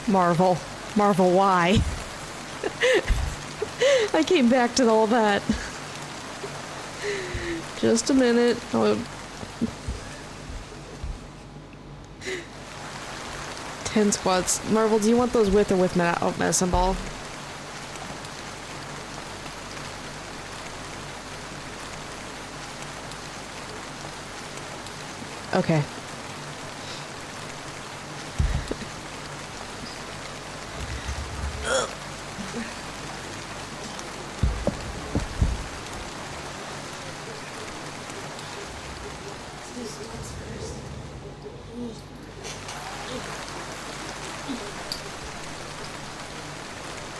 Marvel. Marvel, why? I came back to all that. Just a minute. Oh. 10 squats. Marvel, do you want those with or with medicine ball? Okay.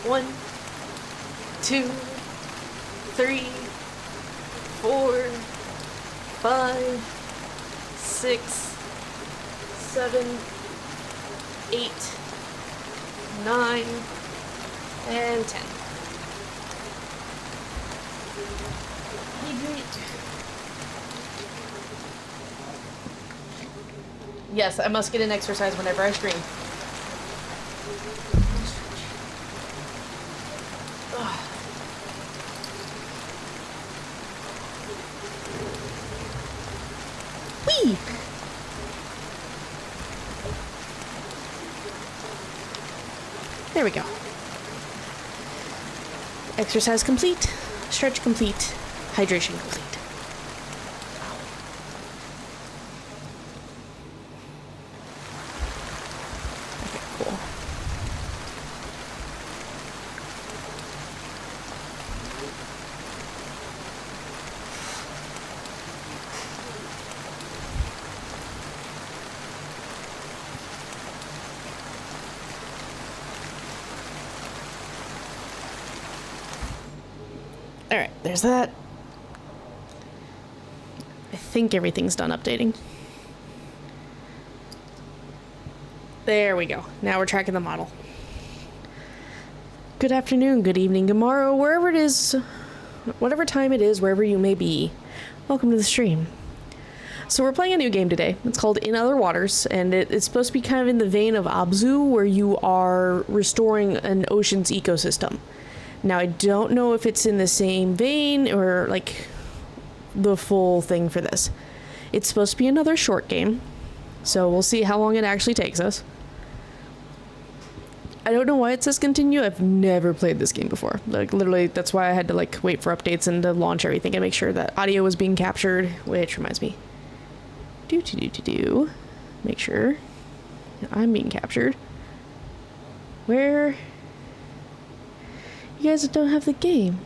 One, two, three, four, 5, 6, 7, 8, 9, and 10. Yes, I must get an exercise whenever I stream. Whee! There we go. Exercise complete, stretch complete, hydration complete. Okay, cool. Alright, there's that. I think everything's done updating. There we go. Now we're tracking the model. Good afternoon, good evening, good morrow, wherever it is, whatever time it is, wherever you may be. Welcome to the stream. So we're playing a new game today. It's called In Other Waters, and it's supposed to be kind of in the vein of Abzu, where you are restoring an ocean's ecosystem. Now, I don't know if it's in the same vein or, like, the full thing for this. It's supposed to be another short game, so we'll see how long it actually takes us. I don't know why it says continue. I've never played this game before. Like, literally, that's why I had to, like, wait for updates and to launch everything and make sure that audio was being captured, which reminds me. Make sure I'm being captured. Where... You guys don't have the game.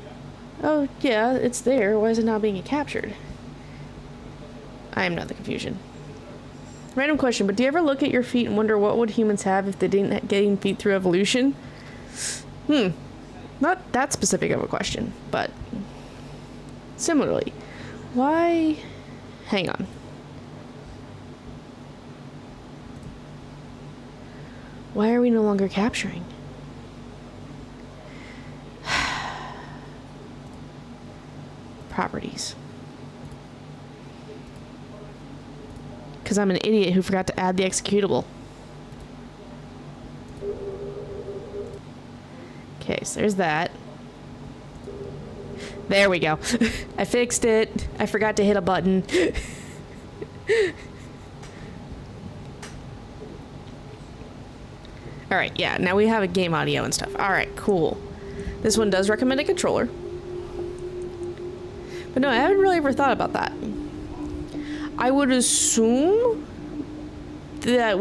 Oh, yeah, it's there. Why is it not being captured? I am not the confusion. Random question, but do you ever look at your feet and wonder what would humans have if they didn't gain feet through evolution? Not that specific of a question, but similarly. Why... Hang on. Why are we no longer capturing? Properties. Because I'm an idiot who forgot to add the executable. Okay, so there's that. There we go. I fixed it. I forgot to hit a button. Alright, yeah, now we have a game audio and stuff. Alright, cool. This one does recommend a controller. But no, I haven't really ever thought about that. I would assume that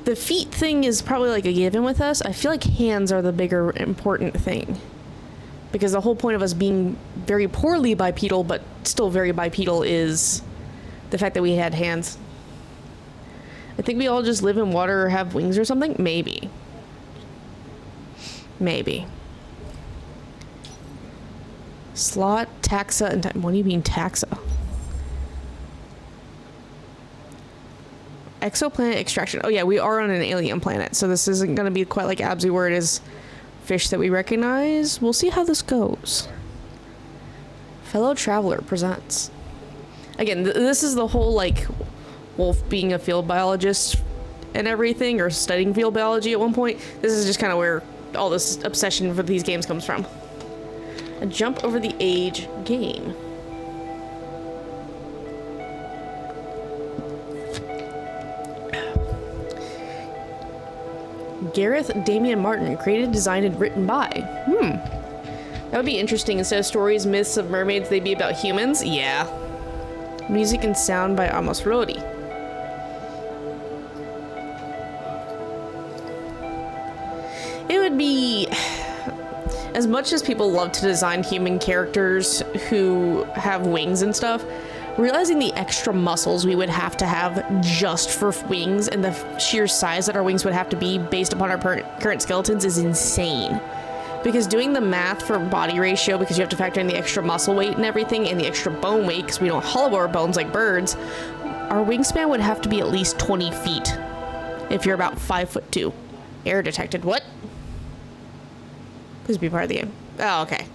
the feet thing is probably like a given with us. I feel like hands are the bigger important thing. Because the whole point of us being very poorly bipedal, but still very bipedal, is the fact that we had hands. I think we all just live in water or have wings or something? Maybe. Maybe. Slot, taxa, and what do you mean taxa? Exoplanet extraction. Oh yeah, we are on an alien planet, so this isn't going to be quite like Abzu where it is fish that we recognize. We'll see how this goes. Fellow Traveler presents. Again, this is the whole, like, Wolf being a field biologist and everything, or studying field biology at one point. This is just kind of where all this obsession for these games comes from. A jump over the age game. Gareth Damian Martin, created, designed, and written by. That would be interesting. Instead of stories, myths of mermaids, they'd be about humans? Yeah. Music and sound by Amos Rodi. It would be... As much as people love to design human characters who have wings and stuff, realizing the extra muscles we would have to have just for wings and the sheer size that our wings would have to be based upon our current skeletons is insane. Because doing the math for body ratio, because you have to factor in the extra muscle weight and everything, and the extra bone weight, because we don't hollow our bones like birds, our wingspan would have to be at least 20 feet if you're about 5'2". Error detected. What? Please be part of the game. Oh, okay.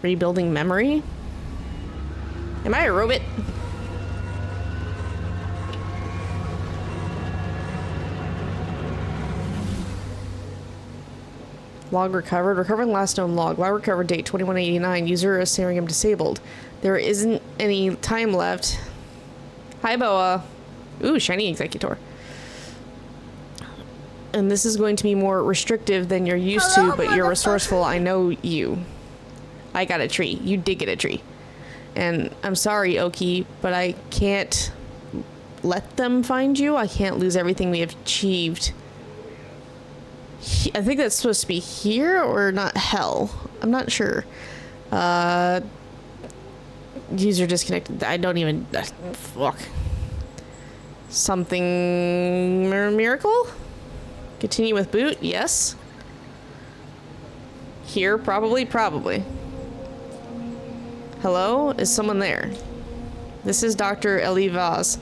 Rebuilding memory? Am I a robot? Log recovered. Recovered last known log. Log recovered date 2189. User Asarium disabled. There isn't any time left. Hi, Boa. Ooh, shiny executor. And this is going to be more restrictive than you're used to, but you're resourceful. I know you. I got a tree. You did get a tree. And I'm sorry, Oki, but I can't let them find you. I can't lose everything we have achieved. I think that's supposed to be here or not hell. I'm not sure. User disconnected. I don't even... fuck. Something... miracle? Continue with boot? Yes. Here? Probably? Probably. Hello? Is someone there? This is Dr. Elie Vaz.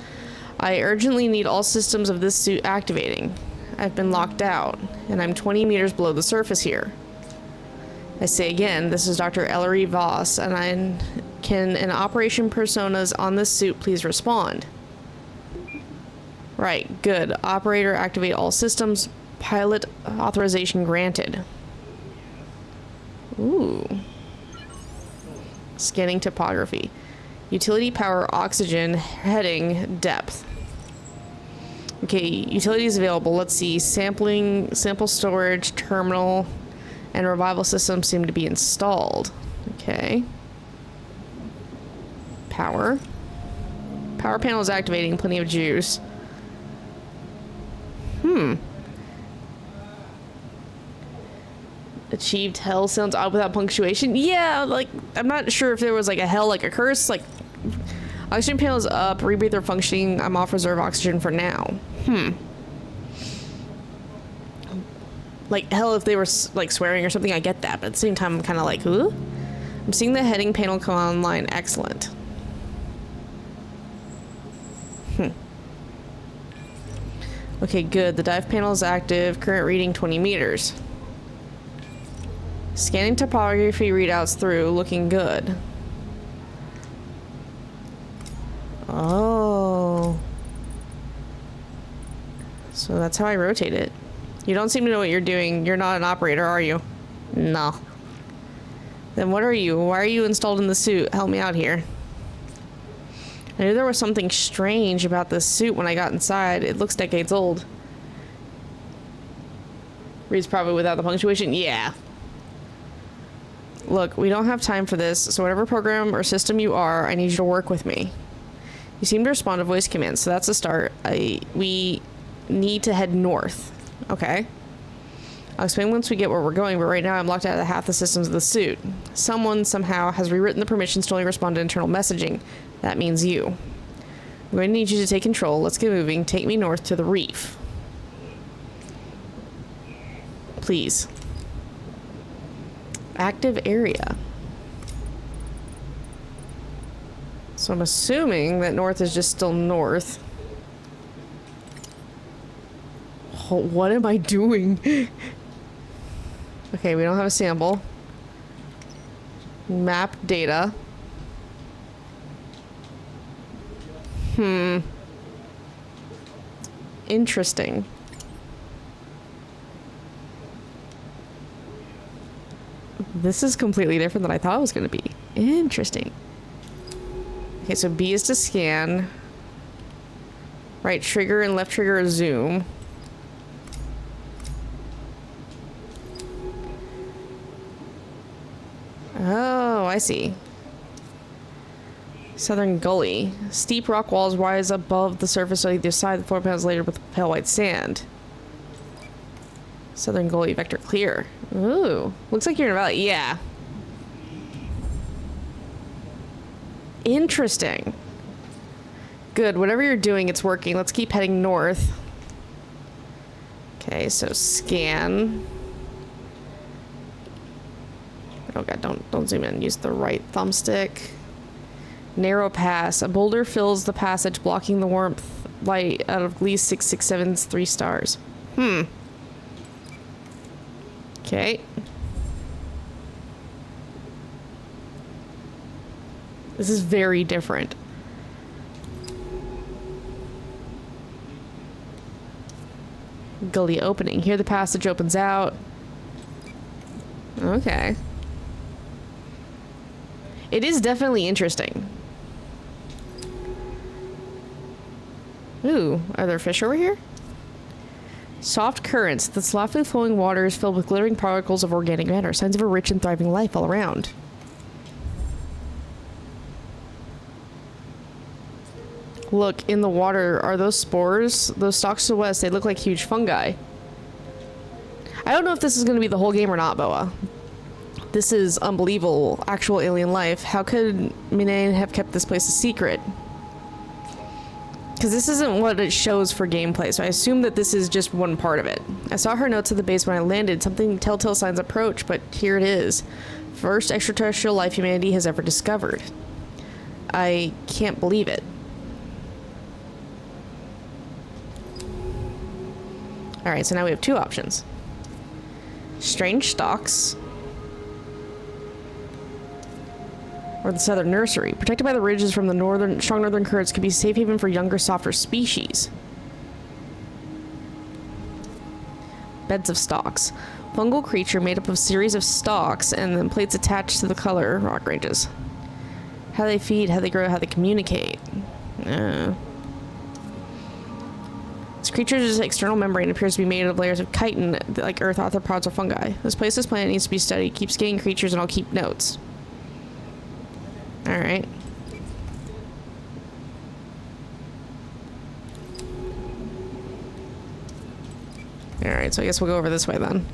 I urgently need all systems of this suit activating. I've been locked out, and I'm 20 meters below the surface here. I say again, this is Dr. Ellery Voss, and can an operation personas on this suit please respond? Right, good. Operator, activate all systems. Pilot authorization granted. Ooh. Scanning topography. Utility power, oxygen, heading, depth. Okay, utilities available. Let's see. Sample storage, terminal, and revival systems seem to be installed. Okay. Power. Power panel is activating. Plenty of juice. Achieved hell sounds odd without punctuation. Yeah, like, I'm not sure if there was like a hell, like a curse. Like, oxygen panel is up. Rebreather functioning. I'm off reserve oxygen for now. Like, hell, if they were, like, swearing or something, I get that. But at the same time, I'm kind of like, huh? I'm seeing the heading panel come online. Excellent. Okay, good. The dive panel is active. Current reading 20 meters. Scanning topography readouts through. Looking good. Oh. So that's how I rotate it. You don't seem to know what you're doing. You're not an operator, are you? No. Then what are you? Why are you installed in the suit? Help me out here. I knew there was something strange about this suit when I got inside. It looks decades old. Reads probably without the punctuation. Yeah. Look, we don't have time for this, so whatever program or system you are, I need you to work with me. You seem to respond to voice commands, so that's a start. We need to head north. Okay. I'll explain once we get where we're going, but right now I'm locked out of half the systems of the suit. Someone, somehow, has rewritten the permissions to only respond to internal messaging. That means you. I'm going to need you to take control. Let's get moving. Take me north to the reef. Please. Active area. So I'm assuming that north is just still north. Oh, what am I doing? Okay, we don't have a sample. Map data. Interesting. This is completely different than I thought it was going to be. Interesting. Okay, so B is to scan. Right trigger and left trigger is zoom. Oh, I see. Southern Gully. Steep rock walls rise above the surface on either side. The floor panel is layered with pale white sand. Southern Gully vector clear. Ooh. Looks like you're in a valley. Yeah. Interesting. Good. Whatever you're doing, it's working. Let's keep heading north. Okay, so scan. Oh god, don't zoom in. Use the right thumbstick. Narrow pass. A boulder fills the passage, blocking the warmth light out of Lee 667's 3 stars. Okay. This is very different. Gully opening. Here the passage opens out. Okay. It is definitely interesting. Ooh, are there fish over here? Soft currents. The softly flowing water is filled with glittering particles of organic matter. Signs of a rich and thriving life all around. Look, in the water, are those spores? Those stalks to the west, they look like huge fungi. I don't know if this is going to be the whole game or not, Boa. This is unbelievable. Actual alien life. How could Mine have kept this place a secret? Because this isn't what it shows for gameplay, so I assume that this is just one part of it. I saw her notes at the base when I landed. Something telltale signs approach, but here it is. First extraterrestrial life humanity has ever discovered. I can't believe it. Alright, so now we have 2 options. Strange stalks. Or the southern nursery. Protected by the ridges from the strong northern currents, could be a safe haven for younger, softer species. Beds of stalks. Fungal creature made up of a series of stalks and then plates attached to the color rock ranges. How they feed, how they grow, how they communicate. This creature's external membrane appears to be made of layers of chitin, like earth arthropods or fungi. This planet needs to be studied. Keep scanning creatures and I'll keep notes. Alright. Alright, so I guess we'll go over this way then.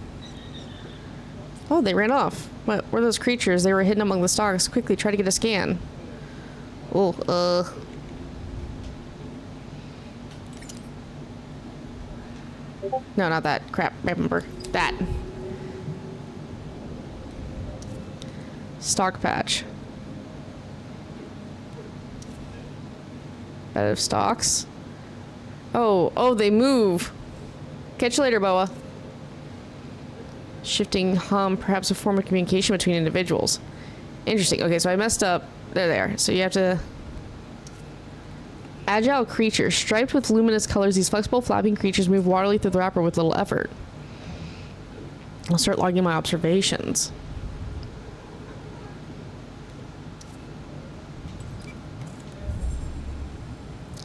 Oh, they ran off. What were those creatures? They were hidden among the stalks. Quickly, try to get a scan. Oh, No, not that. Crap. Remember. That. Stalk patch. Bed of stalks. Oh, they move. Catch you later, Boa. Shifting hum, perhaps a form of communication between individuals. Interesting. Okay, so I messed up. There. So you have to... Agile creatures. Striped with luminous colors, these flexible, flapping creatures move waterly through the wrapper with little effort. I'll start logging my observations.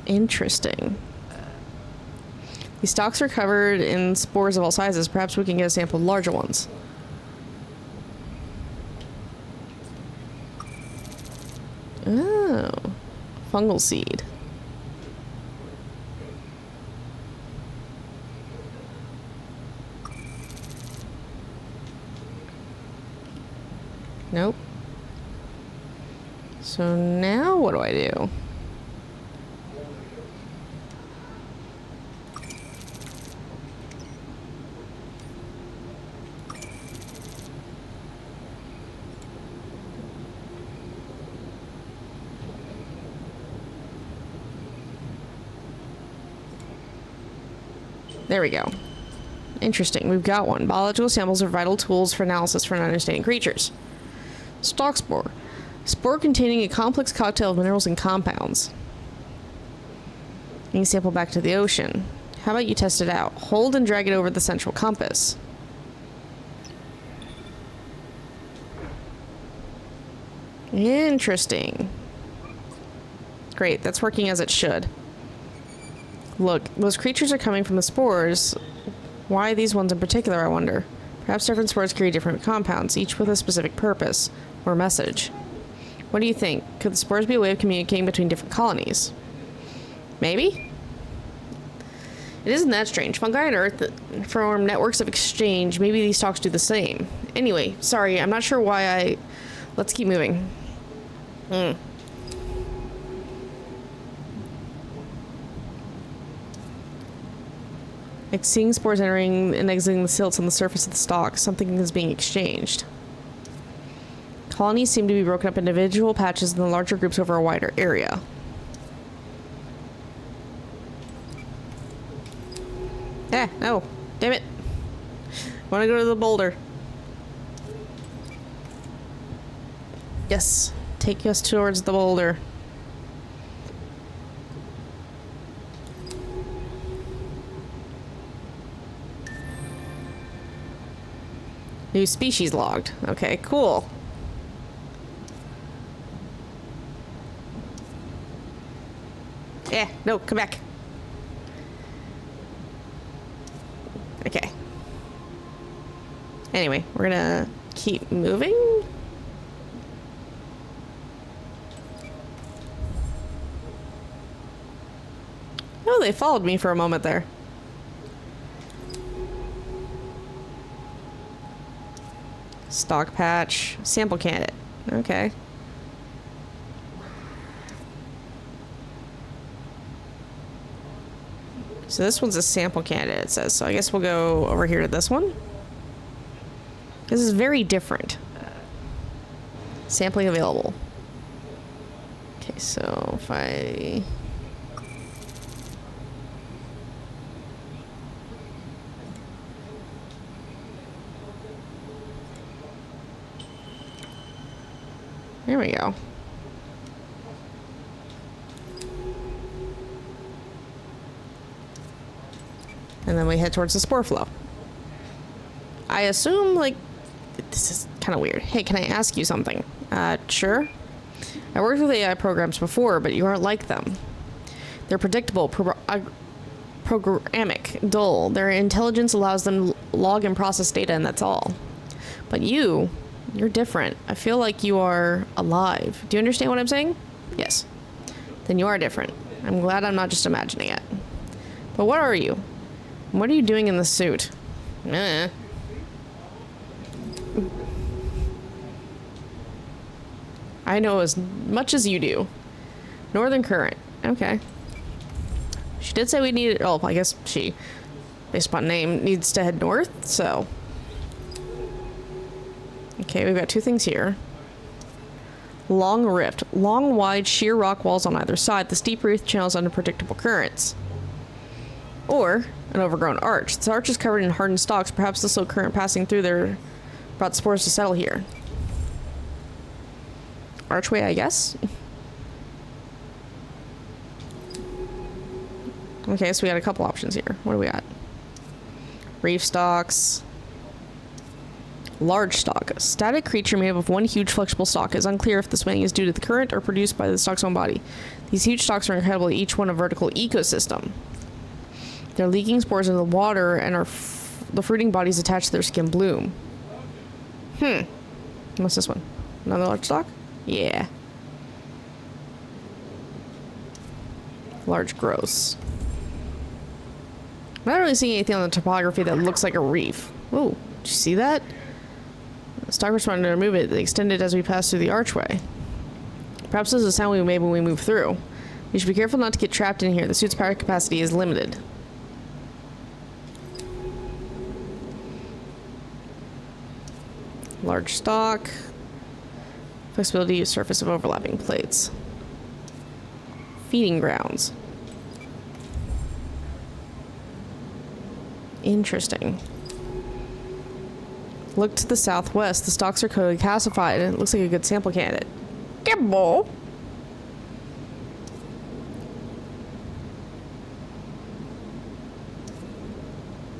Interesting. These stalks are covered in spores of all sizes. Perhaps we can get a sample of larger ones. Oh. Fungal seed. Nope. So now what do I do? There we go. Interesting. We've got one. Biological samples are vital tools for analysis for understanding creatures. Stalk spore. Spore containing a complex cocktail of minerals and compounds. Being sampled back to the ocean. How about you test it out? Hold and drag it over the central compass. Interesting. Great, that's working as it should. Look, those creatures are coming from the spores. Why these ones in particular, I wonder? Perhaps different spores carry different compounds, each with a specific purpose or message. What do you think? Could the spores be a way of communicating between different colonies? Maybe? It isn't that strange. Fungi on Earth that form networks of exchange. Maybe these stalks do the same. Anyway, sorry, I'm not sure why I... Let's keep moving. Like seeing spores entering and exiting the silts on the surface of the stalk. Something is being exchanged. Colonies seem to be broken up into individual patches and the larger groups over a wider area. No. Damn it. I want to go to the boulder. Yes. Take us towards the boulder. New species logged. Okay, cool. No, come back. Okay. Anyway, we're gonna keep moving. Oh, they followed me for a moment there. Stock patch. Sample candidate. Okay. So this one's a sample candidate, it says. So I guess we'll go over here to this one. This is very different. Sampling available. Okay, so if I... There we go. And then we head towards the spore flow. I assume, like, this is kind of weird. Hey, can I ask you something? Sure. I worked with AI programs before, but you aren't like them. They're predictable, programmatic, dull. Their intelligence allows them to log and process data, and that's all. But you're different. I feel like you are alive. Do you understand what I'm saying? Yes. Then you are different. I'm glad I'm not just imagining it. But what are you? What are you doing in the suit? I know as much as you do. Northern Current. Okay. She did say we needed... Oh, I guess she, based upon name, needs to head north, so... Okay, we've got two things here. Long rift. Long, wide, sheer rock walls on either side. The steep reef channels unpredictable currents. Or an overgrown arch. This arch is covered in hardened stalks. Perhaps the slow current passing through there brought spores to settle here. Archway, I guess? Okay, so we got a couple options here. What do we got? Reef stalks. Large stalk. A static creature made up of one huge flexible stalk. It's unclear if the swaying is due to the current or produced by the stalk's own body. These huge stalks are incredible, each one a vertical ecosystem. They're leaking spores into the water and the fruiting bodies attached to their skin bloom. What's this one? Another large stalk? Yeah. Large gross. I'm not really seeing anything on the topography that looks like a reef. Oh, did you see that? The stalk responded to remove it. They extended as we passed through the archway. Perhaps this is the sound we made when we moved through. We should be careful not to get trapped in here. The suit's power capacity is limited. Large stalk. Flexibility use surface of overlapping plates. Feeding grounds. Interesting. Look to the southwest. The stalks are coded calcified, and it looks like a good sample candidate. Gibble.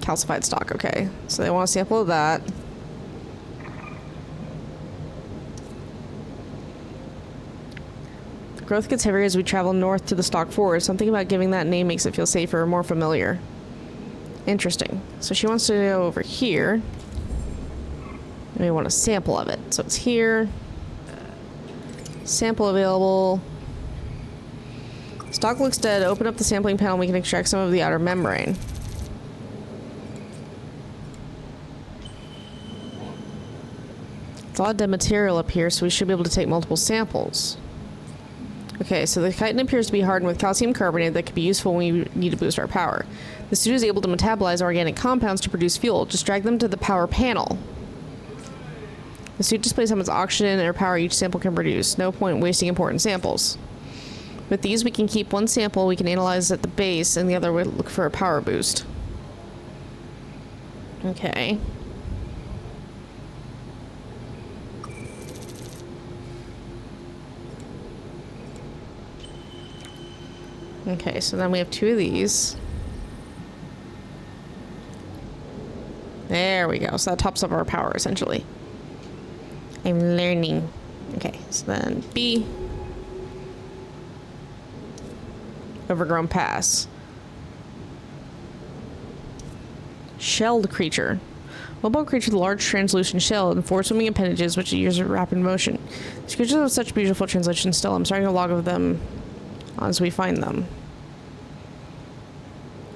calcified stock, okay. So they want a sample of that. The growth gets heavier as we travel north to the stock forest. Something about giving that name makes it feel safer or more familiar. Interesting. So she wants to go over here. And we want a sample of it. So it's here. Sample available. Stock looks dead. Open up the sampling panel and we can extract some of the outer membrane. It's a lot of dead material up here, so we should be able to take multiple samples. Okay, so the chitin appears to be hardened with calcium carbonate that could be useful when we need to boost our power. The suit is able to metabolize organic compounds to produce fuel. Just drag them to the power panel. The suit displays how much oxygen or power each sample can produce. No point wasting important samples. With these, we can keep one sample we can analyze at the base, and the other would look for a power boost. Okay. Okay, so then we have 2 of these. There we go. So that tops up our power, essentially. I'm learning. Okay, so then B. Overgrown Pass. Shelled creature. Mobile creature with a large translucent shell and 4 swimming appendages which use rapid motion. These creatures have such beautiful translation still. I'm starting to log of them as we find them.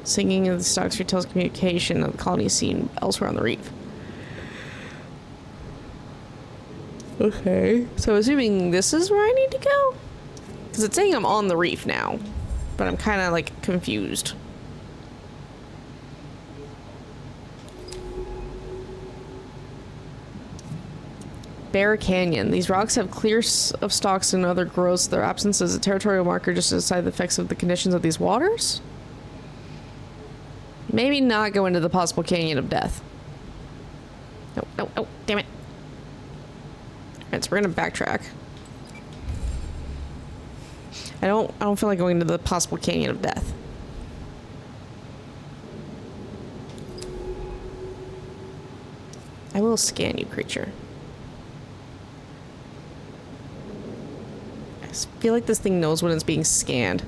Singing of the stocks retells communication of the colony seen elsewhere on the reef. Okay. So assuming this is where I need to go? Because it's saying I'm on the reef now. But I'm kind of like confused. Bear Canyon. These rocks have clear of stalks and other growths. Their absence is a territorial marker just to decide the effects of the conditions of these waters? Maybe not go into the possible canyon of death. No, damn it. Alright, so we're gonna backtrack. I don't feel like going into the possible canyon of death. I will scan you, creature. I feel like this thing knows when it's being scanned.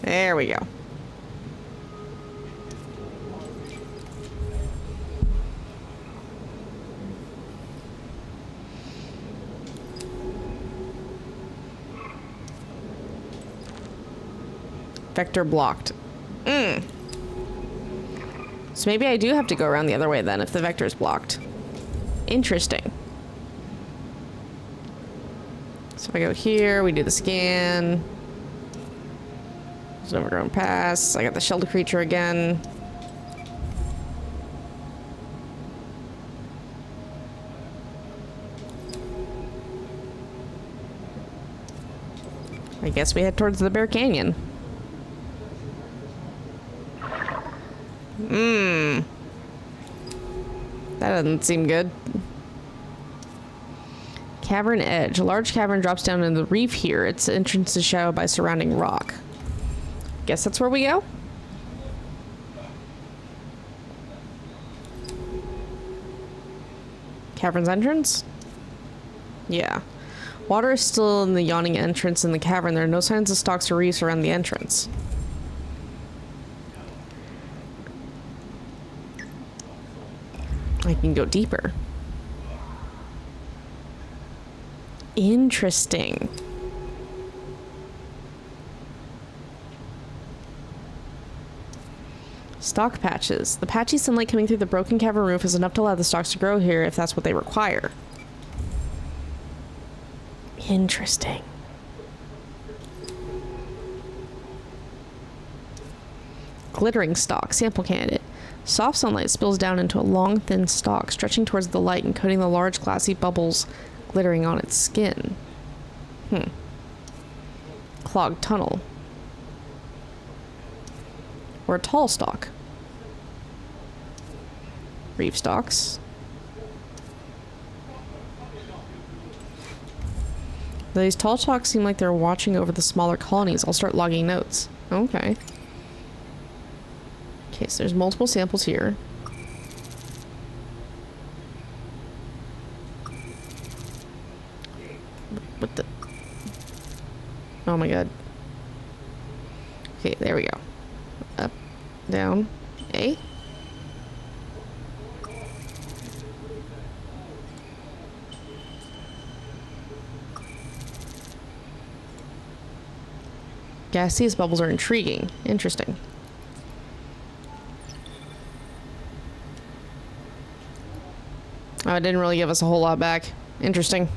There we go. Vector blocked. So maybe I do have to go around the other way then if the vector is blocked. Interesting. So if I go here, we do the scan. There's an overgrown pass. I got the shelled creature again. I guess we head towards the Bear Canyon. That doesn't seem good. Cavern edge. A large cavern drops down into the reef here. Its entrance is shadowed by surrounding rock. Guess that's where we go? Cavern's entrance? Yeah. Water is still in the yawning entrance in the cavern. There are no signs of stalks or reefs around the entrance. I can go deeper. Interesting. Stalk patches. The patchy sunlight coming through the broken cavern roof is enough to allow the stalks to grow here if that's what they require. Interesting. Glittering stalk. Sample candidate. Soft sunlight spills down into a long, thin stalk, stretching towards the light and coating the large, glassy bubbles glittering on its skin. Clogged tunnel. Or a tall stalk. Reef stalks. These tall stalks seem like they're watching over the smaller colonies. I'll start logging notes. Okay. Okay, so there's multiple samples here. What the? Oh my god. Okay, there we go. Up, down, A. Gaseous bubbles are intriguing. Interesting. Oh, it didn't really give us a whole lot back. Interesting.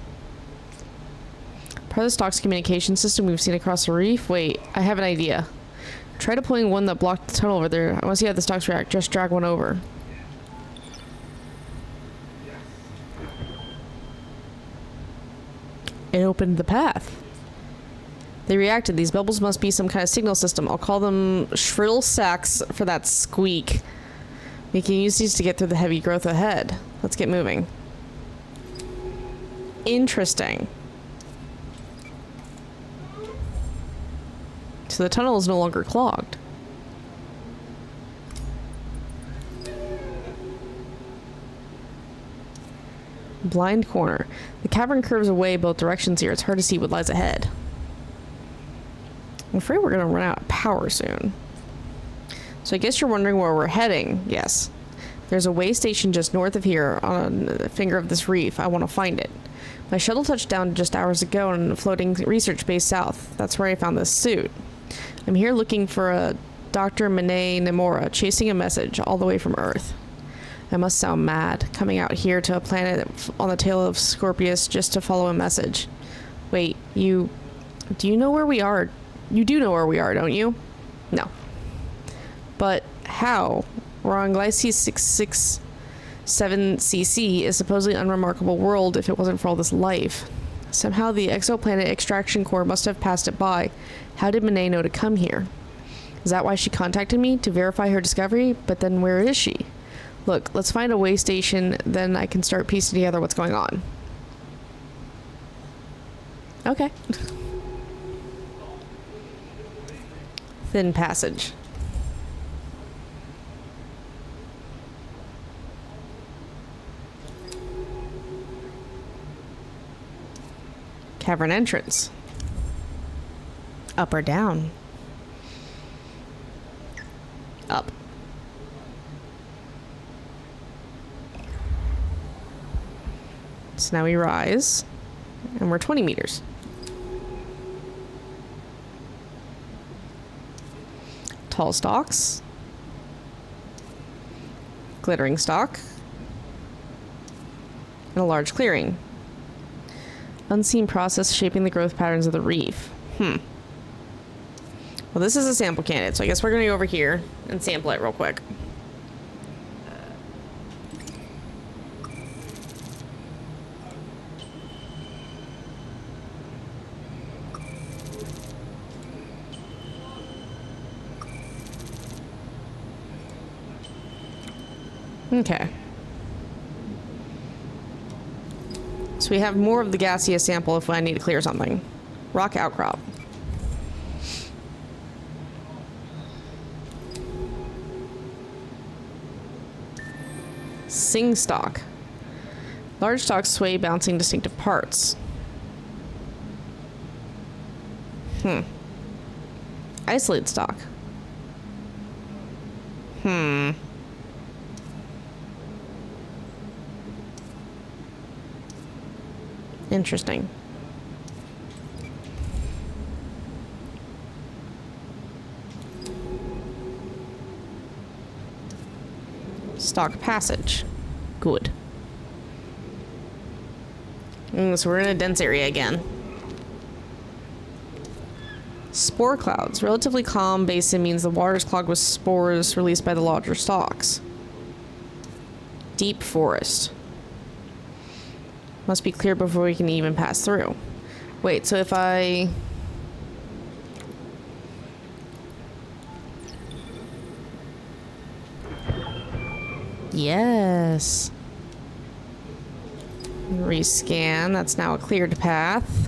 Part of the stock's communication system we've seen across the reef. Wait, I have an idea. Try deploying one that blocked the tunnel over there. I want to see how the stocks react. Just drag one over. It opened the path. They reacted. These bubbles must be some kind of signal system. I'll call them shrill sacs for that squeak. We can use these to get through the heavy growth ahead. Let's get moving. Interesting. So the tunnel is no longer clogged. Blind corner. The cavern curves away both directions here. It's hard to see what lies ahead. I'm afraid we're going to run out of power soon. So I guess you're wondering where we're heading. Yes. There's a way station just north of here on the finger of this reef. I want to find it. My shuttle touched down just hours ago on a floating research base south. That's where I found this suit. I'm here looking for a Dr. Mine Nemora, chasing a message all the way from Earth. I must sound mad, coming out here to a planet on the tail of Scorpius just to follow a message. Wait, do you know where we are? You do know where we are, don't you? No. But how? We're on Glyces 667cc, a supposedly unremarkable world if it wasn't for all this life. Somehow the exoplanet extraction core must have passed it by. How did Mine know to come here? Is that why she contacted me? To verify her discovery? But then where is she? Look, let's find a way station, then I can start piecing together what's going on. Okay. Thin passage. Cavern entrance. Up or down? Up. So now we rise, and we're 20 meters. Tall stalks. Glittering stalk. And a large clearing. Unseen process shaping the growth patterns of the reef. Well, this is a sample candidate, so I guess we're going to go over here and sample it real quick. Okay. So we have more of the gaseous sample if I need to clear something. Rock outcrop. Sing stalk. Large stalks sway, bouncing distinctive parts. Isolate stalk. Interesting. Stalk passage. Good. So we're in a dense area again. Spore clouds. Relatively calm basin means the water is clogged with spores released by the larger stalks. Deep forest. Must be cleared before we can even pass through. Wait, so if I... Yes. Rescan. That's now a cleared path.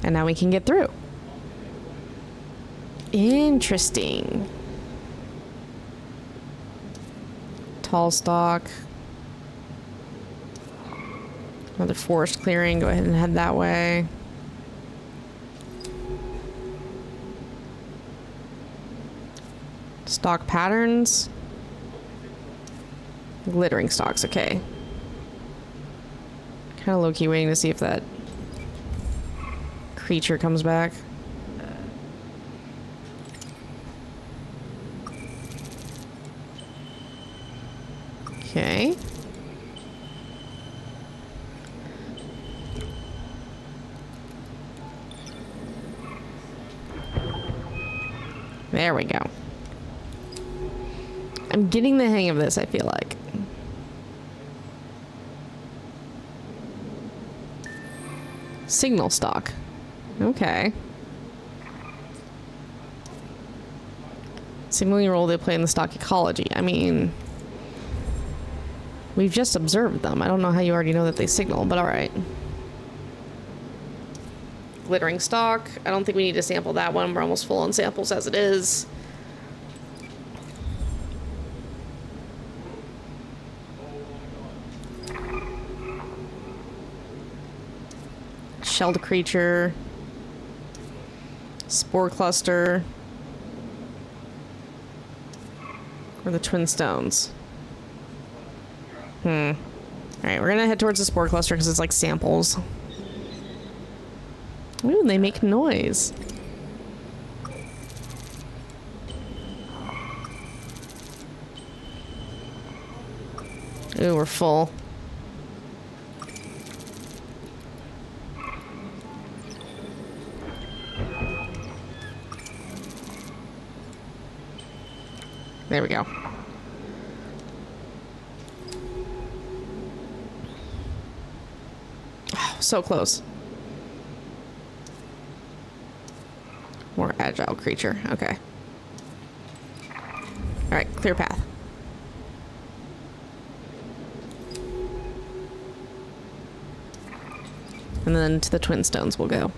And now we can get through. Interesting. Tall stalk. Another forest clearing. Go ahead and head that way. Stock patterns. Glittering stalks, okay. Kind of low-key waiting to see if that creature comes back. Okay. There we go. I'm getting the hang of this, I feel like. Signal stock. Okay. Signaling role they play in the stock ecology. I mean, we've just observed them. I don't know how you already know that they signal, but alright. Glittering stock. I don't think we need to sample that one. We're almost full on samples as it is. Shelled creature. Spore cluster. Or the twin stones. Alright, we're gonna head towards the spore cluster because it's like samples. Ooh, they make noise. Ooh, we're full. There we go. Oh, so close. More agile creature. Okay. Alright, clear path. And then to the twin stones we'll go.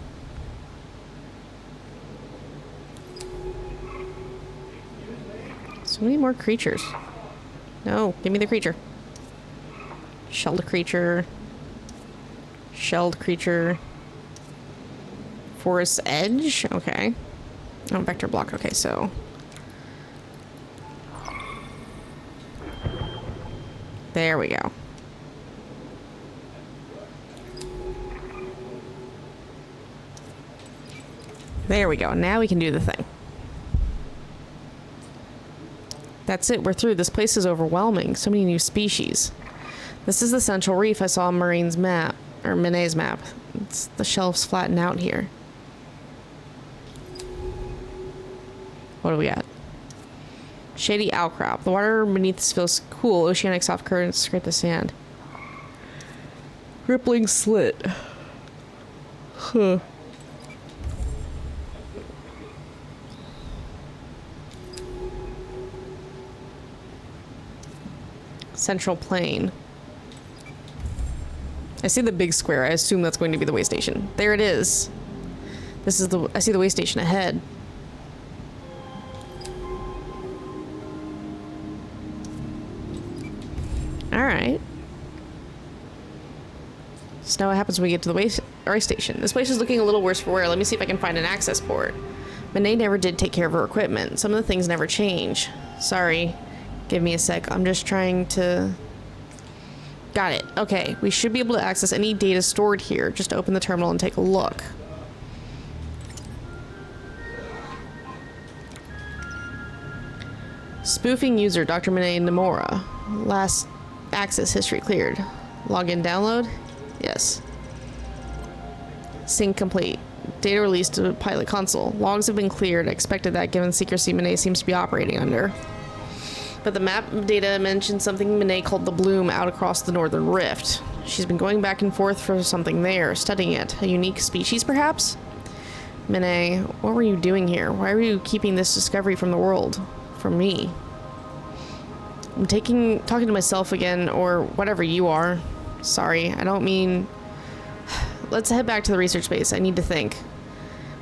So many more creatures. No, give me the creature. Shelled creature. Shelled creature. Forest edge? Okay. Oh, vector block. Okay, so... There we go. There we go. Now we can do the thing. That's it. We're through. This place is overwhelming. So many new species. This is the Central Reef I saw on Marine's map. Or Minet's map. It's, the shelves flatten out here. What do we got? Shady outcrop. The water beneath this feels cool. Oceanic soft currents scrape the sand. Rippling slit. Huh. Central Plain. I see the big square. I assume that's going to be the way station. There it is. This is the... I see the way station ahead. Alright. So now what happens when we get to the way station? This place is looking a little worse for wear. Let me see if I can find an access port. Minet never did take care of her equipment. Some of the things never change. Sorry. Give me a sec. I'm just trying to... Got it. Okay. We should be able to access any data stored here. Just open the terminal and take a look. Spoofing user Dr. Minet Nomura. Last access history cleared. Login download? Yes. Sync complete. Data released to pilot console. Logs have been cleared. I expected that given secrecy Minet seems to be operating under. But the map data mentioned something Minet called the Bloom out across the Northern Rift. She's been going back and forth for something there, studying it. A unique species, perhaps? Minet, what were you doing here? Why were you keeping this discovery from the world? From me? I'm talking to myself again, or whatever you are. Sorry, I don't mean... Let's head back to the research base. I need to think.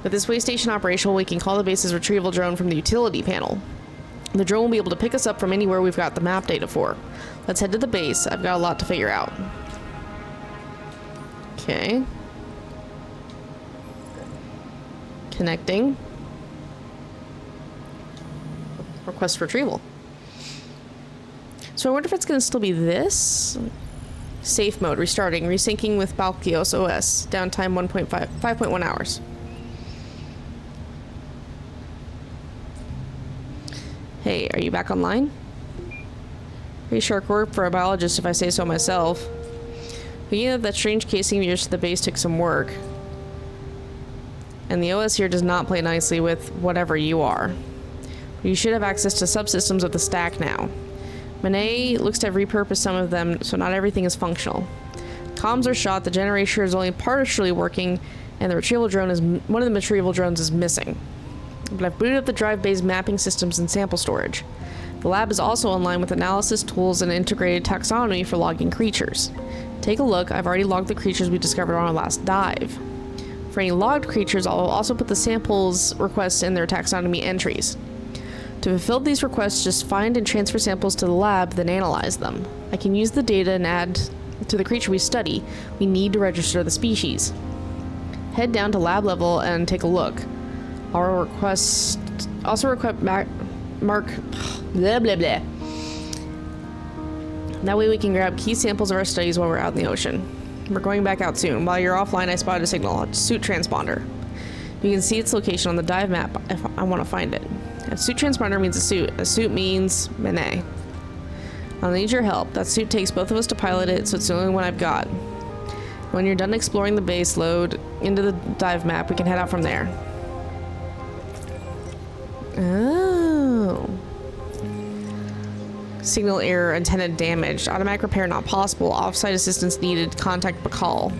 With this way station operational, we can call the base's retrieval drone from the utility panel. The drone will be able to pick us up from anywhere we've got the map data for. Let's head to the base. I've got a lot to figure out. Okay. Connecting. request retrieval. So I wonder if it's going to still be this. Safe mode, restarting, resyncing with Balkios OS, downtime 5.1 hours. Hey, are you back online? Pretty sharp work for a biologist if I say so myself. Hooking up that strange casing of yours to the base took some work. And the OS here does not play nicely with whatever you are. You should have access to subsystems of the stack now. Monet looks to have repurposed some of them, so not everything is functional. Comms are shot, the generator is only partially working, and the retrieval drone is one of the retrieval drones is missing. But I've booted up the drive-based mapping systems and sample storage. The lab is also online with analysis tools and integrated taxonomy for logging creatures. Take a look, I've already logged the creatures we discovered on our last dive. For any logged creatures, I'll also put the samples requests in their taxonomy entries. To fulfill these requests, just find and transfer samples to the lab, then analyze them. I can use the data and add to the creature we study. We need to register the species. Head down to lab level and take a look. I'll request mark blah blah blah. That way we can grab key samples of our studies while we're out in the ocean. We're going back out soon. While you're offline, I spotted a signal, a suit transponder. You can see its location on the dive map if I want to find it. A suit transponder means a suit. A suit means Monet. I'll need your help. That suit takes both of us to pilot it, so it's the only one I've got. When you're done exploring the base, load into the dive map. We can head out from there. Oh. Signal error, antenna damaged. Automatic repair not possible. Offsite assistance needed. Contact Bakal.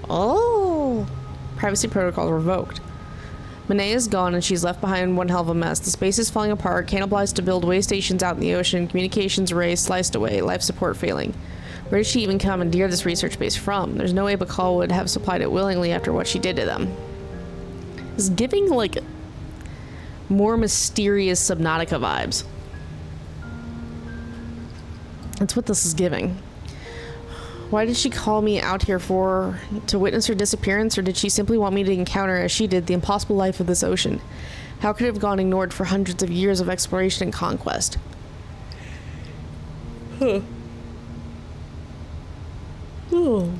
Oh. Privacy protocol revoked. Monet is gone and she's left behind one hell of a mess. The space is falling apart, cannibalized to build way stations out in the ocean, communications erased, sliced away, life support failing. Where did she even commandeer this research base from? There's no way Bakal would have supplied it willingly after what she did to them. It's giving, like, more mysterious Subnautica vibes. That's what this is giving. Why did she call me out here for? To witness her disappearance, or did she simply want me to encounter, as she did, the impossible life of this ocean? How could it have gone ignored for hundreds of years of exploration and conquest? Huh. Oh.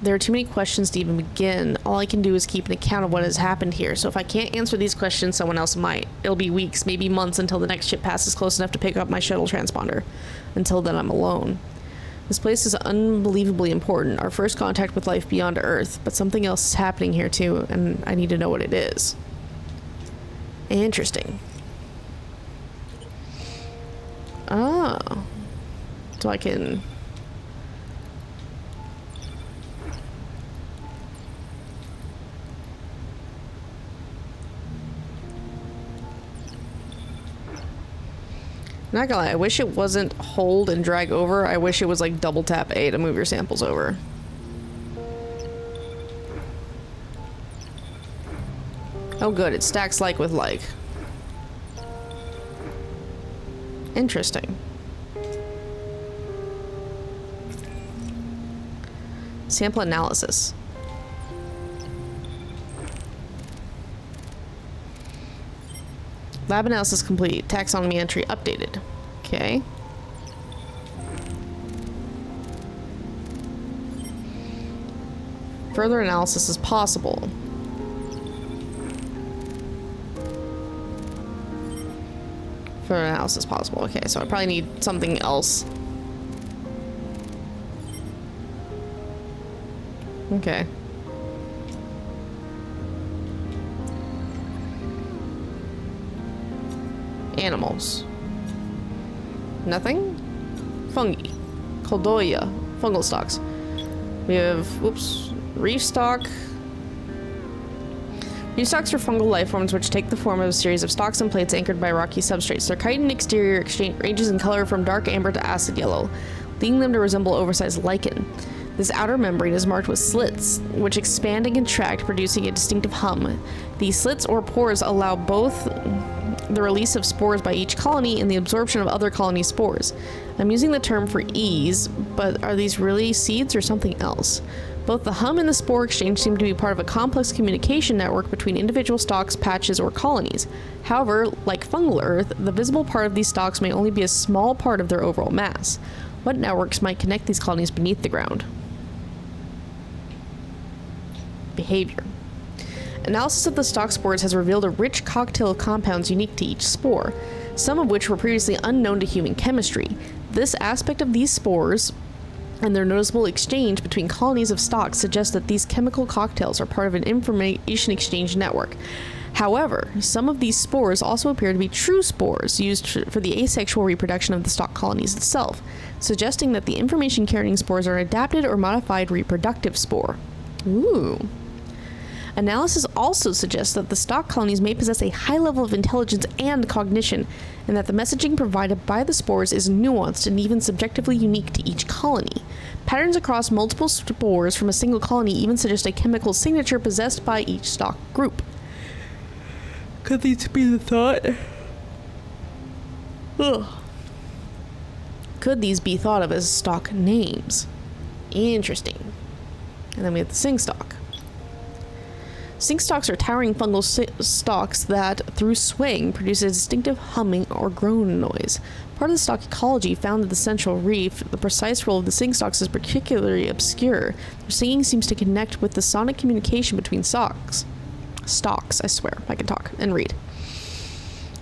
There are too many questions to even begin. All I can do is keep an account of what has happened here, so if I can't answer these questions, someone else might. It'll be weeks, maybe months, until the next ship passes close enough to pick up my shuttle transponder. Until then, I'm alone. This place is unbelievably important, our first contact with life beyond Earth, but something else is happening here too, and I need to know what it is. Interesting. Oh. So I can... Not gonna lie, I wish it wasn't hold and drag over. I wish it was like double tap A to move your samples over. Oh good, it stacks like with like. Interesting. Sample analysis. Lab analysis complete. Taxonomy entry updated. Okay. Further analysis is possible. Further analysis possible. Okay, so I probably need something else. Okay. Animals. Nothing? Fungi. Coldoia. Fungal stalks. We have, whoops, reef stalk. Reef stalks are fungal life forms which take the form of a series of stalks and plates anchored by rocky substrates. Their chitin exterior ranges in color from dark amber to acid yellow, leading them to resemble oversized lichen. This outer membrane is marked with slits, which expand and contract, producing a distinctive hum. These slits or pores allow both the release of spores by each colony and the absorption of other colony spores. I'm using the term for ease, but are these really seeds or something else? Both the hum and the spore exchange seem to be part of a complex communication network between individual stalks, patches, or colonies. However, like fungal earth, the visible part of these stalks may only be a small part of their overall mass. What networks might connect these colonies beneath the ground? Behavior. Analysis of the stalk spores has revealed a rich cocktail of compounds unique to each spore, some of which were previously unknown to human chemistry. This aspect of these spores and their noticeable exchange between colonies of stalks suggests that these chemical cocktails are part of an information exchange network. However, some of these spores also appear to be true spores used for the asexual reproduction of the stalk colonies itself, suggesting that the information-carrying spores are adapted or modified reproductive spore. Ooh. Analysis also suggests that the stalk colonies may possess a high level of intelligence and cognition, and that the messaging provided by the spores is nuanced and even subjectively unique to each colony. Patterns across multiple spores from a single colony even suggest a chemical signature possessed by each stalk group. Could these be the thought? Ugh. Could these be thought of as stalk names? Interesting. And then we have the sing stalk. Sing stalks are towering fungal stalks that, through swaying, produce a distinctive humming or groan noise. Part of the stalk ecology found in the Central Reef, the precise role of the sing stalks is particularly obscure. Their singing seems to connect with the sonic communication between stalks. Stalks, I swear, I can talk and read.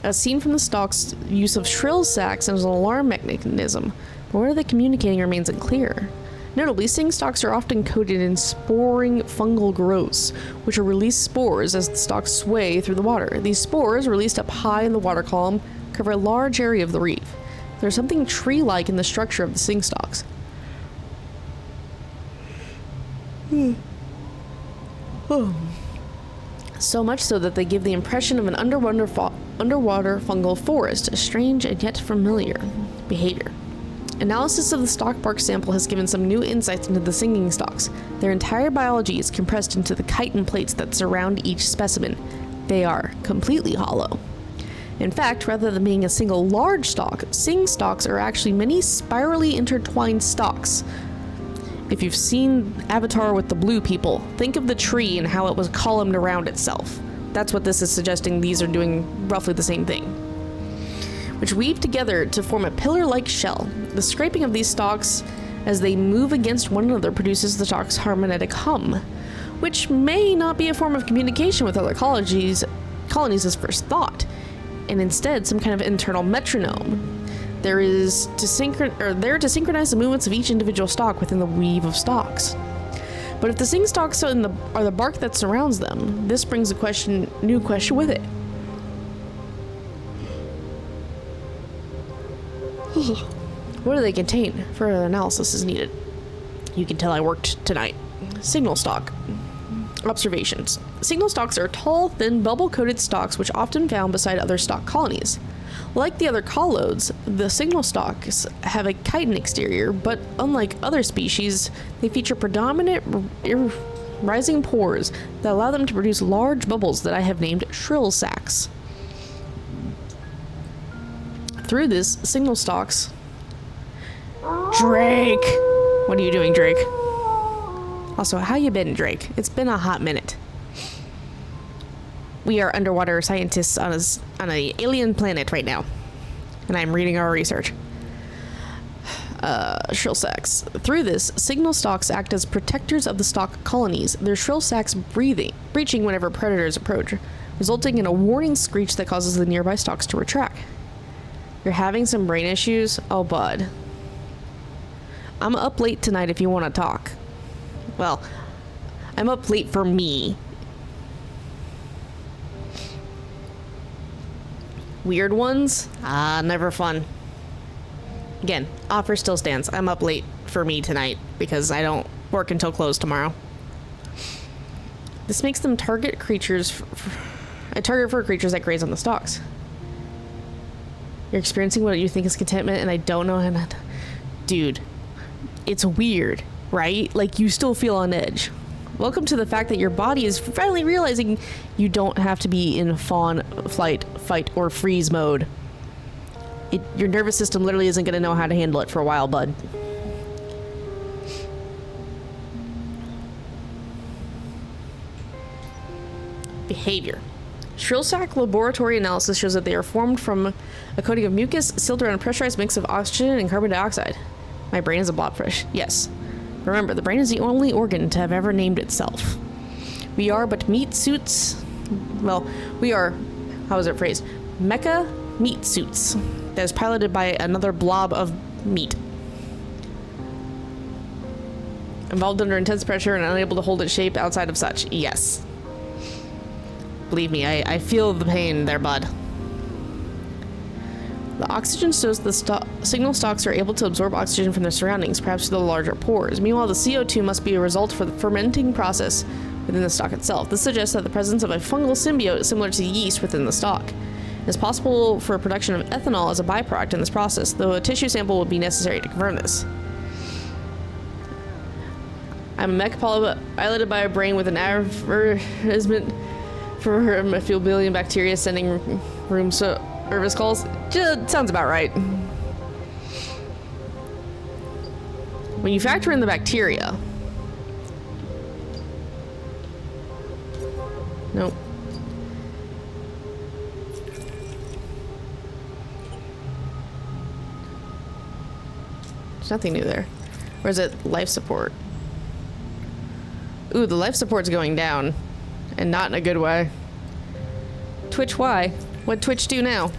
As seen from the stalk's use of shrill sacs as an alarm mechanism, but what are they communicating remains unclear. Notably, sing stalks are often coated in sporing fungal growths, which are released spores as the stalks sway through the water. These spores, released up high in the water column, cover a large area of the reef. There's something tree-like in the structure of the sing stalks. So much so that they give the impression of an underwater fungal forest, a strange and yet familiar behavior. Analysis of the stalk bark sample has given some new insights into the singing stalks. Their entire biology is compressed into the chitin plates that surround each specimen. They are completely hollow. In fact, rather than being a single large stalk, sing stalks are actually many spirally intertwined stalks. If you've seen Avatar with the blue people, think of the tree and how it was columned around itself. That's what this is suggesting. These are doing roughly the same thing, which weave together to form a pillar-like shell. The scraping of these stalks as they move against one another produces the stalk's harmonic hum, which may not be a form of communication with other colonies as first thought, and instead some kind of internal metronome. There to synchronize the movements of each individual stalk within the weave of stalks. But if the sing stalks are the bark that surrounds them, this brings a new question with it. What do they contain? Further analysis is needed. You can tell I worked tonight. Signal stalk. Observations. Signal stalks are tall, thin, bubble-coated stalks which often found beside other stalk colonies. Like the other colloids, the signal stalks have a chitin exterior, but unlike other species, they feature predominant rising pores that allow them to produce large bubbles that I have named shrill sacs. Through this, signal stalks... Drake! What are you doing, Drake? Also, how you been, Drake? It's been a hot minute. We are underwater scientists on an alien planet right now, and I'm reading our research. Shrill sacs. Through this, signal stalks act as protectors of the stalk colonies, their shrill sacs breaching whenever predators approach, resulting in a warning screech that causes the nearby stalks to retract. You're having some brain issues? Oh, bud. I'm up late tonight if you want to talk. Well, I'm up late for me. Weird ones? Never fun. Again, offer still stands. I'm up late for me tonight because I don't work until close tomorrow. This makes them a target for creatures that graze on the stalks. You're experiencing what you think is contentment, and I don't know how to... Dude, it's weird, right? Like, you still feel on edge. Welcome to the fact that your body is finally realizing you don't have to be in fawn, flight, fight, or freeze mode. Your nervous system literally isn't going to know how to handle it for a while, bud. Behavior. Shrill sac laboratory analysis shows that they are formed from a coating of mucus sealed around a pressurized mix of oxygen and carbon dioxide. My brain is a blobfish. Yes. Remember, the brain is the only organ to have ever named itself. We are but meat suits. Well, we are, how is it phrased? Mecha meat suits that is piloted by another blob of meat. Involved under intense pressure and unable to hold its shape outside of such. Yes. Believe me, I feel the pain there, bud. The oxygen shows the signal stalks are able to absorb oxygen from their surroundings, perhaps through the larger pores. Meanwhile, the CO2 must be a result for the fermenting process within the stalk itself. This suggests that the presence of a fungal symbiote similar to yeast within the stalk. It is possible for production of ethanol as a byproduct in this process, though a tissue sample would be necessary to confirm this. I'm a mech piloted by a brain with an advertisement for a few billion bacteria sending room service calls. Just sounds about right. When you factor in the bacteria... Nope. There's nothing new there. Or is it life support? Ooh, the life support's going down. And not in a good way. Twitch, why? What'd Twitch do now?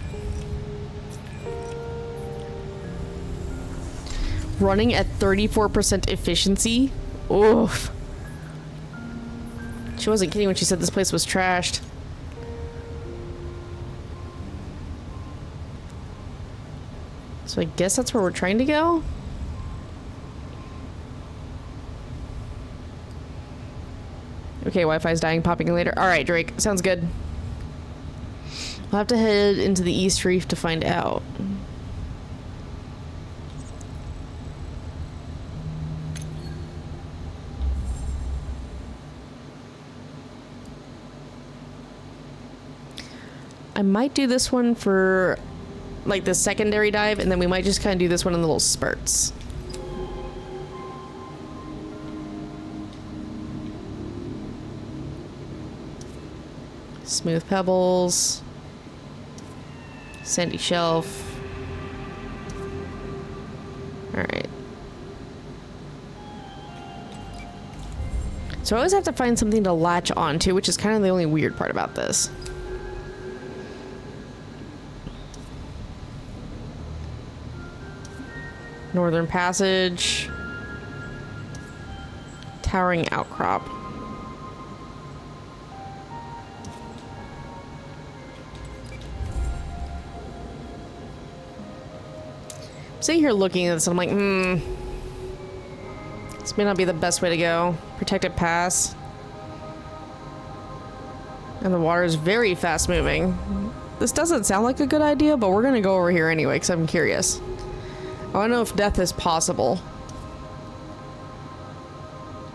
Running at 34% efficiency? Oof. She wasn't kidding when she said this place was trashed. So I guess that's where we're trying to go? Okay, Wi-Fi's dying, popping later. Alright, Drake. Sounds good. We'll have to head into the East Reef to find out. I might do this one for, like, the secondary dive, and then we might just kind of do this one in little spurts. Smooth pebbles, sandy shelf. All right. So I always have to find something to latch onto, which is kind of the only weird part about this. Northern Passage. Towering Outcrop. Sitting here looking at this, I'm like, this may not be the best way to go. Protected pass. And the water is very fast moving. This doesn't sound like a good idea, but we're gonna go over here anyway, because I'm curious. I wanna know if death is possible.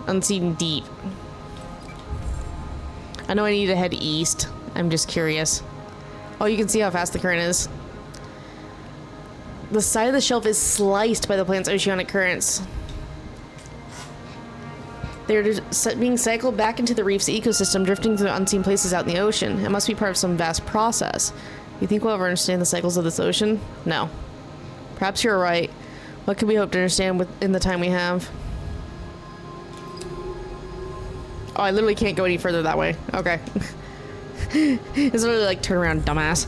Unseen deep. I know I need to head east. I'm just curious. Oh, you can see how fast the current is. The side of the shelf is sliced by the plant's oceanic currents. They're being cycled back into the reef's ecosystem, drifting through unseen places out in the ocean. It must be part of some vast process. You think we'll ever understand the cycles of this ocean? No. Perhaps you're right. What can we hope to understand in the time we have? Oh, I literally can't go any further that way. Okay. It's literally like, turn around, dumbass.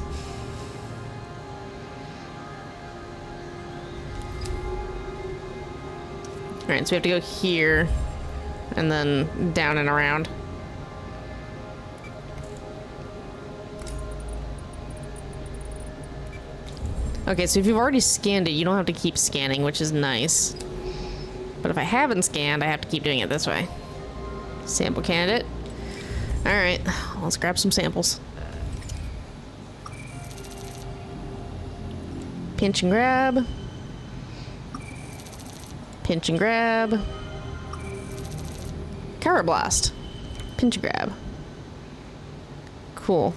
Alright, so we have to go here. And then down and around. Okay, so if you've already scanned it, you don't have to keep scanning, which is nice. But if I haven't scanned, I have to keep doing it this way. Sample candidate. Alright, let's grab some samples. Pinch and grab. Pinch and grab. Pyroblast. Pinch and grab. Cool.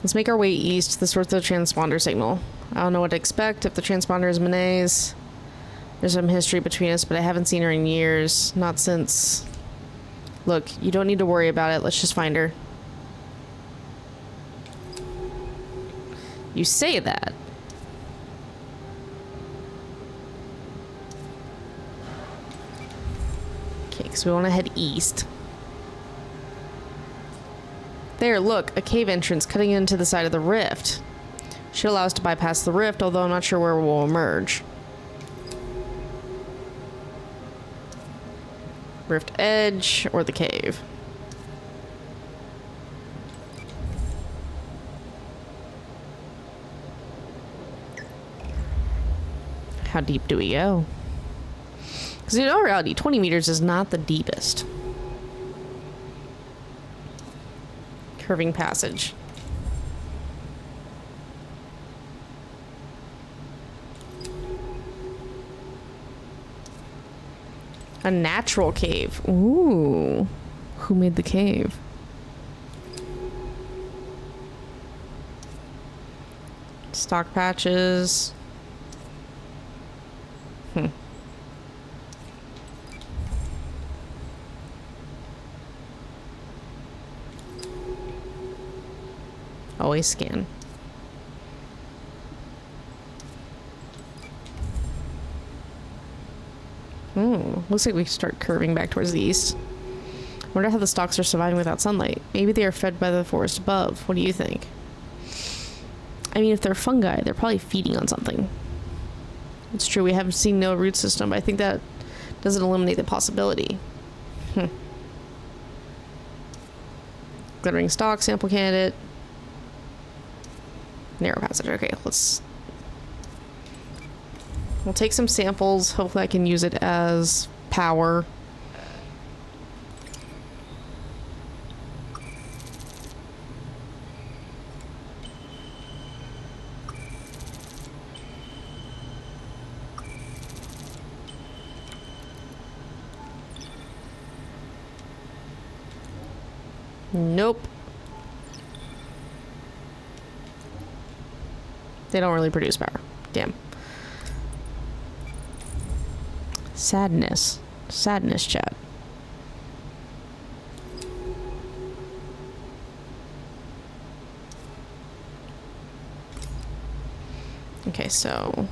Let's make our way east to the source of the transponder signal. I don't know what to expect if the transponder is Monet's. There's some history between us, but I haven't seen her in years. Not since... Look, you don't need to worry about it. Let's just find her. You say that. Okay, because we want to head east. There, look, a cave entrance cutting into the side of the rift. Should allow us to bypass the rift, although I'm not sure where we'll emerge. Rift edge or the cave. How deep do we go? Because in all reality, 20 meters is not the deepest. Curving passage. A natural cave. Ooh. Who made the cave? Stock patches. Always scan. Looks like we start curving back towards the east. Wonder how the stalks are surviving without sunlight. Maybe they are fed by the forest above. What do you think? I mean, if they're fungi, they're probably feeding on something. It's true, we haven't seen no root system, but I think that doesn't eliminate the possibility. Glittering stalk, sample candidate. Narrow passage. Okay, we'll take some samples. Hopefully I can use it as power. Nope. They don't really produce power. Damn. Sadness. Sadness, chat. Okay, so...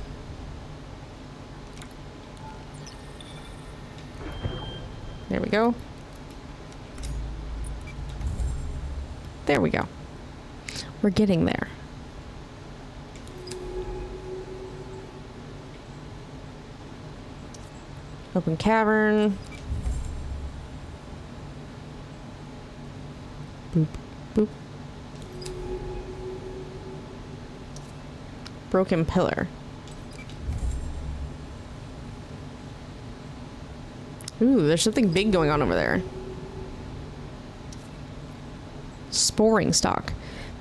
There we go. There we go. We're getting there. Open cavern. Boop, boop. Broken pillar. Ooh, there's something big going on over there. Sporing stalk.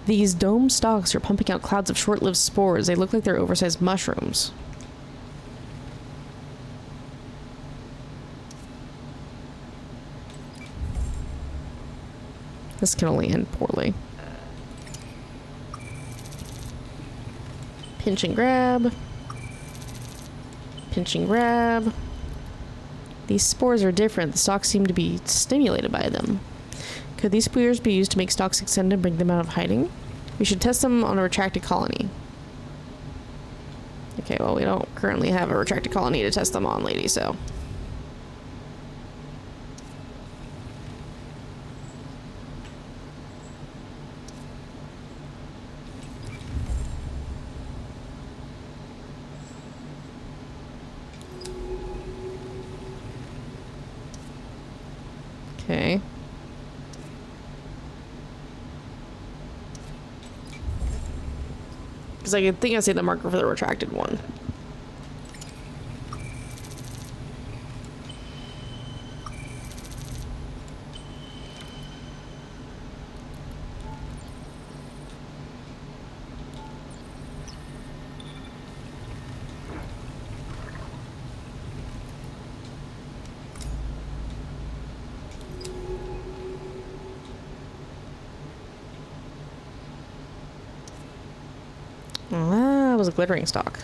These dome stalks are pumping out clouds of short-lived spores. They look like they're oversized mushrooms. This can only end poorly. Pinch and grab. Pinch and grab. These spores are different. The stalks seem to be stimulated by them. Could these spores be used to make stalks extend and bring them out of hiding? We should test them on a retracted colony. Okay, well, we don't currently have a retracted colony to test them on, lady, so... Okay. Because I think I see the marker for the retracted one. Ah, it was a glittering stalk.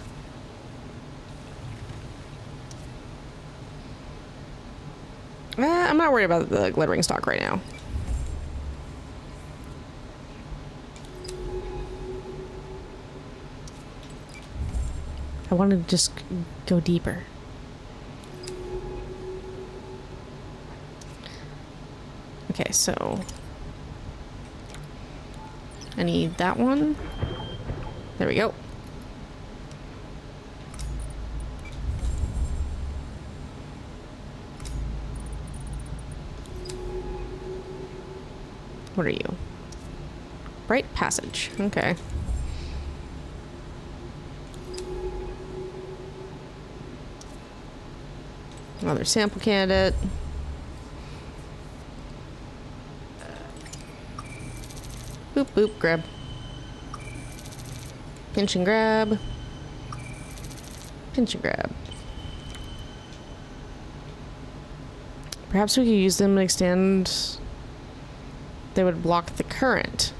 I'm not worried about the glittering stalk right now. I wanted to just go deeper. Okay, so I need that one. There we go. What are you? Bright Passage. Okay. Another sample candidate. Boop, boop, grab. Pinch and grab. Pinch and grab. Perhaps we could use them to extend. They would block the current.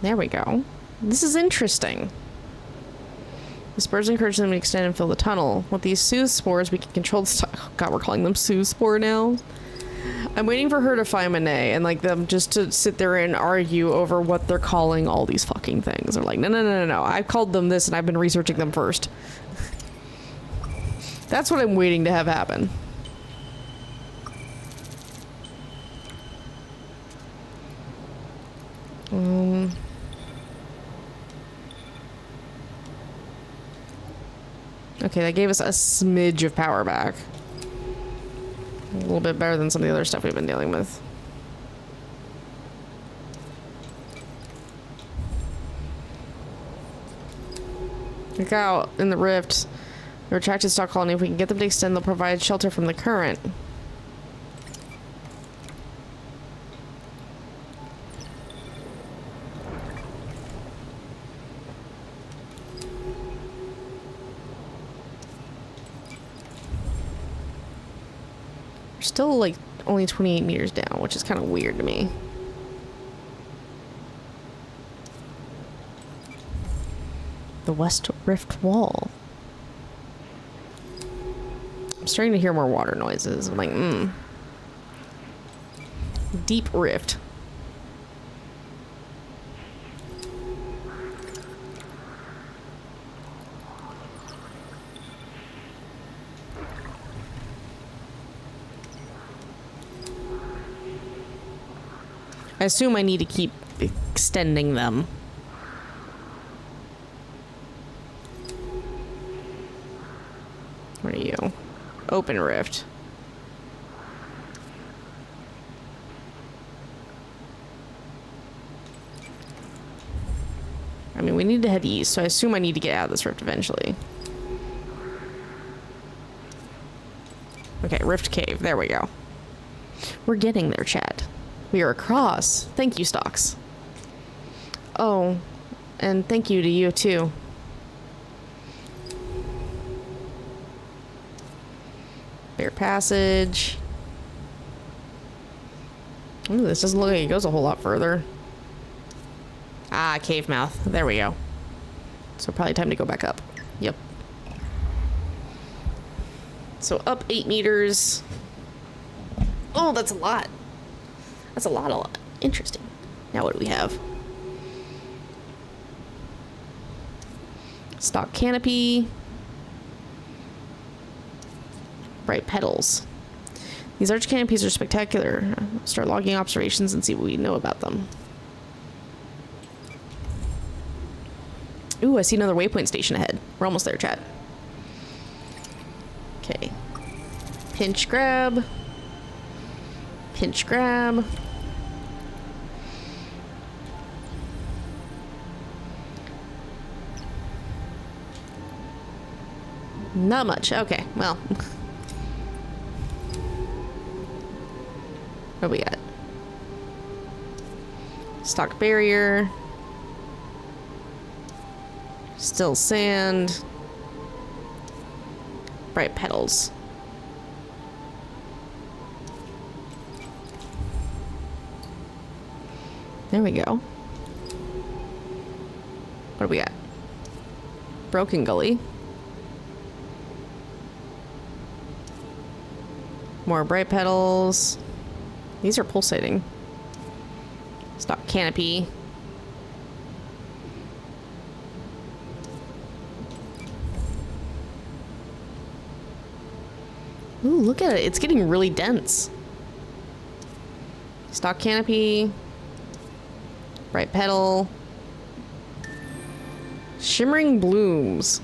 There we go. This is interesting. The spores encourage them to extend and fill the tunnel. With these soothe spores, we can control the oh God, we're calling them soothe spore now. I'm waiting for her to find Monet and like them just to sit there and argue over what they're calling all these fucking things. They're like, no, no, no, no, no. I've called them this and I've been researching them first. That's what I'm waiting to have happen. Okay, that gave us a smidge of power back. A little bit better than some of the other stuff we've been dealing with. Look out in the rift. The retracted stock colony. If we can get them to extend, they'll provide shelter from the current. Still like only 28 meters down, which is kind of weird to me. The West Rift Wall. I'm starting to hear more water noises. I'm like, Deep Rift. I assume I need to keep extending them. What are you? Open rift. I mean, we need to head east, so I assume I need to get out of this rift eventually. Okay, rift cave. There we go. We're getting there, chat. We are across. Thank you, Stocks. Oh, and thank you to you, too. Bare Passage. Ooh, this doesn't look like it goes a whole lot further. Ah, cave mouth. There we go. So probably time to go back up. Yep. So up 8 meters. Oh, that's a lot. That's a lot. Interesting. Now what do we have? Stock canopy. Bright petals. These arch canopies are spectacular. Start logging observations and see what we know about them. Ooh, I see another waypoint station ahead. We're almost there, chat. Okay. Pinch grab. Pinch grab. Not much. Okay, well. What do we got? Stock barrier. Still sand. Bright petals. There we go. What do we got? Broken Gully. More bright petals. These are pulsating. Stock canopy. Ooh, look at it. It's getting really dense. Stock canopy. Bright petal. Shimmering blooms.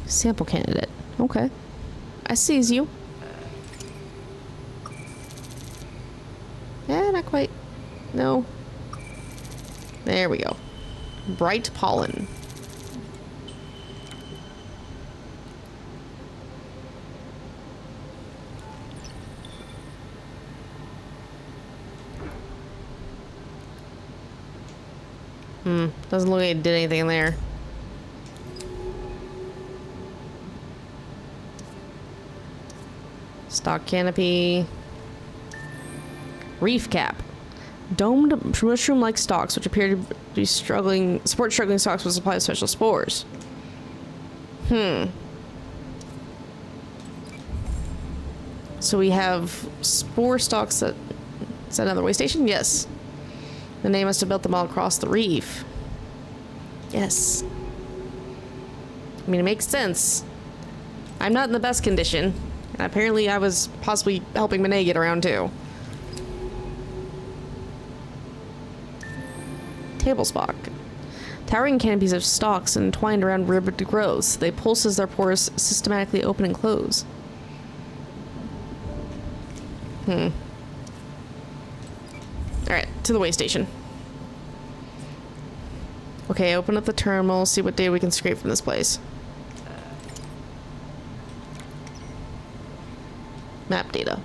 Sample candidate. Okay. I sees you. Yeah, not quite. No. There we go. Bright pollen. Doesn't look like it did anything there. Stock canopy. Reef cap. Domed mushroom-like stalks, which appear to be support struggling stalks with supply of special spores. So we have spore stalks that... Is that another way station? Yes. Then they must have built them all across the reef. Yes. I mean, it makes sense. I'm not in the best condition. And apparently I was possibly helping Monet get around too. Table spock. Towering canopies of stalks entwined around ribbed growths. They pulse as their pores systematically open and close. Alright, to the way station. Okay, open up the terminal, see what data we can scrape from this place. Map data.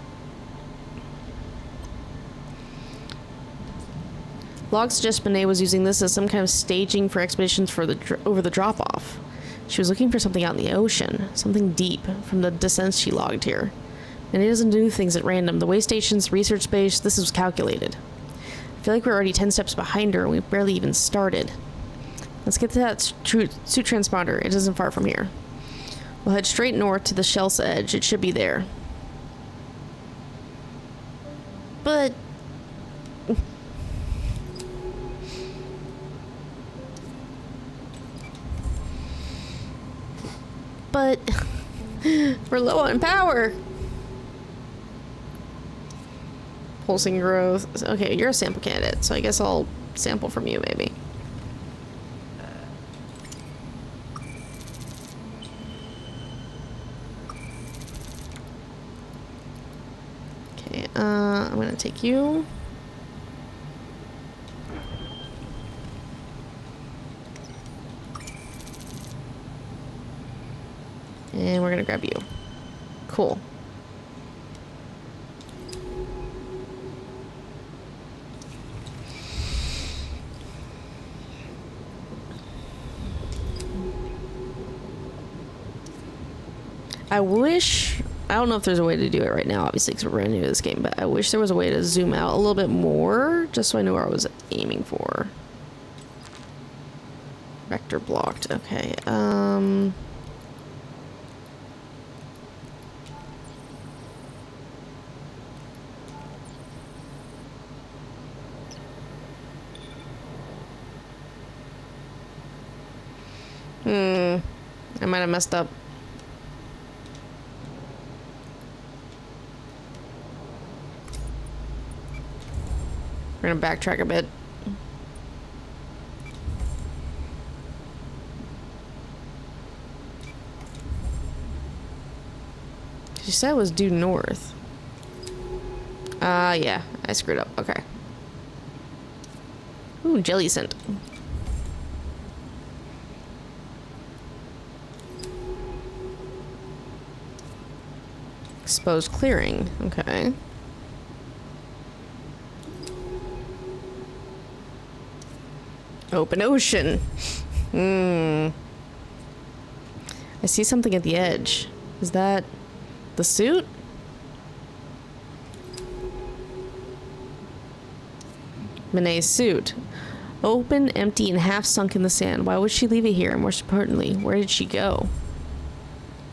Logs suggest Monet was using this as some kind of staging for expeditions for over the drop-off. She was looking for something out in the ocean, something deep, from the descents she logged here. And it doesn't do things at random. The way station's research base, this was calculated. I feel like we're already 10 steps behind her and we barely even started. Let's get to that suit transponder. It isn't far from here. We'll head straight north to the Shelf's edge. It should be there. But... we're low on power. Pulsing growth. Okay, you're a sample candidate, so I guess I'll sample from you, maybe. Okay, I'm gonna take you. And we're gonna grab you. Cool. I don't know if there's a way to do it right now, obviously, because we're brand new to this game, but I wish there was a way to zoom out a little bit more, just so I knew where I was aiming for. Vector blocked. Okay, I might have messed up. We're gonna backtrack a bit. She said it was due north. Yeah, I screwed up. Okay. Ooh, jelly scent. Exposed clearing. Okay. Open ocean. I see something at the edge. Is that the suit? Mone's suit. Open, empty, and half sunk in the sand. Why would she leave it here? And more importantly, where did she go?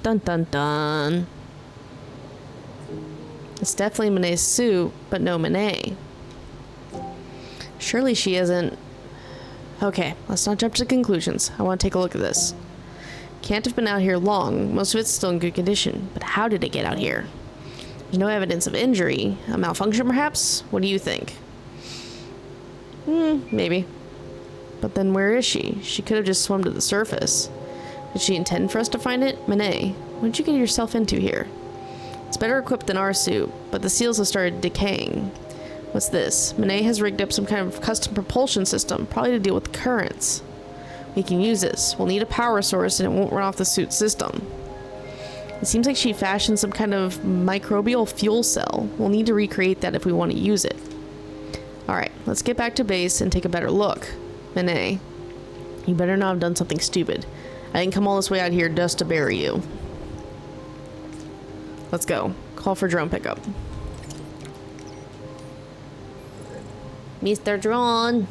Dun dun dun. It's definitely Mone's suit, but no Monet. Surely she isn't... Okay, let's not jump to conclusions. I want to take a look at this. Can't have been out here long. Most of it's still in good condition. But how did it get out here? There's no evidence of injury. A malfunction, perhaps? What do you think? Maybe. But then where is she? She could have just swum to the surface. Did she intend for us to find it? Monet, what did you get yourself into here? It's better equipped than our suit, but the seals have started decaying. What's this? Monet has rigged up some kind of custom propulsion system, probably to deal with currents. We can use this. We'll need a power source and it won't run off the suit system. It seems like she fashioned some kind of microbial fuel cell. We'll need to recreate that if we want to use it. Alright, let's get back to base and take a better look. Monet, you better not have done something stupid. I didn't come all this way out here just to bury you. Let's go. Call for drone pickup. Mr. Drone,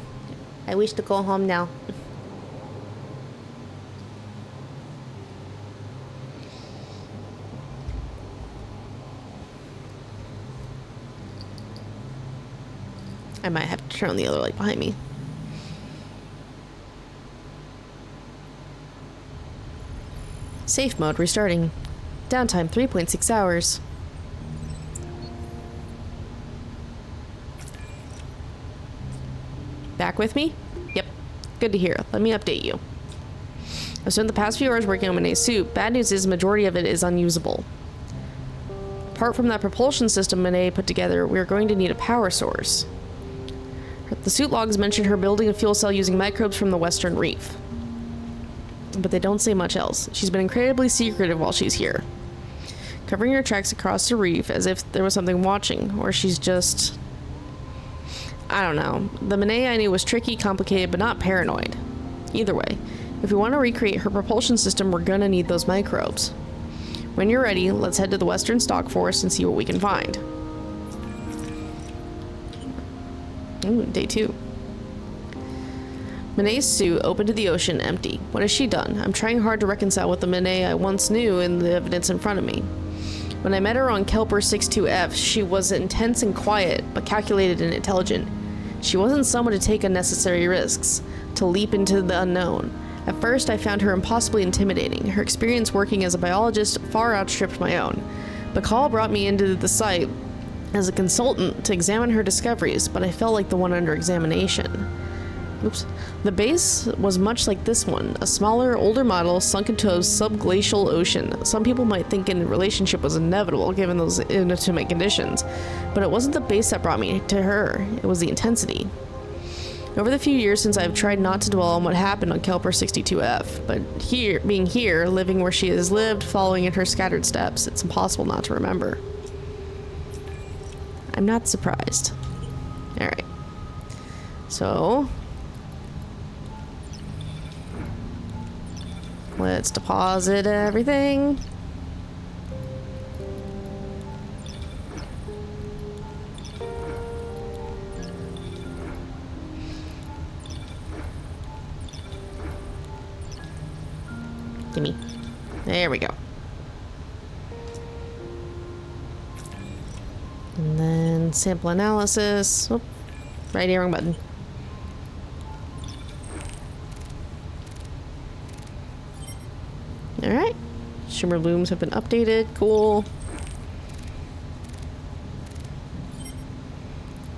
I wish to go home now. I might have to turn on the other light behind me. Safe mode restarting. Downtime 3.6 hours. Back with me? Yep. Good to hear. Let me update you. I've spent the past few hours working on Monet's suit. Bad news is the majority of it is unusable. Apart from that propulsion system Monet put together, we're going to need a power source. The suit logs mention her building a fuel cell using microbes from the Western Reef. But they don't say much else. She's been incredibly secretive while she's here. Covering her tracks across the reef as if there was something watching, or she's just... I don't know. The Monet I knew was tricky, complicated, but not paranoid. Either way, if we want to recreate her propulsion system, we're gonna need those microbes. When you're ready, let's head to the Western Stock Forest and see what we can find. Ooh, day 2. Monet's suit open to the ocean, empty. What has she done? I'm trying hard to reconcile with the Monet I once knew and the evidence in front of me. When I met her on Kelper 62F, she was intense and quiet, but calculated and intelligent. She wasn't someone to take unnecessary risks, to leap into the unknown. At first, I found her impossibly intimidating. Her experience working as a biologist far outstripped my own. Bacall brought me into the site as a consultant to examine her discoveries, but I felt like the one under examination. Oops. The base was much like this one, a smaller, older model sunk into a subglacial ocean. Some people might think a relationship was inevitable given those intimate conditions, but it wasn't the base that brought me to her, it was the intensity. Over the few years since I've tried not to dwell on what happened on Kelper 62F, but being here, living where she has lived, following in her scattered steps, it's impossible not to remember. I'm not surprised. Alright. So... let's deposit everything. Gimme. There we go. And then sample analysis. Oh, right here, wrong button. Alright. Shimmer looms have been updated. Cool.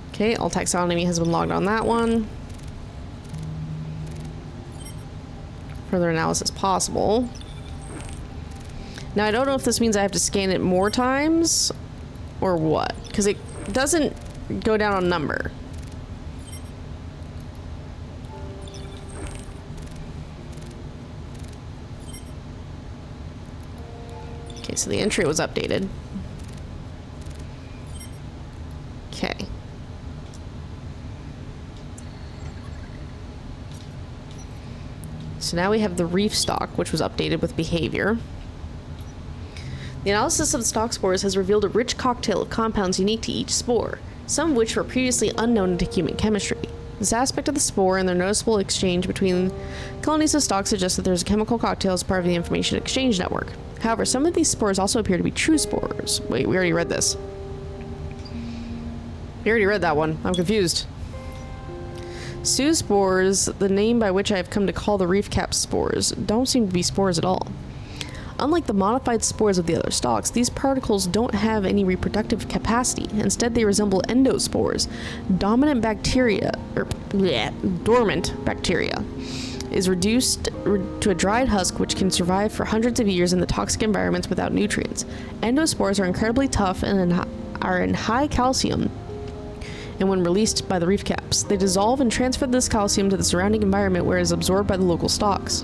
Okay, all taxonomy has been logged on that one. Further analysis possible. Now, I don't know if this means I have to scan it more times or what, because it doesn't go down on number. Okay, so the entry was updated. Okay. So now we have the reef stock, which was updated with behavior. The analysis of the stock spores has revealed a rich cocktail of compounds unique to each spore, some of which were previously unknown to human chemistry. This aspect of the spore and their noticeable exchange between colonies of stock suggests that there's a chemical cocktail as part of the information exchange network. However, some of these spores also appear to be true spores. Wait, we already read this. We already read that one. I'm confused. Zoospores, the name by which I have come to call the reef cap spores, don't seem to be spores at all. Unlike the modified spores of the other stalks, these particles don't have any reproductive capacity. Instead, they resemble endospores. Dormant bacteria is reduced to a dried husk which can survive for hundreds of years in the toxic environments without nutrients. Endospores are incredibly tough and are in high calcium, and when released by the reef caps, they dissolve and transfer this calcium to the surrounding environment where it is absorbed by the local stalks.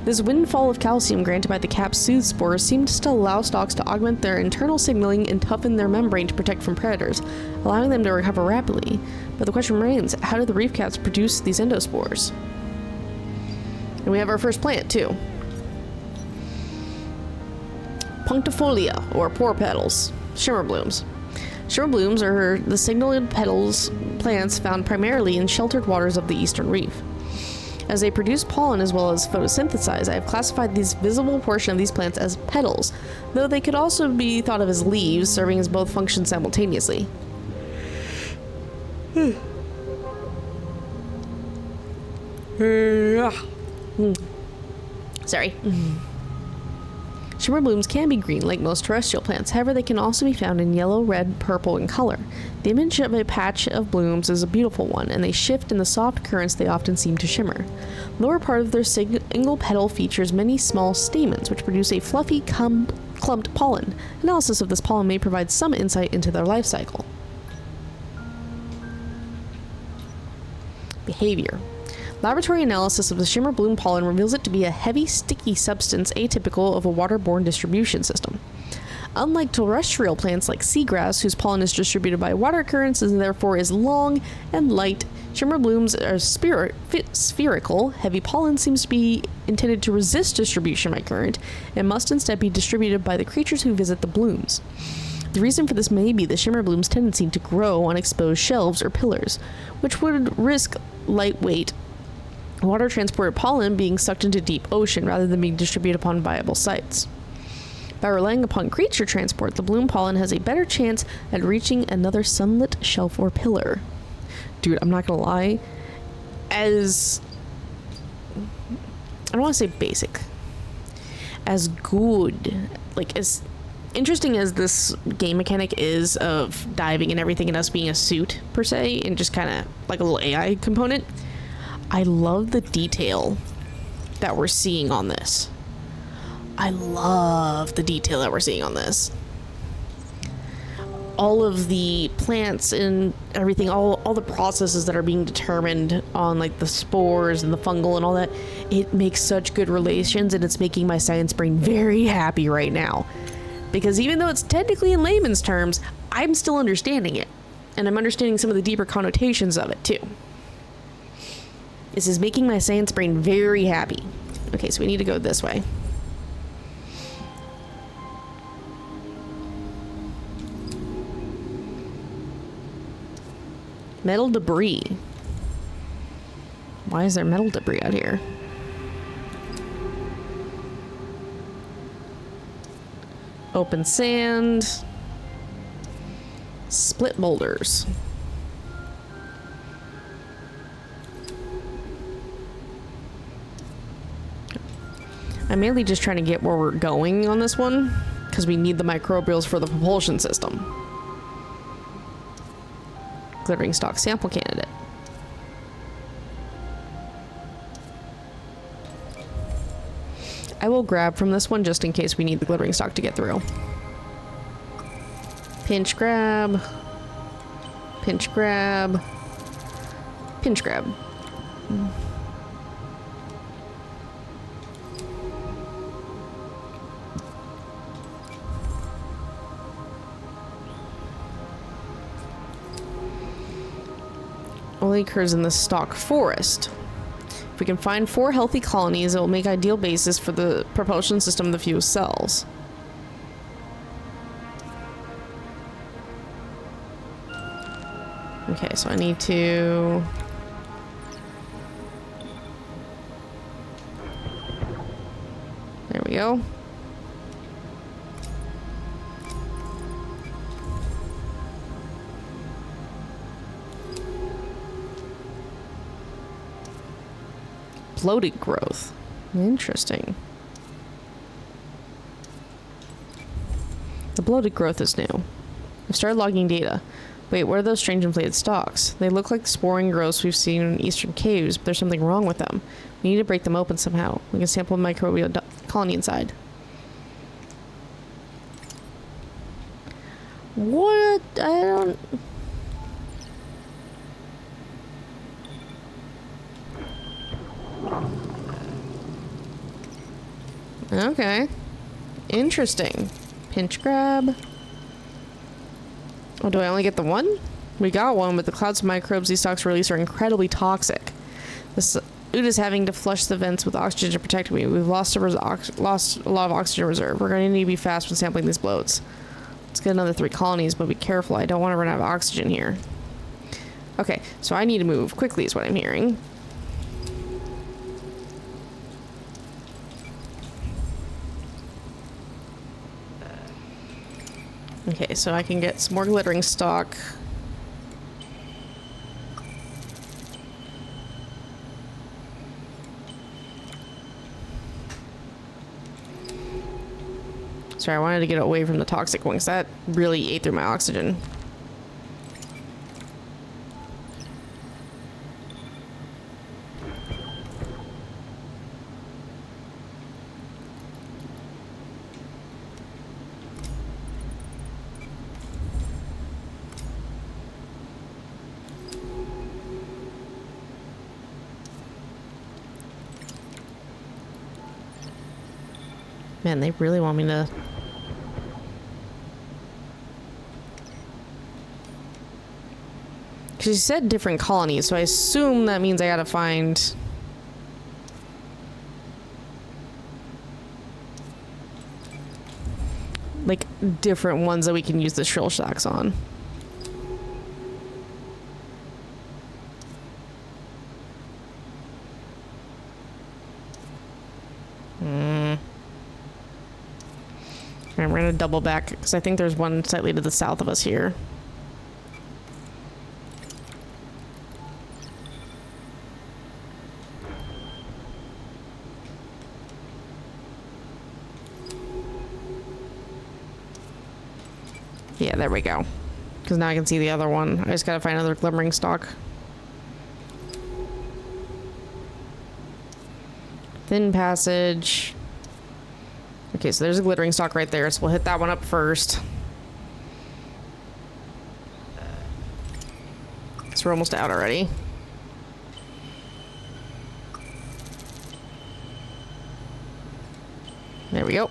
This windfall of calcium granted by the cap soothe spores seems to allow stalks to augment their internal signaling and toughen their membrane to protect from predators, allowing them to recover rapidly. But the question remains, how do the reef caps produce these endospores? And we have our first plant, too. Punctifolia, or pour petals, shimmer blooms. Shimmer blooms are the signaled petals plants found primarily in sheltered waters of the eastern reef. As they produce pollen as well as photosynthesize, I have classified this visible portion of these plants as petals, though they could also be thought of as leaves, serving as both functions simultaneously. Sorry. Shimmer blooms can be green like most terrestrial plants, however they can also be found in yellow, red, purple, and color. The image of a patch of blooms is a beautiful one, and they shift in the soft currents they often seem to shimmer. The lower part of their single petal features many small stamens, which produce a fluffy, clumped pollen. Analysis of this pollen may provide some insight into their life cycle. Behavior. Laboratory analysis of the shimmer bloom pollen reveals it to be a heavy, sticky substance atypical of a waterborne distribution system. Unlike terrestrial plants like seagrass, whose pollen is distributed by water currents and therefore is long and light, shimmer blooms are spherical. Heavy pollen seems to be intended to resist distribution by current and must instead be distributed by the creatures who visit the blooms. The reason for this may be the shimmer bloom's tendency to grow on exposed shelves or pillars, which would risk lightweight water-transported pollen being sucked into deep ocean rather than being distributed upon viable sites. By relying upon creature transport, the bloom pollen has a better chance at reaching another sunlit shelf or pillar. Dude, I'm not gonna lie. I don't want to say basic. As good, like as interesting as this game mechanic is of diving and everything and us being a suit per se, and just kind of like a little AI component, I love the detail that we're seeing on this. All of the plants and everything, all the processes that are being determined on like the spores and the fungal and all that, it makes such good relations, and it's making my science brain very happy right now. Because even though it's technically in layman's terms, I'm still understanding it. And I'm understanding some of the deeper connotations of it too. This is making my science brain very happy. Okay, so we need to go this way. Metal debris. Why is there metal debris out here? Open sand. Split boulders. I'm mainly just trying to get where we're going on this one, because we need the microbials for the propulsion system. Glittering stock sample candidate. I will grab from this one just in case we need the glittering stock to get through. Pinch grab. Pinch grab. Pinch grab. Only occurs in the stock forest. we can find 4 healthy colonies, it will make ideal basis for the propulsion system of the fused cells. Okay, so I need to... There we go. Bloated growth. Interesting. The bloated growth is new. I've started logging data. Wait, what are those strange inflated stalks? They look like sporing growths we've seen in eastern caves, but there's something wrong with them. We need to break them open somehow. We can sample the microbial colony inside. What? I don't... Okay. Interesting. Pinch grab. Oh, do I only get the one? We got one, but the clouds of microbes these stalks release are incredibly toxic. This Ood is having to flush the vents with oxygen to protect me. We've lost a lot of oxygen reserve. We're going to need to be fast when sampling these bloats. Let's get another 3 colonies, but be careful. I don't want to run out of oxygen here. Okay, so I need to move quickly is what I'm hearing. Okay, so I can get some more glittering stock. Sorry, I wanted to get away from the toxic ones. That really ate through my oxygen. Man, they really want me to... Because you said different colonies, so I assume that means I gotta find... like, different ones that we can use the shrill shocks on. Alright, we're gonna double back, because I think there's one slightly to the south of us here. Yeah, there we go. Because now I can see the other one. I just gotta find another glimmering stalk. Thin passage. Okay, so there's a glittering stalk right there, so we'll hit that one up first. So we're almost out already. There we go.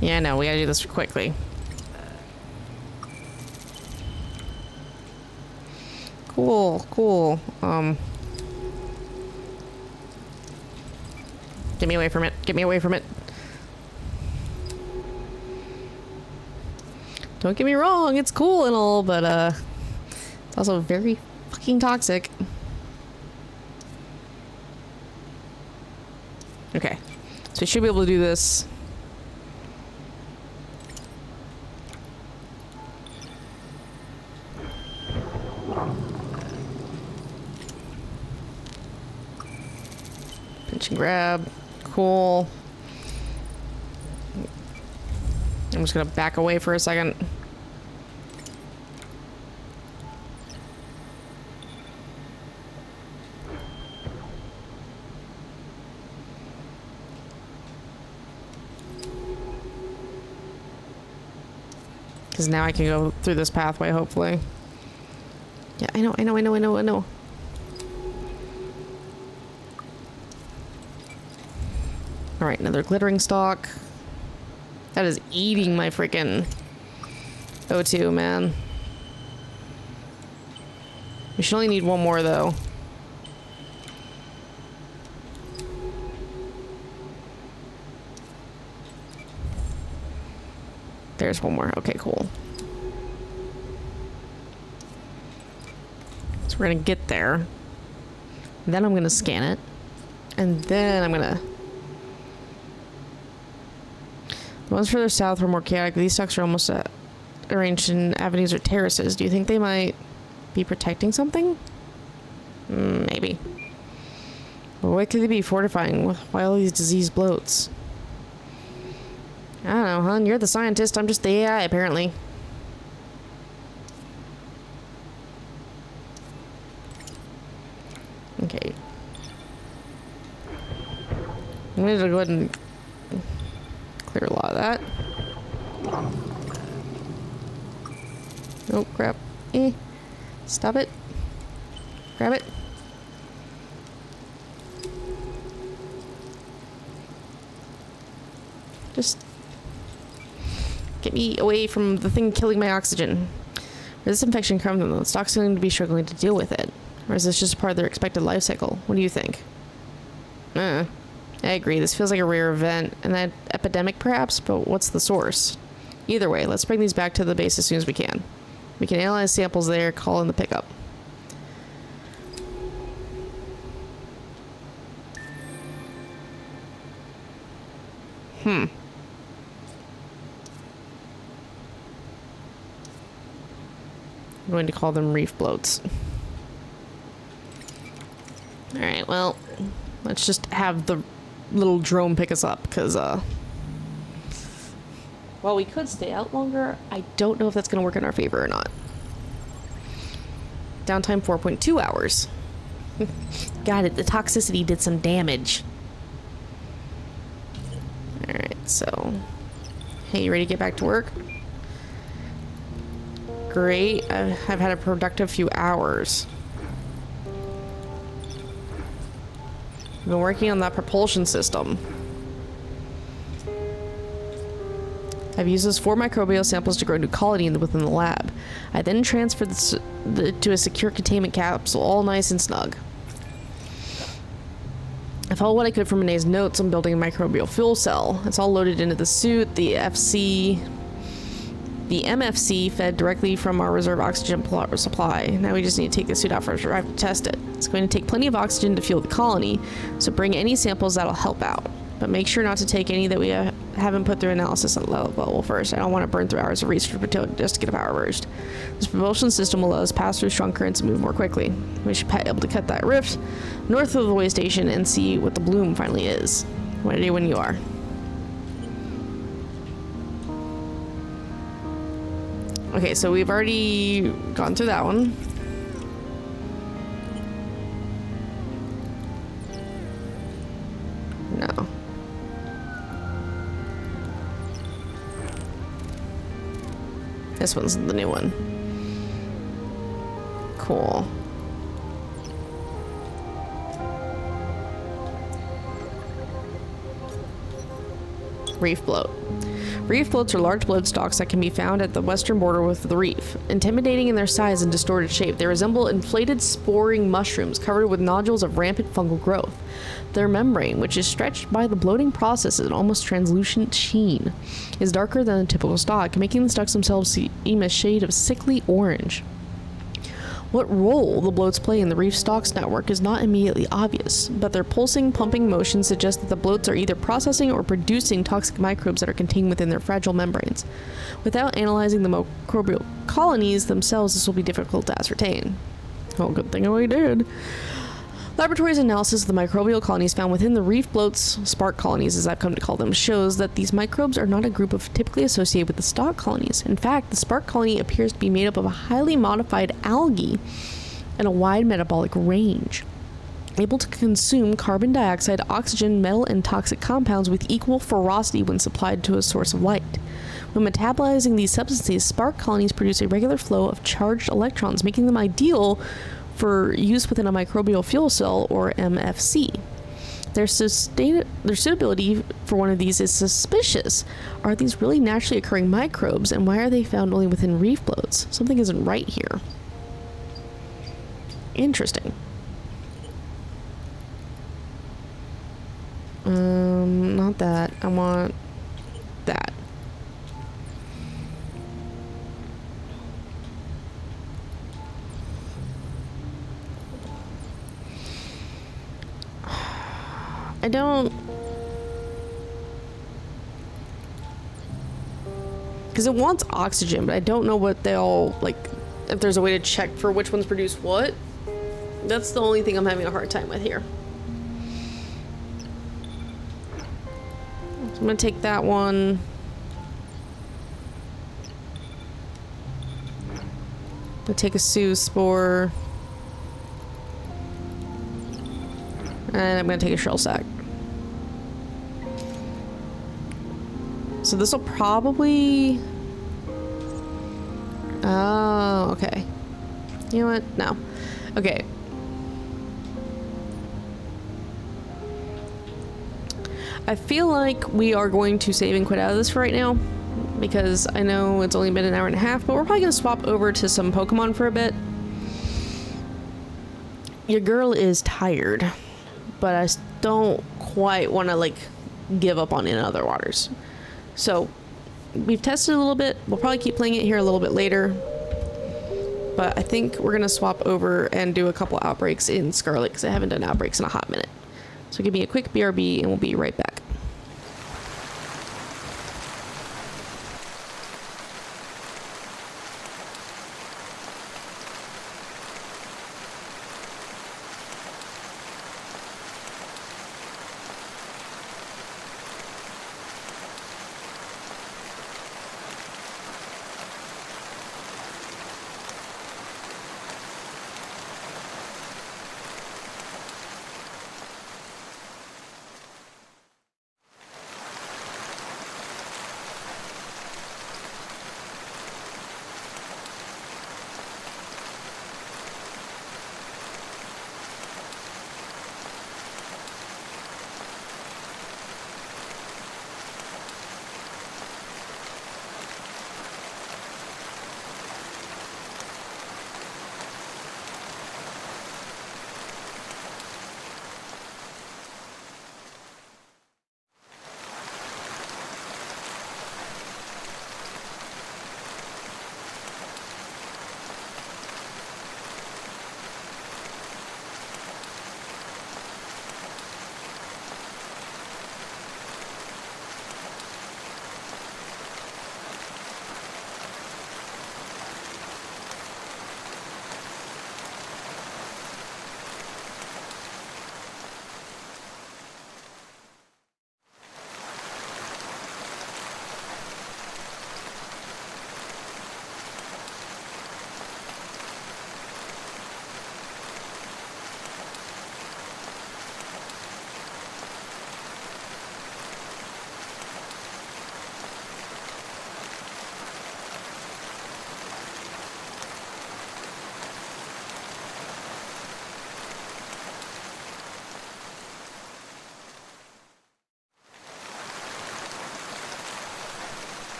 Yeah, no, we gotta do this quickly. Cool, cool. Get me away from it. Get me away from it. Don't get me wrong, it's cool and all, but it's also very fucking toxic. Okay. So we should be able to do this. Pinch and grab. Cool. I'm just gonna back away for a second. Because now I can go through this pathway, hopefully. Yeah, I know. Alright, another glittering stalk. That is eating my freaking O2, man. We should only need one more, though. There's one more. Okay, cool. So we're gonna get there. Then I'm gonna scan it. And then I'm gonna... The ones further south were more chaotic. These stocks are almost arranged in avenues or terraces. Do you think they might be protecting something? Maybe. But what could they be fortifying with all these disease bloats? I don't know, hon. You're the scientist. I'm just the AI, apparently. Okay. I'm going to go ahead and clear a lot of that. Oh, crap. Stop it. Grab it. Just get me away from the thing killing my oxygen. Where this infection comes from, the stock's going to be struggling to deal with it. Or is this just part of their expected life cycle? What do you think? I agree. This feels like a rare event. An epidemic, perhaps? But what's the source? Either way, let's bring these back to the base as soon as we can. We can analyze samples there, call in the pickup. I'm going to call them reef bloats. Alright, well, let's just have the little drone pick us up, because, while we could stay out longer, I don't know if that's going to work in our favor or not. Downtime 4.2 hours. Got it, the toxicity did some damage. Alright, so... Hey, you ready to get back to work? Great. I've had a productive few hours. I've been working on that propulsion system. I've used those 4 microbial samples to grow a new colony within the lab. I then transferred to a secure containment capsule, all nice and snug. I followed what I could from Renee's notes on building a microbial fuel cell. It's all loaded into the suit, the MFC fed directly from our reserve oxygen supply. Now we just need to take the suit out for a drive to test it. It's going to take plenty of oxygen to fuel the colony, so bring any samples that'll help out. But make sure not to take any that we haven't put through analysis at low level first. I don't want to burn through hours of research just to get a power burst. This propulsion system will let us pass through strong currents and move more quickly. We should be able to cut that rift north of the way station and see what the bloom finally is. Ready when you are. Okay, so we've already gone through that one. No. This one's the new one. Cool. Reef bloat. Reef bloats are large bloat stalks that can be found at the western border with the reef. Intimidating in their size and distorted shape, they resemble inflated sporing mushrooms covered with nodules of rampant fungal growth. Their membrane, which is stretched by the bloating process an almost translucent sheen, is darker than a typical stalk, making the stalks themselves seem a shade of sickly orange. What role the bloats play in the reef stalks network is not immediately obvious, but their pulsing, pumping motion suggests that the bloats are either processing or producing toxic microbes that are contained within their fragile membranes. Without analyzing the microbial colonies themselves, this will be difficult to ascertain. Oh, good thing we did. Laboratories' analysis of the microbial colonies found within the reef bloats, spark colonies as I've come to call them, shows that these microbes are not a group of typically associated with the stalk colonies. In fact, the spark colony appears to be made up of a highly modified algae and a wide metabolic range, able to consume carbon dioxide, oxygen, metal, and toxic compounds with equal ferocity when supplied to a source of light. When metabolizing these substances, spark colonies produce a regular flow of charged electrons, making them ideal for use within a microbial fuel cell, or MFC. Their suitability for one of these is suspicious. Are these really naturally occurring microbes, and why are they found only within reef floats? Something isn't right here. Interesting. Not that. I want that. I don't... Because it wants oxygen, but I don't know what they all, like, if there's a way to check for which ones produce what. That's the only thing I'm having a hard time with here. So I'm gonna take that one. I'm gonna take a zoospore. And I'm gonna take a shell sack. So this will probably... Oh, okay. You know what? No. Okay. I feel like we are going to save and quit out of this for right now, because I know it's only been an hour and a half, but we're probably going to swap over to some Pokemon for a bit. Your girl is tired, but I don't quite want to, like, give up on In Other Waters. So, we've tested a little bit. We'll probably keep playing it here a little bit later. But I think we're going to swap over and do a couple outbreaks in Scarlet, because I haven't done outbreaks in a hot minute. So give me a quick BRB and we'll be right back.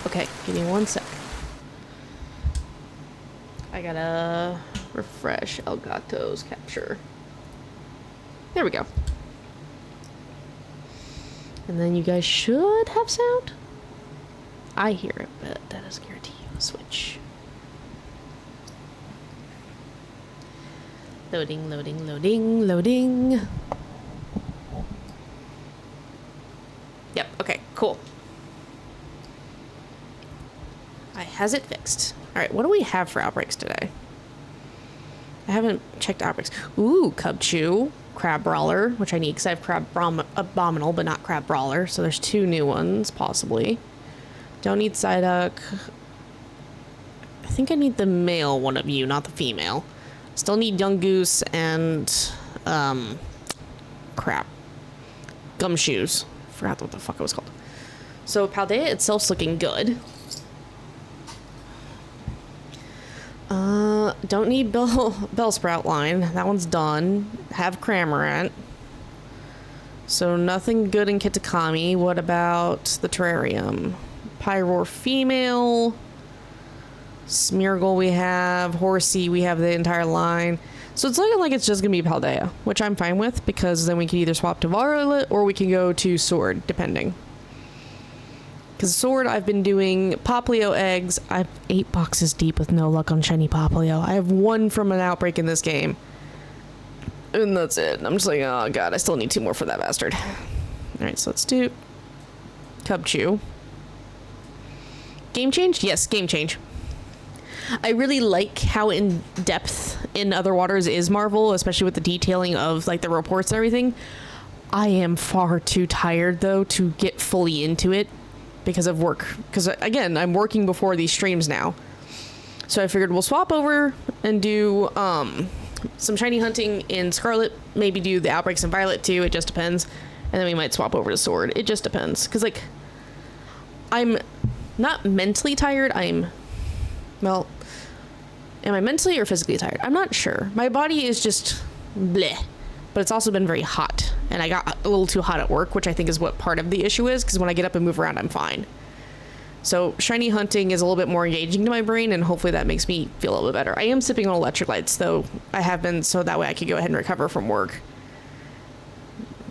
Okay, give me 1 sec. I gotta refresh Elgato's capture. There we go. And then you guys should have sound. I hear it, but that doesn't guarantee you a switch. Loading, loading, loading, loading. Yep, okay, cool. I has it fixed. Alright, what do we have for outbreaks today? I haven't checked outbreaks. Ooh, Cub Chew, Crab Brawler, which I need because I have Crab Abominal, but not Crab Brawler. So there's 2 new ones, possibly. Don't need Psyduck. I think I need the male one of you, not the female. Still need Young Goose and, crap. Gumshoes. Forgot what the fuck it was called. So Paldea itself's looking good. Don't need Bellsprout line. That one's done. Have Cramorant. So nothing good in Kitakami. What about the Terrarium? Pyroar female. Smeargle we have. Horsey we have the entire line. So it's looking like it's just going to be Paldea, which I'm fine with because then we can either swap to Violet or we can go to Sword, depending. Because Sword, I've been doing Poplio eggs. I'm 8 boxes deep with no luck on shiny Poplio. I have 1 from an outbreak in this game. And that's it. I'm just like, oh god, I still need 2 more for that bastard. Alright, so let's do Cub Chew. Game change? Yes, game change. I really like how in depth in Other Waters is Marvel, especially with the detailing of like the reports and everything. I am far too tired though to get fully into it because of work. Because again, I'm working before these streams now. So I figured we'll swap over and do some shiny hunting in Scarlet, maybe do the outbreaks in Violet too, it just depends. And then we might swap over to Sword. It just depends. Because like, I'm not mentally tired, well, am I mentally or physically tired? I'm not sure. My body is just bleh. But it's also been very hot. And I got a little too hot at work, which I think is what part of the issue is. Because when I get up and move around, I'm fine. So shiny hunting is a little bit more engaging to my brain. And hopefully that makes me feel a little bit better. I am sipping on electrolytes, though. I have been, so that way I could go ahead and recover from work.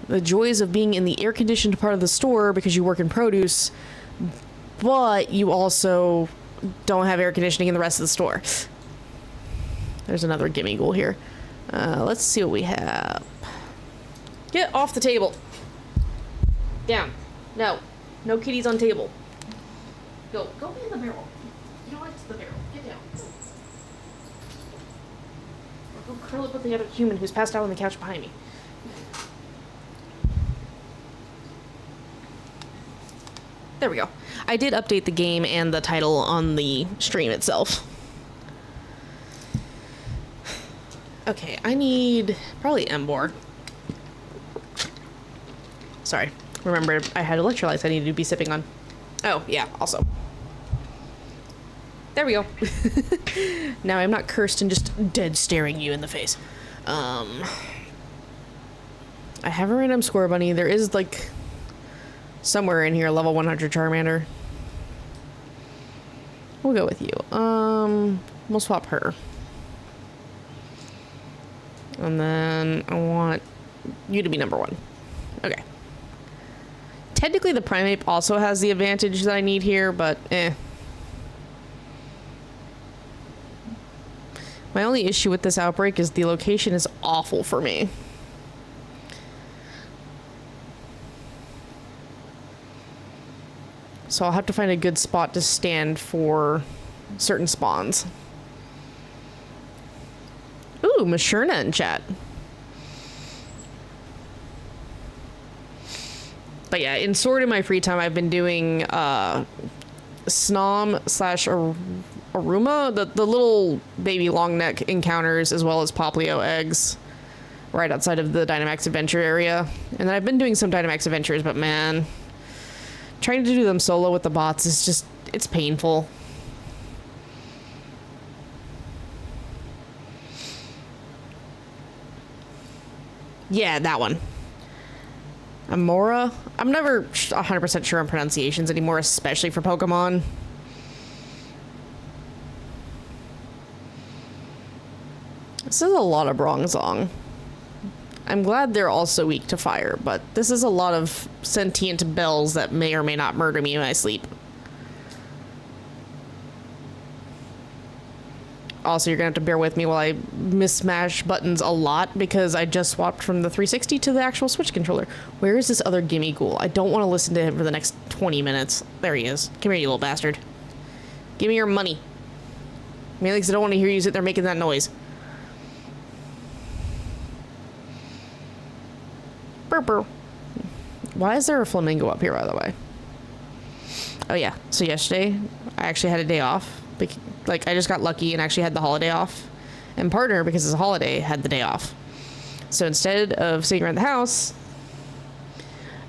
The joys of being in the air-conditioned part of the store because you work in produce. But you also don't have air conditioning in the rest of the store. There's another gimme ghoul here. Let's see what we have. Get off the table. Down. No. No kitties on table. Go be in the barrel. You know what? It's the barrel. Get down. Or go curl up with the other human who's passed out on the couch behind me. There we go. I did update the game and the title on the stream itself. Okay, I need probably Emboar. Sorry. Remember, I had electrolytes I needed to be sipping on. Oh, yeah, also. There we go. Now I'm not cursed and just dead staring you in the face. I have a random Scorbunny. There is, like, somewhere in here, level 100 Charmander. We'll go with you. We'll swap her. And then I want you to be number 1. Okay. Technically, the Primeape also has the advantage that I need here, but eh. My only issue with this outbreak is the location is awful for me. So I'll have to find a good spot to stand for certain spawns. Ooh, Masherna in chat. But yeah, in Sword in my free time, I've been doing Snom / Aruma, the little baby long neck encounters, as well as Poplio eggs right outside of the Dynamax Adventure area. And then I've been doing some Dynamax Adventures, but man, trying to do them solo with the bots is just, it's painful. Yeah, that one. Amora? I'm never 100% sure on pronunciations anymore, especially for Pokemon. This is a lot of Bronzong. I'm glad they're also weak to fire, but this is a lot of sentient bells that may or may not murder me when I sleep. Also, you're gonna have to bear with me while I mismash buttons a lot because I just swapped from the 360 to the actual Switch controller. Where is this other Gimme Ghoul? I don't want to listen to him for the next 20 minutes. There he is. Come here, you little bastard. Give me your money. Mainly because I don't want to hear you sit there making that noise. Burr, burr. Why is there a flamingo up here, by the way? Oh yeah, so yesterday I actually had a day off. Like, I just got lucky and actually had the holiday off. And partner, because it's a holiday, had the day off. So instead of sitting around the house,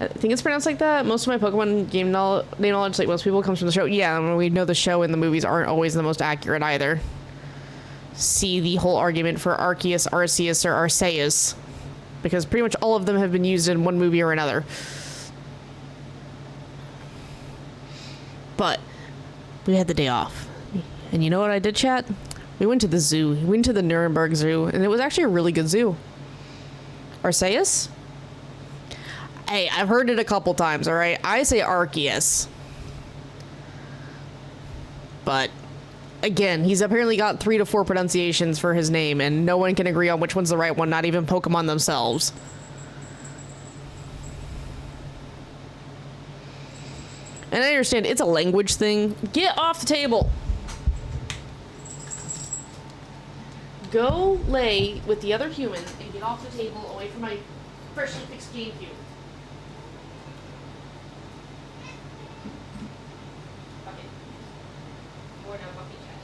I think it's pronounced like that. Most of my Pokemon name knowledge, like most people, comes from the show. Yeah, I mean, we know the show and the movies aren't always the most accurate either. See the whole argument for Arceus, Arceus, or Arceus. Because pretty much all of them have been used in one movie or another. But we had the day off. And you know what I did, chat? We went to the zoo. We went to the Nuremberg Zoo, and it was actually a really good zoo. Arceus? Hey, I've heard it a couple times, alright? I say Arceus. But, again, he's apparently got 3 to 4 pronunciations for his name, and no one can agree on which one's the right one, not even Pokemon themselves. And I understand, it's a language thing. Get off the table! Go lay with the other human and get off the table away from my freshly fixed GameCube. Bucket. Or no, bucket cat.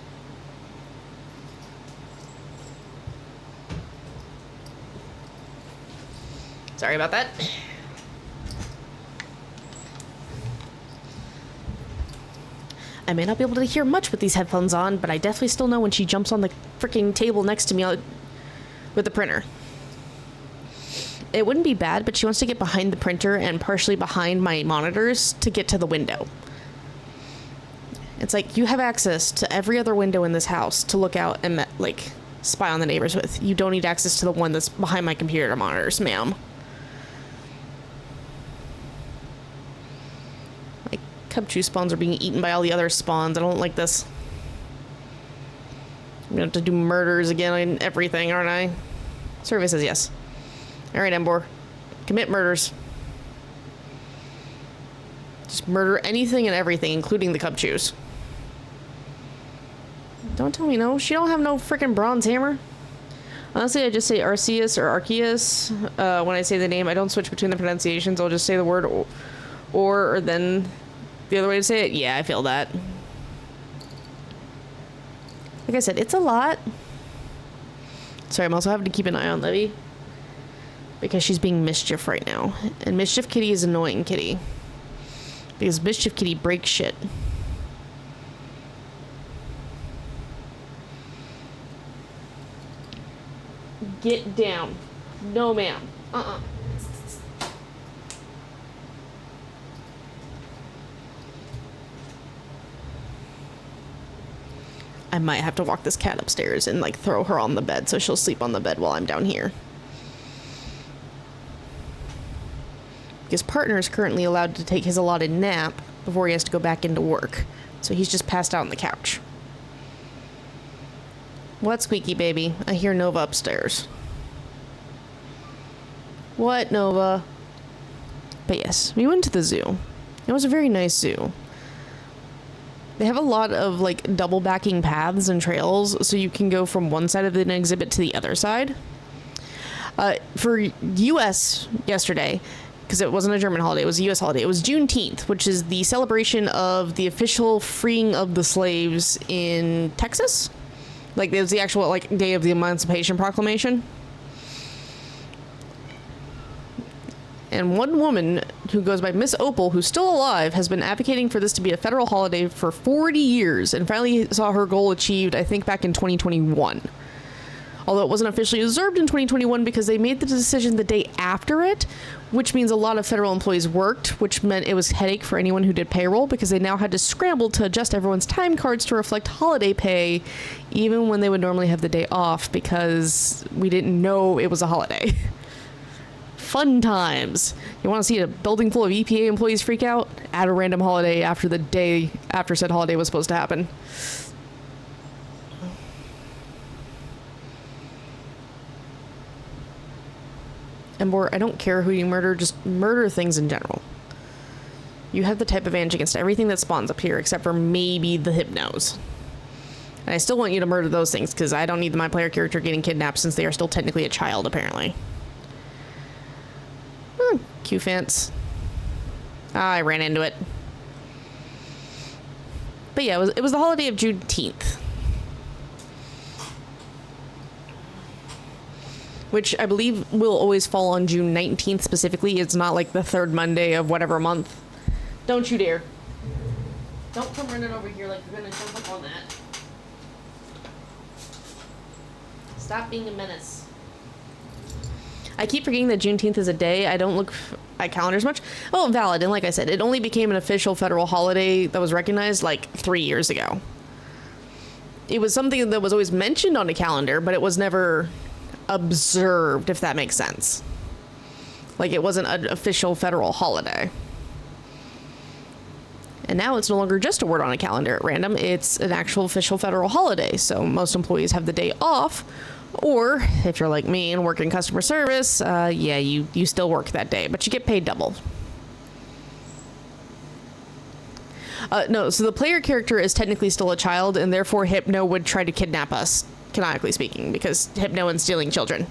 Sorry about that. I may not be able to hear much with these headphones on, but I definitely still know when she jumps on the freaking table next to me with the printer. It wouldn't be bad, but she wants to get behind the printer and partially behind my monitors to get to the window. It's like, you have access to every other window in this house to look out and, like, spy on the neighbors with. You don't need access to the one that's behind my computer monitors, ma'am. Cubchoo spawns are being eaten by all the other spawns. I don't like this. I'm gonna have to do murders again and everything, aren't I? Survey says yes. Alright, Embor. Commit murders. Just murder anything and everything, including the Cubchoos. Don't tell me no. She don't have no freaking bronze hammer. Honestly, I just say Arceus or Arceus. When I say the name, I don't switch between the pronunciations. I'll just say the word or then... The other way to say it? Yeah, I feel that. Like I said, it's a lot. Sorry, I'm also having to keep an eye on Livy. Because she's being Mischief right now. And Mischief Kitty is annoying Kitty. Because Mischief Kitty breaks shit. Get down. No, ma'am. I might have to walk this cat upstairs and, like, throw her on the bed so she'll sleep on the bed while I'm down here. Because partner is currently allowed to take his allotted nap before he has to go back into work. So he's just passed out on the couch. What, Squeaky baby? I hear Nova upstairs. What, Nova? But yes, we went to the zoo. It was a very nice zoo. They have a lot of, like, double backing paths and trails, so you can go from one side of an exhibit to the other side. For US yesterday, because it wasn't a German holiday, it was a US holiday, it was Juneteenth, which is the celebration of the official freeing of the slaves in Texas. Like, it was the actual, like, day of the Emancipation Proclamation. And one woman who goes by Miss Opal, who's still alive, has been advocating for this to be a federal holiday for 40 years and finally saw her goal achieved, I think, back in 2021. Although it wasn't officially observed in 2021 because they made the decision the day after it, which means a lot of federal employees worked, which meant it was a headache for anyone who did payroll because they now had to scramble to adjust everyone's time cards to reflect holiday pay, even when they would normally have the day off because we didn't know it was a holiday. Fun times. You want to see a building full of EPA employees freak out? Add a random holiday after the day after said holiday was supposed to happen. And more, I don't care who you murder, just murder things in general. You have the type advantage against everything that spawns up here, except for maybe the Hypnos. And I still want you to murder those things, because I don't need my player character getting kidnapped since they are still technically a child, apparently. Q-Fence. I ran into it. But yeah, it was the holiday of Juneteenth. Which I believe will always fall on June 19th specifically. It's not like the third Monday of whatever month. Don't you dare. Don't come running over here like you're gonna jump up on that. Stop being a menace. I keep forgetting that Juneteenth is a day. I don't look at calendars much. Well, valid, and like I said, it only became an official federal holiday that was recognized like 3 years ago. It was something that was always mentioned on a calendar, but it was never observed, if that makes sense. Like, it wasn't an official federal holiday. And now it's no longer just a word on a calendar at random, it's an actual official federal holiday. So most employees have the day off, or if you're like me and work in customer service, yeah, you still work that day, but you get paid double. No, so the player character is technically still a child, and therefore Hypno would try to kidnap us, canonically speaking, because Hypno and stealing children.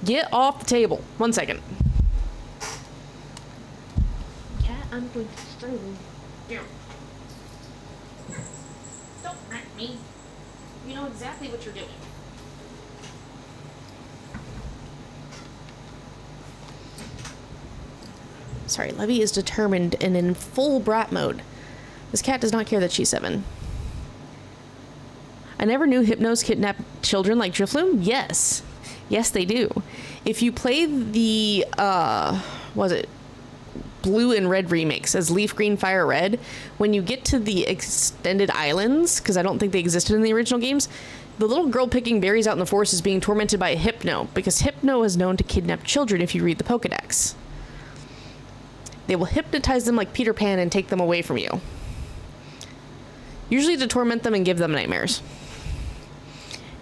Get off the table. 1 second. Cat, I'm going to strangle you. Here. Don't wreck me. You know exactly what you're doing. Sorry, Levy is determined and in full brat mode. This cat does not care that she's 7. I never knew Hypnos kidnap children like Drifloon. Yes. Yes, they do. If you play the, was it Blue and Red remakes as Leaf Green Fire Red, when you get to the extended islands, because I don't think they existed in the original games, the little girl picking berries out in the forest is being tormented by a Hypno, because Hypno is known to kidnap children if you read the Pokedex. They will hypnotize them like Peter Pan and take them away from you. Usually to torment them and give them nightmares.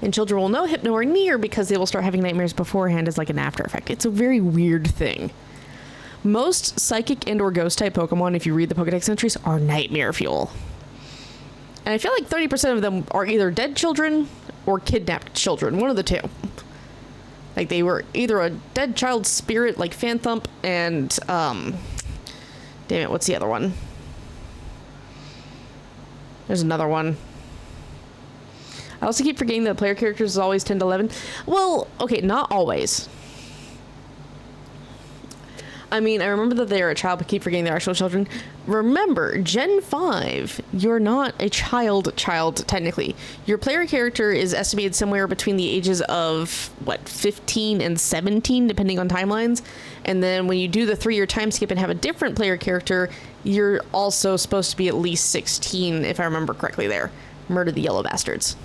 And children will know Hypno are near because they will start having nightmares beforehand as like an after effect. It's a very weird thing. Most psychic and or ghost type Pokemon, if you read the Pokedex entries, are nightmare fuel. And I feel like 30% of them are either dead children or kidnapped children. One of the two. Like they were either a dead child's spirit like Phanthump and, damn it, what's the other one? There's another one. I also keep forgetting that player characters is always 10 to 11. Well, okay, not always. I mean, I remember that they're a child, but keep forgetting they're actual children. Remember, Gen 5, you're not a child, technically. Your player character is estimated somewhere between the ages of, 15 and 17, depending on timelines. And then when you do the 3-year time skip and have a different player character, you're also supposed to be at least 16, if I remember correctly there. Murder the yellow bastards.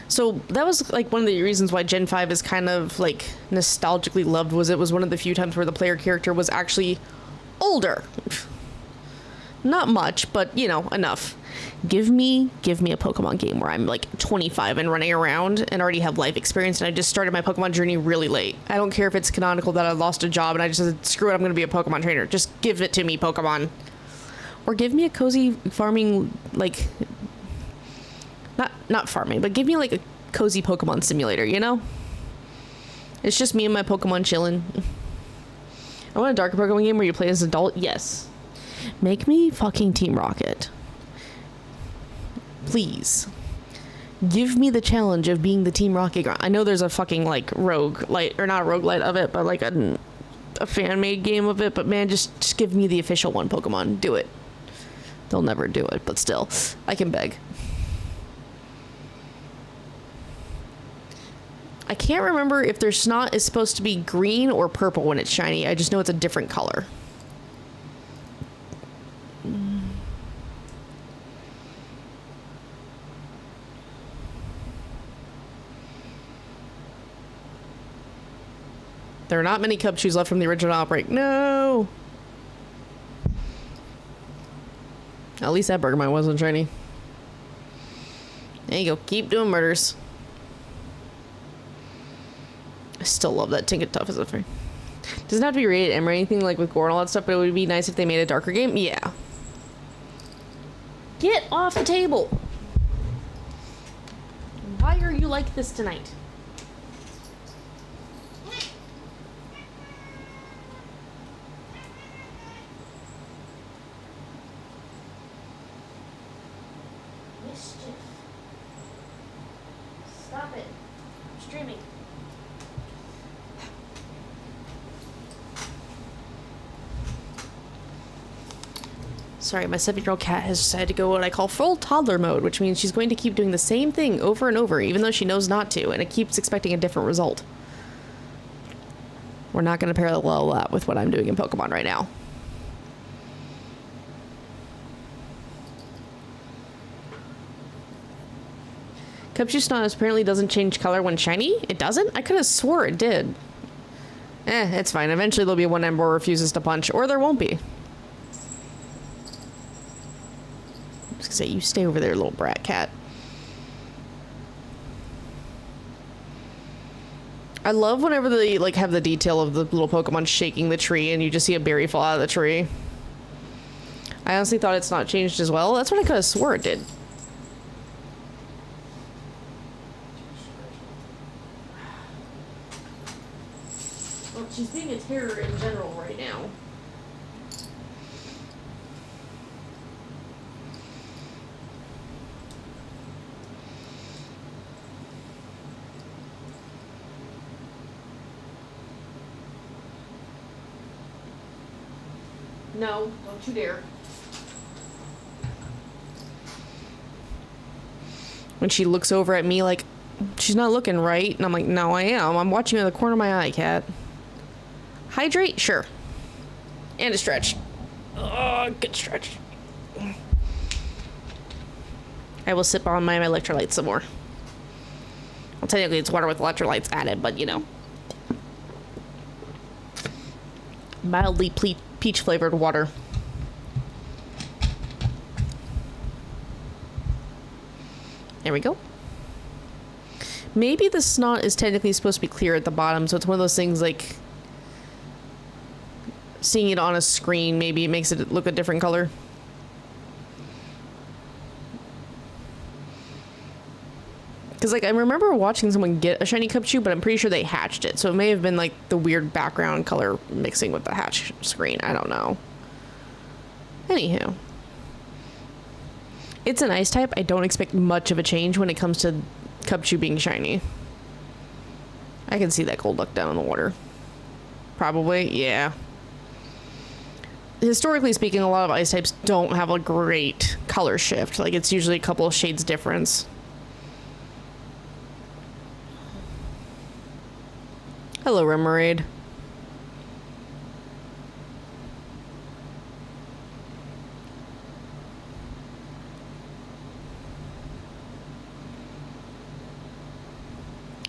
So that was like one of the reasons why Gen 5 is kind of like nostalgically loved, was it was one of the few times where the player character was actually older. Not much, but you know, enough. Give me a Pokemon game where I'm like 25 and running around and already have life experience and I just started my Pokemon journey really late. I don't care if it's canonical that I lost a job and I just said, screw it, I'm going to be a Pokemon trainer. Just give it to me, Pokemon. Or give me a cozy farming, like, not farming, but give me like a cozy Pokemon simulator, you know? It's just me and my Pokemon chilling. I want a darker Pokemon game where you play as an adult. Yes. Make me fucking Team Rocket. Please. Give me the challenge of being the Team Rocket girl. I know there's a fucking like roguelite, or not a roguelite of it, but like a fan-made game of it, but man, just give me the official one, Pokemon. Do it. They'll never do it, but still, I can beg. I can't remember if their snot is supposed to be green or purple when it's shiny. I just know it's a different color. There are not many Cubchoos left from the original outbreak. No! At least that Bergamot wasn't shiny. There you go. Keep doing murders. I still love that Tinket Tough as a thing. Doesn't have to be rated M or anything like with gore and all that stuff, but it would be nice if they made a darker game. Yeah. Get off the table! Why are you like this tonight? Mischief. Stop it. I'm streaming. Sorry, my 7-year-old cat has decided to go what I call full toddler mode, which means she's going to keep doing the same thing over and over, even though she knows not to, and it keeps expecting a different result. We're not going to parallel that with what I'm doing in Pokemon right now. Cubchoo snot apparently doesn't change color when shiny? It doesn't? I could have swore it did. It's fine. Eventually there'll be one Emboar refuses to punch, or there won't be. I was gonna say, you stay over there, little brat cat. I love whenever they like have the detail of the little Pokemon shaking the tree and you just see a berry fall out of the tree. I honestly thought it's not changed as well. That's what I could have swore it did. Well, she's being a terror in general right now. No, don't you dare. When she looks over at me like, she's not looking right. And I'm like, no, I am. I'm watching you in the corner of my eye, cat. Hydrate? Sure. And a stretch. Oh, good stretch. I will sip on my electrolytes some more. Well, technically it's water with electrolytes added, but you know. Mildly peach flavored water. There we go. Maybe the snot is technically supposed to be clear at the bottom, so it's one of those things like seeing it on a screen, maybe it makes it look a different color. Because, like, I remember watching someone get a shiny Cubchoo, but I'm pretty sure they hatched it. So it may have been, like, the weird background color mixing with the hatch screen. I don't know. Anywho. It's an ice type. I don't expect much of a change when it comes to Cubchoo being shiny. I can see that Golduck down in the water. Probably, yeah. Historically speaking, a lot of ice types don't have a great color shift. Like, it's usually a couple of shades difference. Hello, Remoraid.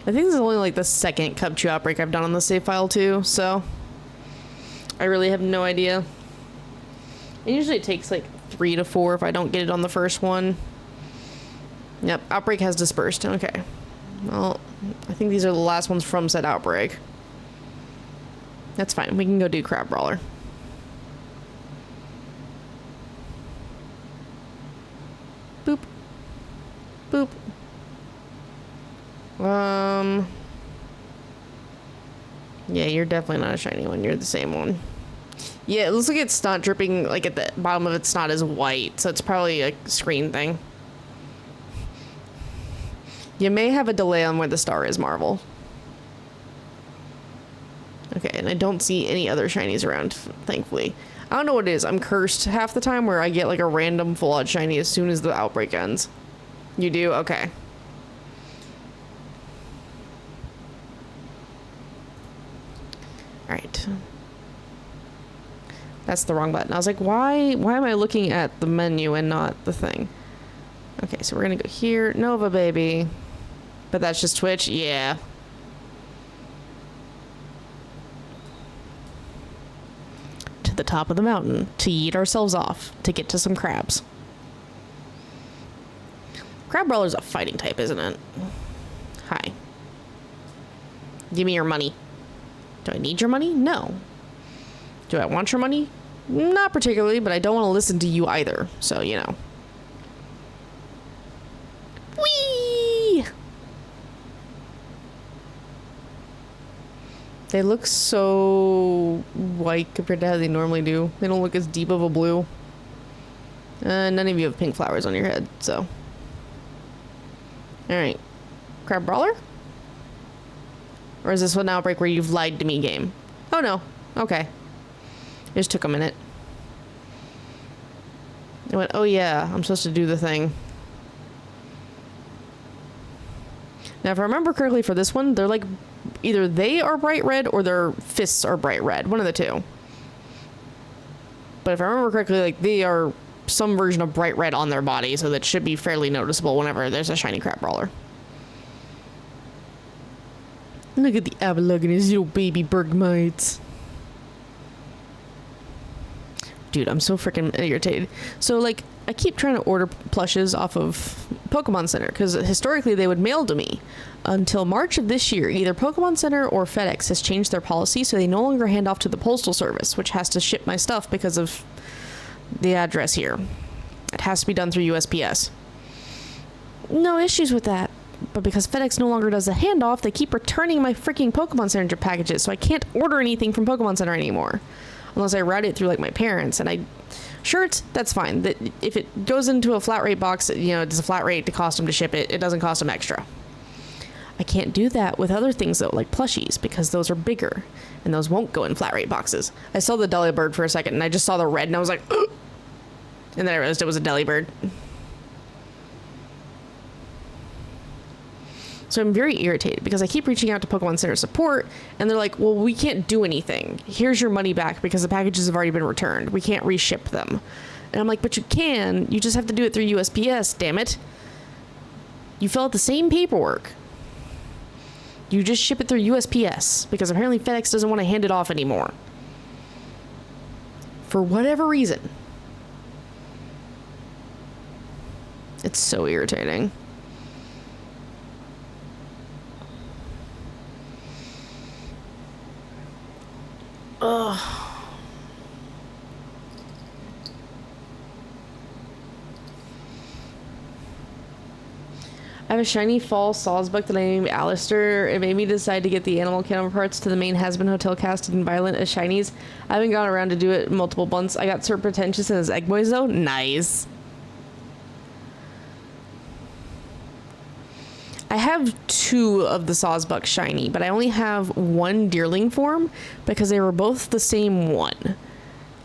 I think this is only like the second Cubchoo outbreak I've done on the save file too, so I really have no idea. It usually takes like 3 to 4 if I don't get it on the first one. Yep, outbreak has dispersed. Okay. Well, I think these are the last ones from said outbreak. That's fine. We can go do Crab Brawler. Boop. Boop. Yeah, you're definitely not a shiny one. You're the same one. Yeah, it looks like it's not dripping, like at the bottom of its snot is white, so it's probably a screen thing. You may have a delay on where the star is, Marvel. Okay, and I don't see any other shinies around, thankfully. I don't know what it is. I'm cursed half the time where I get like a random full out shiny as soon as the outbreak ends. You do? Okay. Alright. That's the wrong button. I was like, why am I looking at the menu and not the thing? Okay, so we're gonna go here. Nova, baby. But that's just Twitch? Yeah. To the top of the mountain to eat ourselves off to get to some crabs. Crab Brawler's a fighting type, isn't it? Hi. Give me your money. Do I need your money? No. Do I want your money? Not particularly, but I don't want to listen to you either. So, you know. Whee! They look so white compared to how they normally do. They don't look as deep of a blue. None of you have pink flowers on your head, so. Alright. Crab Brawler? Or is this one outbreak where you've lied to me game? Oh no. Okay. It just took a minute. I went, oh yeah, I'm supposed to do the thing. Now, if I remember correctly for this one, they're like, either they are bright red or their fists are bright red. One of the two. But if I remember correctly, like, they are some version of bright red on their body, so that should be fairly noticeable whenever there's a shiny Crab Brawler. Look at the Abalug and his little baby Bergmites. Dude, I'm so freaking irritated. So, like, I keep trying to order plushes off of Pokemon Center, because historically they would mail to me. Until March of this year, either Pokemon Center or FedEx has changed their policy, so they no longer hand off to the Postal Service, which has to ship my stuff because of the address here. It has to be done through USPS. No issues with that. But because FedEx no longer does the handoff, they keep returning my freaking Pokemon Center packages, so I can't order anything from Pokemon Center anymore. Unless I route it through, like, my parents, and that's fine. That if it goes into a flat rate box, you know, it's a flat rate to cost them to ship it. It doesn't cost them extra. I can't do that with other things, though, like plushies, because those are bigger, and those won't go in flat rate boxes. I saw the Delibird for a second, and I just saw the red, and I was like, ugh! And then I realized it was a Delibird. So I'm very irritated because I keep reaching out to Pokemon Center support and they're like, well, we can't do anything. Here's your money back because the packages have already been returned. We can't reship them. And I'm like, but you can. You just have to do it through USPS, damn it. You fill out the same paperwork. You just ship it through USPS because apparently FedEx doesn't want to hand it off anymore. For whatever reason. It's so irritating. Ugh. I have a shiny fall Sawsbuck that I named Alistair. It made me decide to get the animal counterparts to the main Has-Been Hotel cast in Violent as shinies. I haven't gotten around to do it multiple months. I got Serpententious and his Egg Boys though. Nice. I have 2 of the Sawsbuck shiny, but I only have 1 Deerling form because they were both the same one.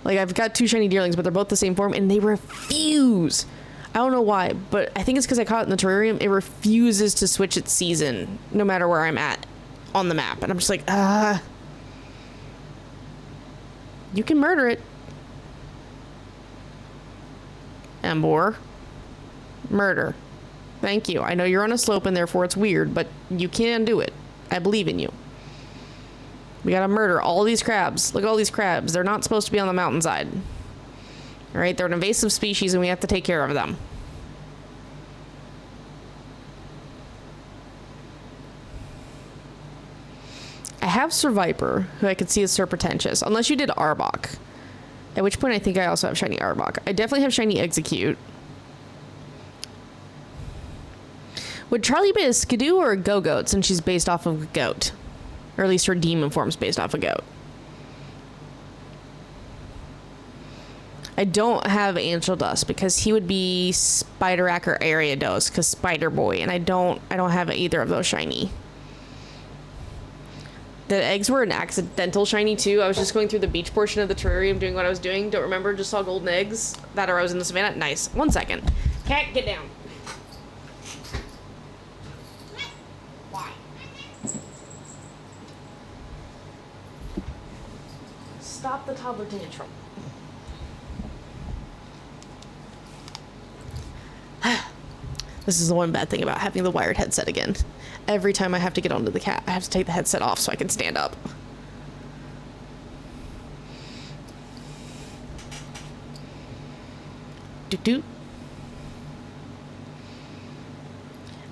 Like, I've got 2 shiny Deerlings, but they're both the same form, and they refuse. I don't know why, but I think it's because I caught it in the terrarium. It refuses to switch its season, no matter where I'm at on the map. And I'm just like, you can murder it. Emboar. Murder. Thank you. I know you're on a slope and therefore it's weird, but you can do it. I believe in you. We gotta murder all these crabs. Look at all these crabs. They're not supposed to be on the mountainside. Alright, they're an invasive species and we have to take care of them. I have Survivor, who I could see as Serpententious, unless you did Arbok. At which point I think I also have shiny Arbok. I definitely have shiny Execute. Would Charlie be a Skidoo or a Go-Goat since she's based off of a goat? Or at least her demon form's based off a goat. I don't have Angel Dust because he would be Spiderack or Ariados because Spider Boy, and I don't have either of those shiny. the eggs were an accidental shiny too. I was just going through the beach portion of the terrarium doing what I was doing. Don't remember, just saw golden eggs. That or I was in the savannah. Nice. 1 second. Cat, get down. Why? Stop the toddler tantrum. This is the one bad thing about having the wired headset again. Every time I have to get onto the cat, I have to take the headset off so I can stand up. Doot doot.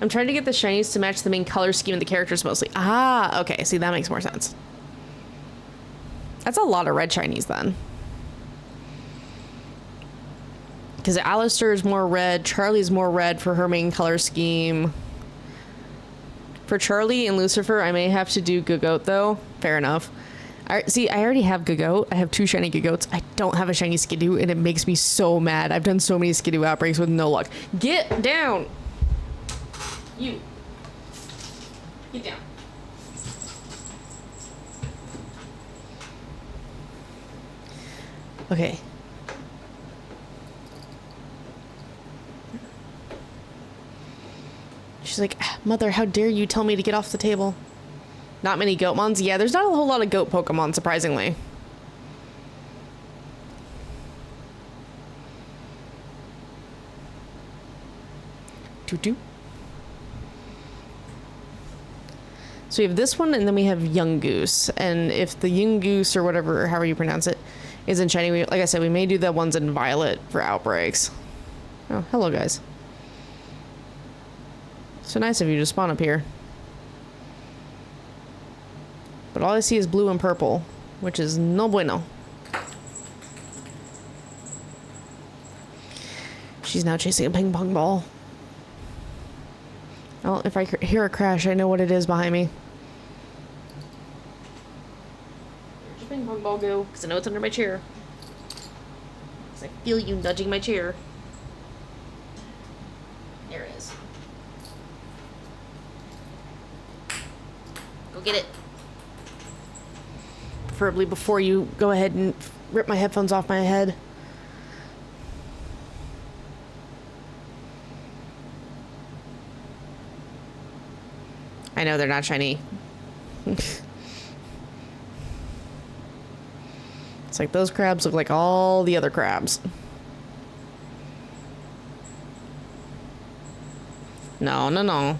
I'm trying to get the shinies to match the main color scheme of the characters mostly. Ah, okay. See, that makes more sense. That's a lot of red shinies then. Because Alistair is more red, Charlie's more red for her main color scheme. For Charlie and Lucifer, I may have to do Gogoat though. Fair enough. I already have Gogoat. I have 2 shiny Gogoats. I don't have a shiny Skidoo, and it makes me so mad. I've done so many Skidoo outbreaks with no luck. Get down! You. Get down. Okay. She's like, Mother, how dare you tell me to get off the table? Not many Goatmons? Yeah, there's not a whole lot of goat Pokemon, surprisingly. Toot. So we have this one, and then we have Yungoos. And if the Yungoos, or whatever, however you pronounce it, is in shiny, like I said, we may do the ones in violet for outbreaks. Oh, hello, guys. So nice of you to spawn up here. But all I see is blue and purple, which is no bueno. She's now chasing a ping pong ball. Well, if I hear a crash, I know what it is behind me. Where'd your ping pong ball go? Because I know it's under my chair. Because I feel you nudging my chair. There it is. Go get it. Preferably before you go ahead and rip my headphones off my head. I know they're not shiny. It's like those crabs look like all the other crabs. No, no, no.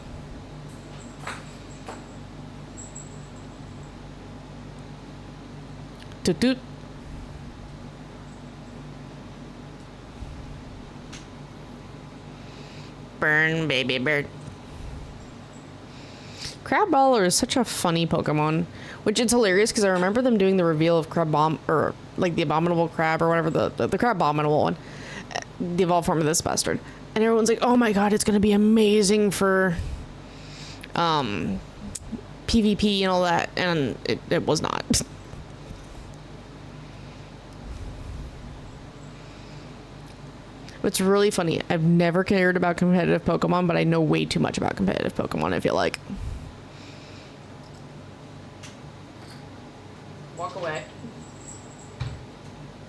Toot toot. Burn, baby bird. Crabballer is such a funny Pokemon, which it's hilarious because I remember them doing the reveal of Crabominable, or like the Abominable Crab or whatever, the Crabominable one, the evolved form of this bastard, and everyone's like, oh my god, it's gonna be amazing for PvP and all that, and it was not. It's really funny. I've never cared about competitive Pokemon, but I know way too much about competitive Pokemon, I feel like. Walk away.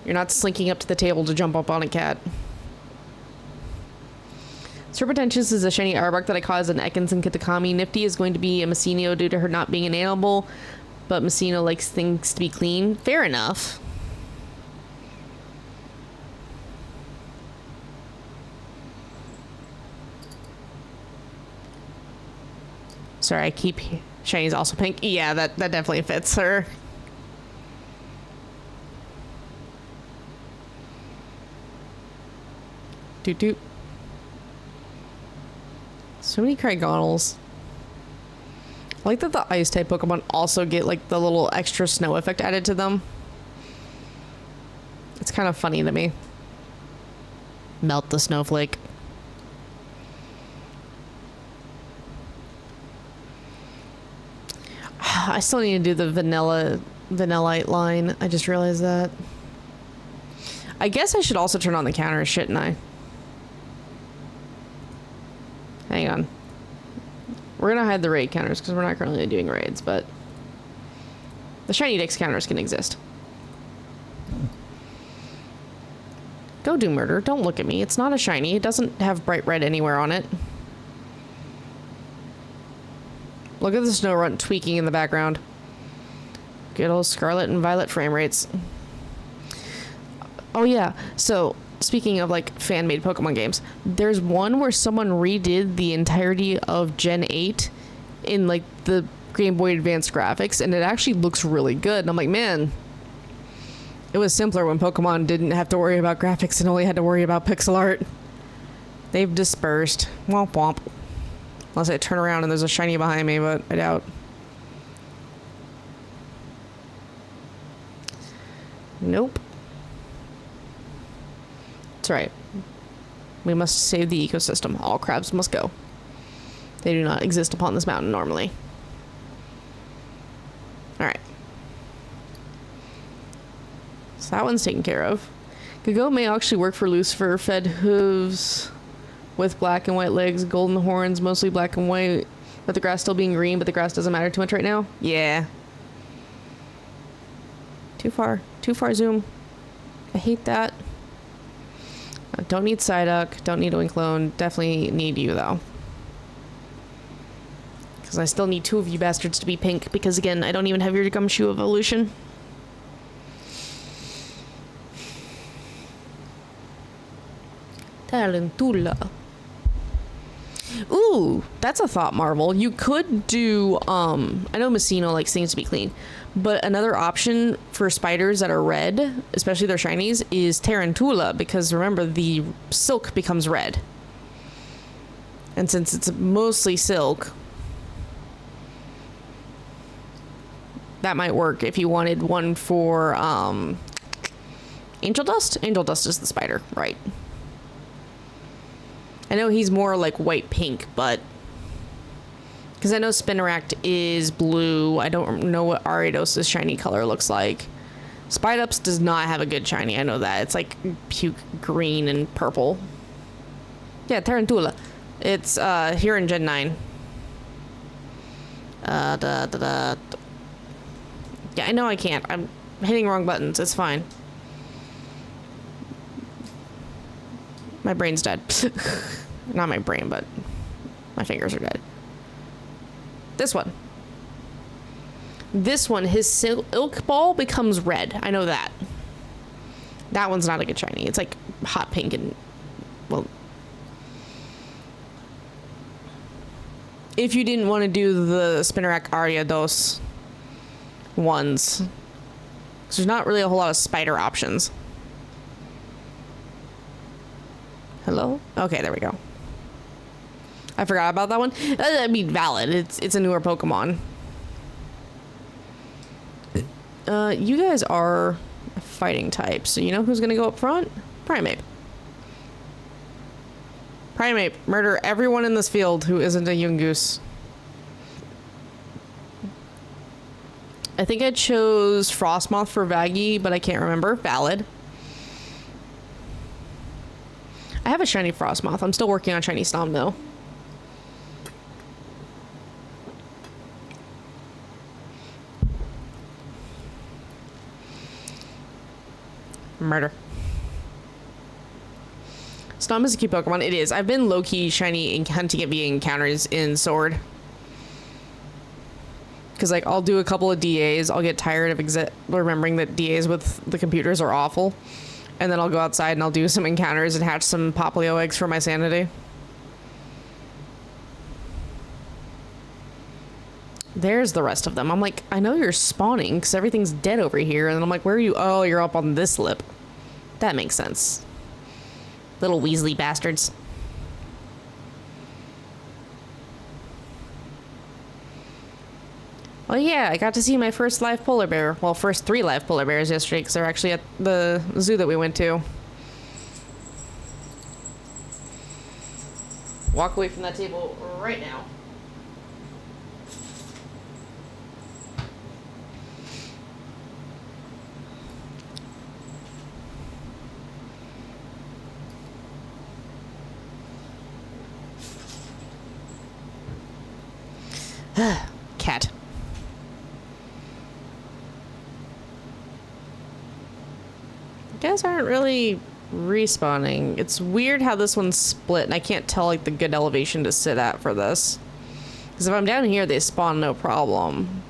You're not slinking up to the table to jump up on a cat. Serpententious is a shiny Arbok that I caught as an Ekans and Kitakami. Nifty is going to be a Messino due to her not being an animal, but Messino likes things to be clean. Fair enough. Sorry, I keep... Shiny's also pink. Yeah, that definitely fits her. Doot doot. So many Cryogonals. I like that the ice type Pokemon also get like the little extra snow effect added to them. It's kind of funny to me. Melt the snowflake. I still need to do the Vanillite line. I just realized that. I guess I should also turn on the counters, shouldn't I? Hang on. We're gonna hide the raid counters because we're not currently doing raids, but The shiny dex counters can exist. Go do murder. Don't look at me. It's not a shiny. It doesn't have bright red anywhere on it. Look at the Snorunt tweaking in the background. Good old Scarlet and Violet frame rates. Oh yeah, so speaking of like fan-made Pokemon games, there's one where someone redid the entirety of Gen 8 in like the Game Boy Advance graphics, and it actually looks really good. And I'm like, man, it was simpler when Pokemon didn't have to worry about graphics and only had to worry about pixel art. They've dispersed. Womp womp. Unless I turn around and there's a shiny behind me, but I doubt. Nope. That's right. We must save the ecosystem. All crabs must go. They do not exist upon this mountain normally. Alright. So that one's taken care of. Gago may actually work for Lucifer. Fed hooves with black and white legs, golden horns, mostly black and white, but the grass still being green, but the grass doesn't matter too much right now. Yeah. Too far zoom. I hate that. I don't need Psyduck, don't need Winklone, definitely need you though. Because I still need 2 of you bastards to be pink, because again, I don't even have your Gumshoe evolution. Tarantula. Ooh, that's a thought marvel. You could do, I know Messino likes things to be clean, but another option for spiders that are red, especially their shinies, is Tarantula, because remember, the silk becomes red. And since it's mostly silk, that might work if you wanted one for, Angel Dust? Angel Dust is the spider, right? I know he's more like white-pink, but... Because I know Spinarak is blue. I don't know what Ariados' shiny color looks like. Spidups does not have a good shiny. I know that. It's like puke green and purple. Yeah, Tarantula. It's here in Gen 9. Yeah, I know I can't. I'm hitting wrong buttons. It's fine. My brain's dead. Not my brain, but my fingers are dead. This one. This one, his silk ball becomes red. I know that. That one's not a good shiny. It's like hot pink and, well... If you didn't want to do the Spinarak Ariados ones. Because there's not really a whole lot of spider options. Hello? Okay, there we go. I forgot about that one. I mean, valid. It's a newer Pokemon. You guys are fighting types, so you know who's gonna go up front? Primeape. Primeape, murder everyone in this field who isn't a Yungoos. I think I chose Frostmoth for Vaggie, but I can't remember. Valid. I have a shiny Frostmoth. I'm still working on shiny Snom though. Murder. Snom is a cute Pokemon. It is. I've been low-key shiny and hunting it via encounters in Sword. Because, like, I'll do a couple of DAs. I'll get tired of remembering that DAs with the computers are awful. And then I'll go outside and I'll do some encounters and hatch some Popplio eggs for my sanity. There's the rest of them. I'm like, I know you're spawning because everything's dead over here. And then I'm like, where are you? Oh, you're up on this lip. That makes sense. Little Weasley bastards. Well, yeah, I got to see my first live polar bear. Well, first 3 live polar bears yesterday because they're actually at the zoo that we went to. Walk away from that table right now. Cat. guys aren't really respawning. It's weird how this one's split, and I can't tell like the good elevation to sit at for this. Because if I'm down here, they spawn no problem.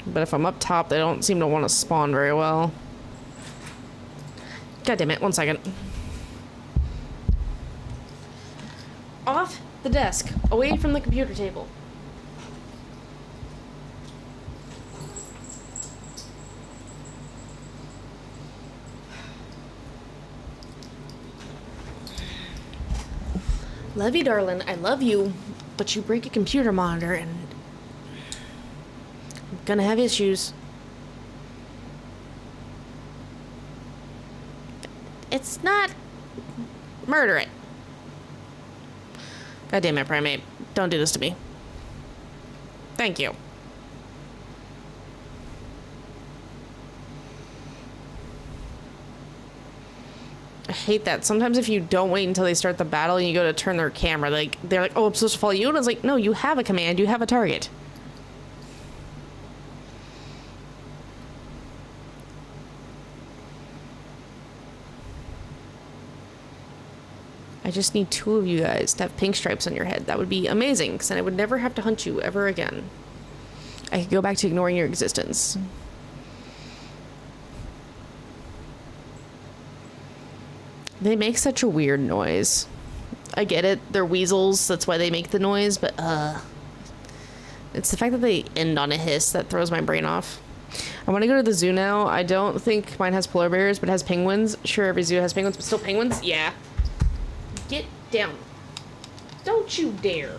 But if I'm up top, they don't seem to want to spawn very well. God damn it, 1 second. Off the desk, away from the computer table. Love you, darling. I love you. But you break a computer monitor and I'm gonna have issues. It's not... Murder it. God damn it, Primate. Don't do this to me. Thank you. I hate that. Sometimes if you don't wait until they start the battle and you go to turn their camera, like, they're like, oh, I'm supposed to follow you? And it's like, no, you have a command. You have a target. I just need 2 of you guys to have pink stripes on your head. That would be amazing, because then I would never have to hunt you ever again. I could go back to ignoring your existence. They make such a weird noise. I get it. They're weasels. That's why they make the noise. But, it's the fact that they end on a hiss that throws my brain off. I want to go to the zoo now. I don't think mine has polar bears, but it has penguins. Sure, every zoo has penguins, but still penguins? Yeah. Get down. Don't you dare.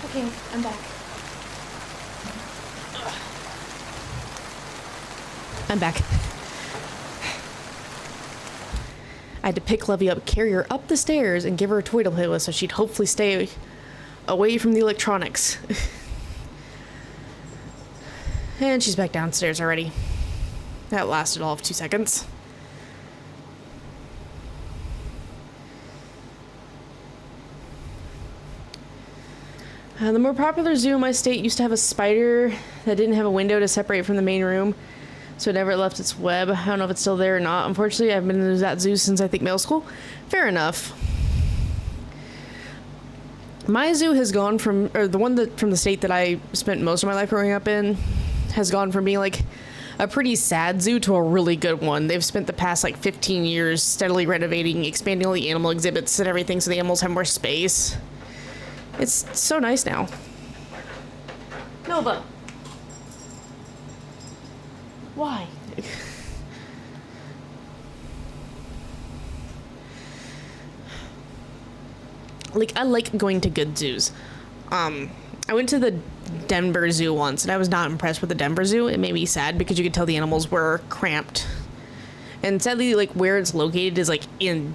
Okay, I'm back. I'm back. I had to pick Lovey up, carry her up the stairs, and give her a toy to play with so she'd hopefully stay away from the electronics. And she's back downstairs already. That lasted all of 2 seconds. The more popular zoo in my state used to have a spider that didn't have a window to separate from the main room, so it never left its web. I don't know if it's still there or not. Unfortunately, I've been to that zoo since I think middle school. Fair enough. My zoo has gone from, or the one that from the state that I spent most of my life growing up in, has gone from being like a pretty sad zoo to a really good one. They've spent the past like 15 years steadily renovating, expanding all the animal exhibits and everything so the animals have more space. It's so nice now. Nova. Why? Like, I like going to good zoos. I went to the Denver Zoo once, and I was not impressed with the Denver Zoo. It made me sad because you could tell the animals were cramped. And sadly, like, where it's located is, like, in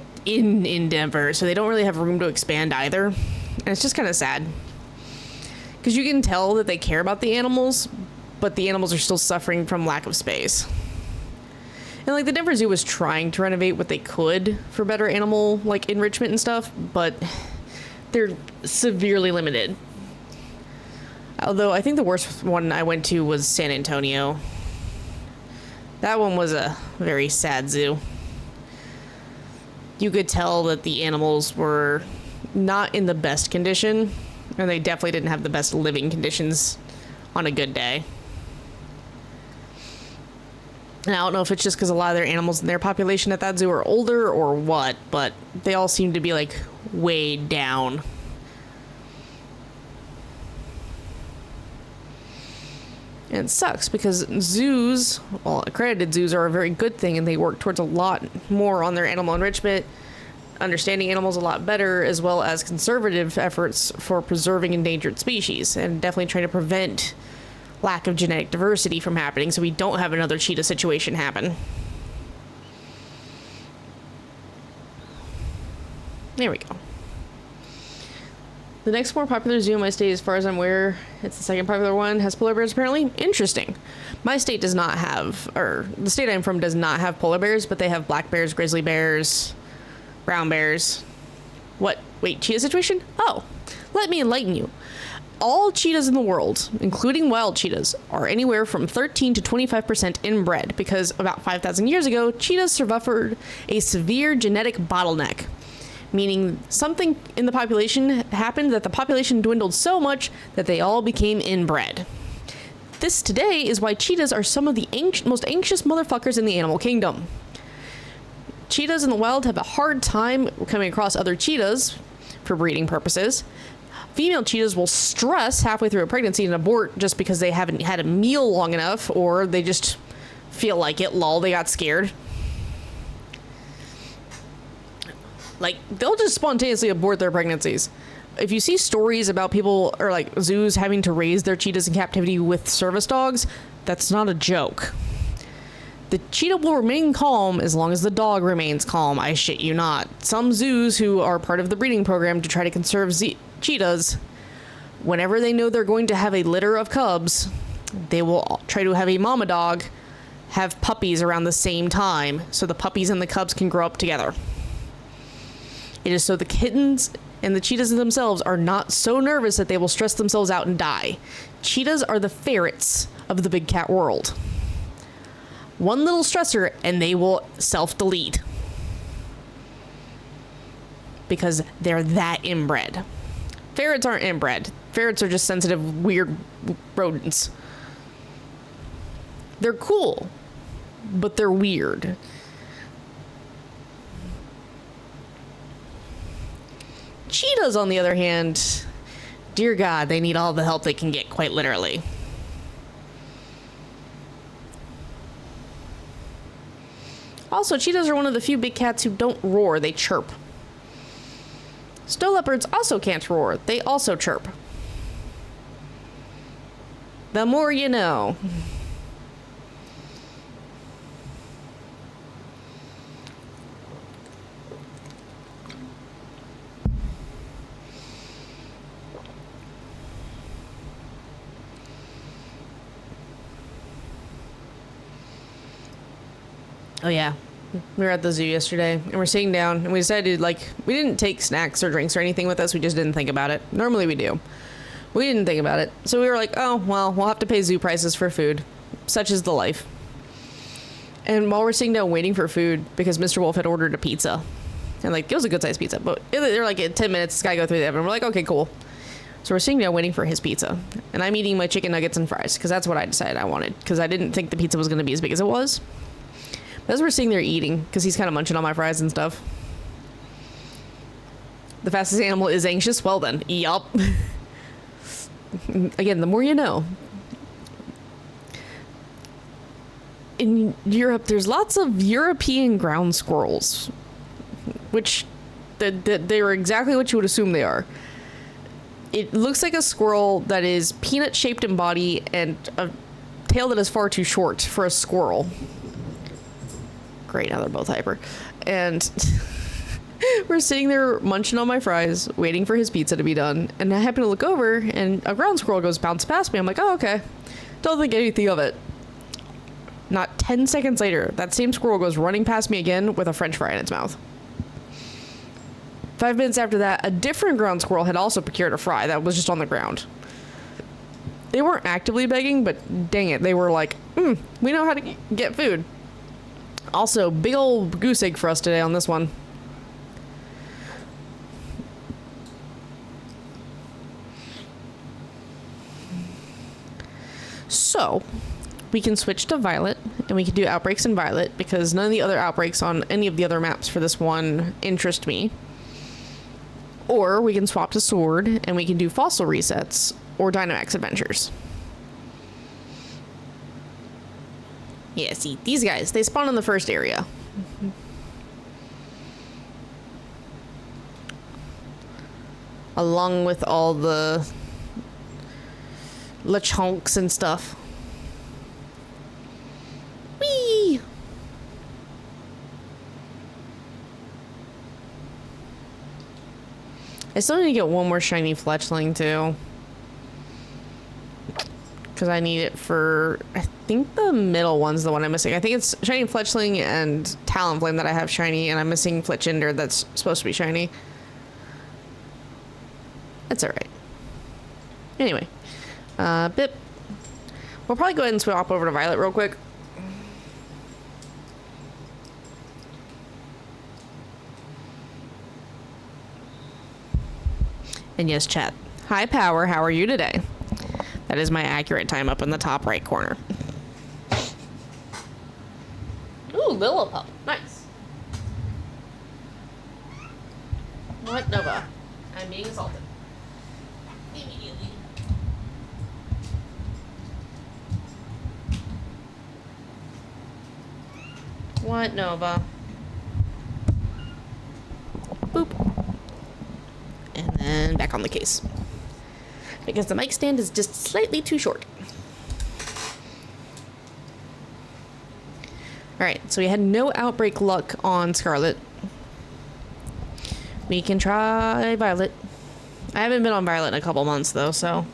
Denver, so they don't really have room to expand either. And it's just kind of sad. Because you can tell that they care about the animals, but the animals are still suffering from lack of space. And, like, the Denver Zoo was trying to renovate what they could for better animal, like, enrichment and stuff, but they're severely limited. Although, I think the worst one I went to was San Antonio. That one was a very sad zoo. You could tell that the animals were not in the best condition, and they definitely didn't have the best living conditions on a good day. And I don't know if it's just because a lot of their animals in their population at that zoo are older or what, but they all seem to be like way down. And it sucks because zoos, well, accredited zoos are a very good thing, and they work towards a lot more on their animal enrichment, understanding animals a lot better, as well as conservative efforts for preserving endangered species, and definitely trying to prevent lack of genetic diversity from happening so we don't have another cheetah situation happen. There we go. The next more popular zoo in my state, as far as I'm aware, it's the second popular one, has polar bears apparently. Interesting. My state does not have, or the state I'm from does not have polar bears, but they have black bears, grizzly bears, brown bears. What? Wait, cheetah situation? Oh, let me enlighten you. All cheetahs in the world, including wild cheetahs, are anywhere from 13 to 25% inbred because about 5,000 years ago, cheetahs suffered a severe genetic bottleneck, meaning something in the population happened that the population dwindled so much that they all became inbred. This today is why cheetahs are some of the most anxious motherfuckers in the animal kingdom. Cheetahs in the wild have a hard time coming across other cheetahs for breeding purposes. Female cheetahs will stress halfway through a pregnancy and abort just because they haven't had a meal long enough, or they just feel like it, lol, they got scared. Like, they'll just spontaneously abort their pregnancies. If you see stories about people, or like zoos having to raise their cheetahs in captivity with service dogs, that's not a joke. The cheetah will remain calm as long as the dog remains calm, I shit you not. Some zoos who are part of the breeding program to try to conserve cheetahs, whenever they know they're going to have a litter of cubs, they will try to have a mama dog have puppies around the same time so the puppies and the cubs can grow up together. It is so the kittens and the cheetahs themselves are not so nervous that they will stress themselves out and die. Cheetahs are the ferrets of the big cat world. One little stressor and they will self-delete because they're that inbred. Ferrets aren't inbred. Ferrets are just sensitive, weird rodents. They're cool, but they're weird. Cheetahs, on the other hand, dear God, they need all the help they can get, quite literally. Also, cheetahs are one of the few big cats who don't roar, they chirp. Snow leopards also can't roar, they also chirp. The more you know. Oh yeah, we were at the zoo yesterday and we're sitting down and we decided, like, we didn't take snacks or drinks or anything with us, we just didn't think about it. Normally we do. We didn't think about it. So we were like, oh, well, we'll have to pay zoo prices for food. Such is the life. And while we're sitting down waiting for food, because Mr. Wolf had ordered a pizza, and like, it was a good sized pizza, but they're like, in 10 minutes, this guy go through the oven. We're like, okay, cool. So we're sitting down waiting for his pizza, and I'm eating my chicken nuggets and fries, because that's what I decided I wanted, because I didn't think the pizza was going to be as big as it was. But as we're sitting there eating, because he's kind of munching on my fries and stuff, the fastest animal is anxious. Well then, yup. Again, the more you know. In Europe, there's lots of European ground squirrels, which they are exactly what you would assume they are. It looks like a squirrel that is peanut-shaped in body and a tail that is far too short for a squirrel. Great, now they're both hyper. And we're sitting there munching on my fries, waiting for his pizza to be done. And I happen to look over, and a ground squirrel goes bounce past me. I'm like, oh, okay. Don't think anything of it. Not 10 seconds later, that same squirrel goes running past me again with a French fry in its mouth. 5 minutes after that, a different ground squirrel had also procured a fry that was just on the ground. They weren't actively begging, but dang it, they were like, we know how to get food. Also, big old goose egg for us today on this one. So we can switch to Violet, and we can do outbreaks in Violet, because none of the other outbreaks on any of the other maps for this one interest me. Or we can swap to Sword, and we can do Fossil Resets, or Dynamax Adventures. Yeah, see, these guys, they spawn in the first area. Along with all the Lechonks and stuff. Whee! I still need to get one more shiny Fletchling too. Because I need it for, I think the middle one's the one I'm missing. I think it's shiny Fletchling and Talonflame that I have shiny, and I'm missing Fletchinder that's supposed to be shiny. That's alright. Anyway. Bip. We'll probably go ahead and swap over to Violet real quick. And yes, chat. Hi, Power. How are you today? That is my accurate time up in the top right corner. Ooh, Lillipup. Nice. What, Nova? I'm being assaulted. Immediately. What, Nova? Boop. And then back on the case. Because the mic stand is just slightly too short. Alright, so we had no outbreak luck on Scarlet. We can try Violet. I haven't been on Violet in a couple months though, so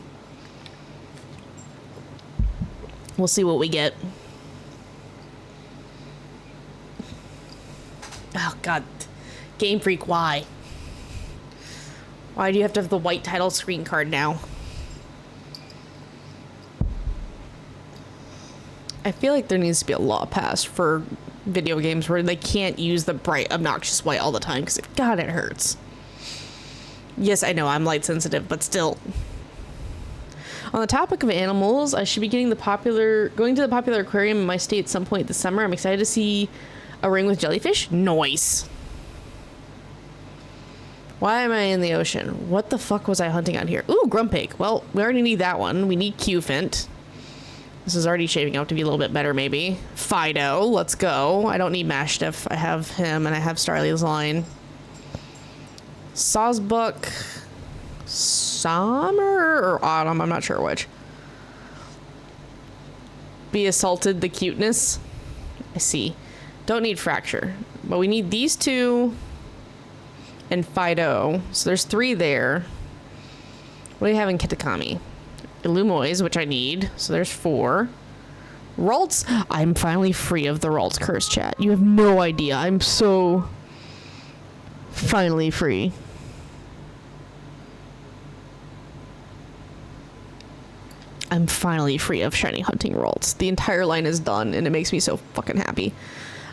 we'll see what we get. Oh god. Game Freak, why? Why do you have to have the white title screen card now? I feel like there needs to be a law passed for video games where they can't use the bright, obnoxious white all the time, because god, it hurts. Yes, I know, I'm light sensitive, but still. On the topic of animals, I should be going to the popular aquarium in my state at some point this summer. I'm excited to see a ring with jellyfish. Nice. Why am I in the ocean? What the fuck was I hunting out here? Ooh, Grumpig. Well, we already need that one. We need Qfint. This is already shaping up to be a little bit better, maybe. Fido, let's go. I don't need Mastiff. I have him, and I have Starly's line. Sawsbuck, Summer, or Autumn, I'm not sure which. Be assaulted, the cuteness. I see. Don't need Fracture, but we need these two and Fido. So there's 3 there. What do you have in Kitakami? Illumoise, which I need. So there's 4. Ralts. I'm finally free of the Ralts curse, chat. You have no idea. I'm so finally free. I'm finally free of shiny hunting Ralts. The entire line is done, and it makes me so fucking happy.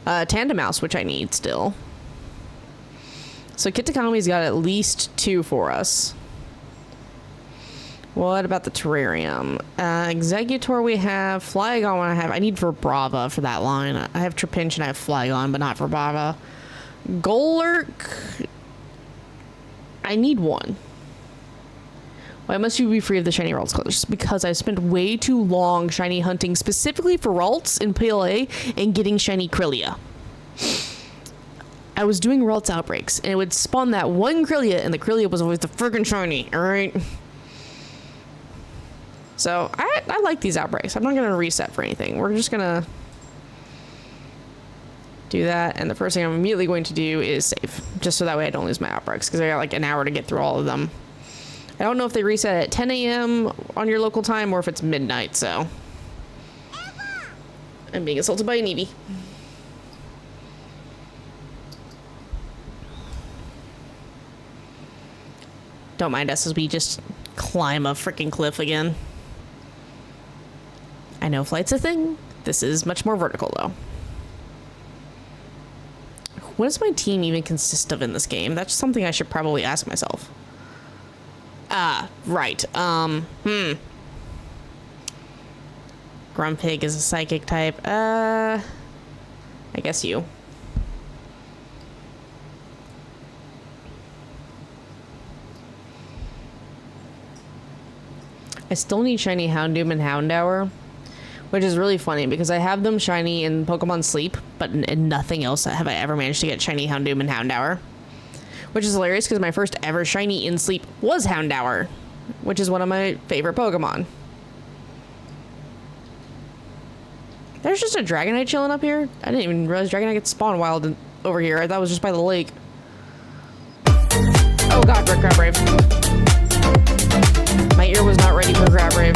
Tandemaus, which I need still. So Kitakami's got at least 2 for us. What about the terrarium? Executor we have. Flygon I have. I need for Brava for that line. I have Trapinch and I have Flygon, but not for Brava. Golurk. I need 1. Why must you be free of the shiny Ralts colors? Because I spent way too long shiny hunting specifically for Ralts in PLA and getting shiny Krillia. I was doing Ralts outbreaks, and it would spawn that one Krillia, and the Krillia was always the friggin' shiny, alright? So, I like these outbreaks. I'm not going to reset for anything. We're just going to do that, and the first thing I'm immediately going to do is save, just so that way I don't lose my outbreaks, because I got like an hour to get through all of them. I don't know if they reset at 10 a.m. on your local time, or if it's midnight, so. I'm being assaulted by an Eevee. Don't mind us as we just climb a freaking cliff again. I know flight's a thing. This is much more vertical, though. What does my team even consist of in this game? That's something I should probably ask myself. Ah, right. Grumpig is a psychic type. I guess you. I still need shiny Houndoom and Houndour, which is really funny because I have them shiny in Pokemon Sleep, but in nothing else have I ever managed to get shiny Houndoom and Houndour. Which is hilarious because my first ever shiny in Sleep was Houndour, which is one of my favorite Pokemon. There's just a Dragonite chilling up here. I didn't even realize Dragonite gets spawned wild over here. I thought it was just by the lake. Oh god, Crabbrave. My ear was not ready for Crabbrave.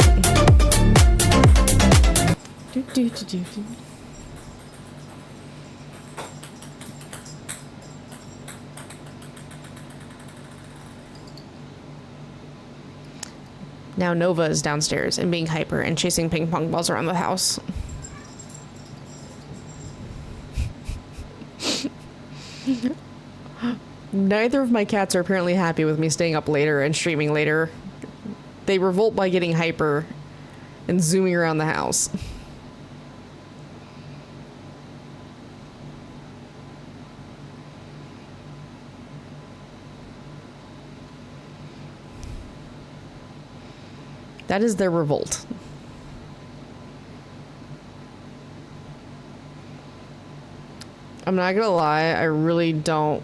Now Nova is downstairs and being hyper and chasing ping pong balls around the house. Neither of my cats are apparently happy with me staying up later and streaming later. They revolt by getting hyper and zooming around the house. That is their revolt. I'm not gonna lie, I really don't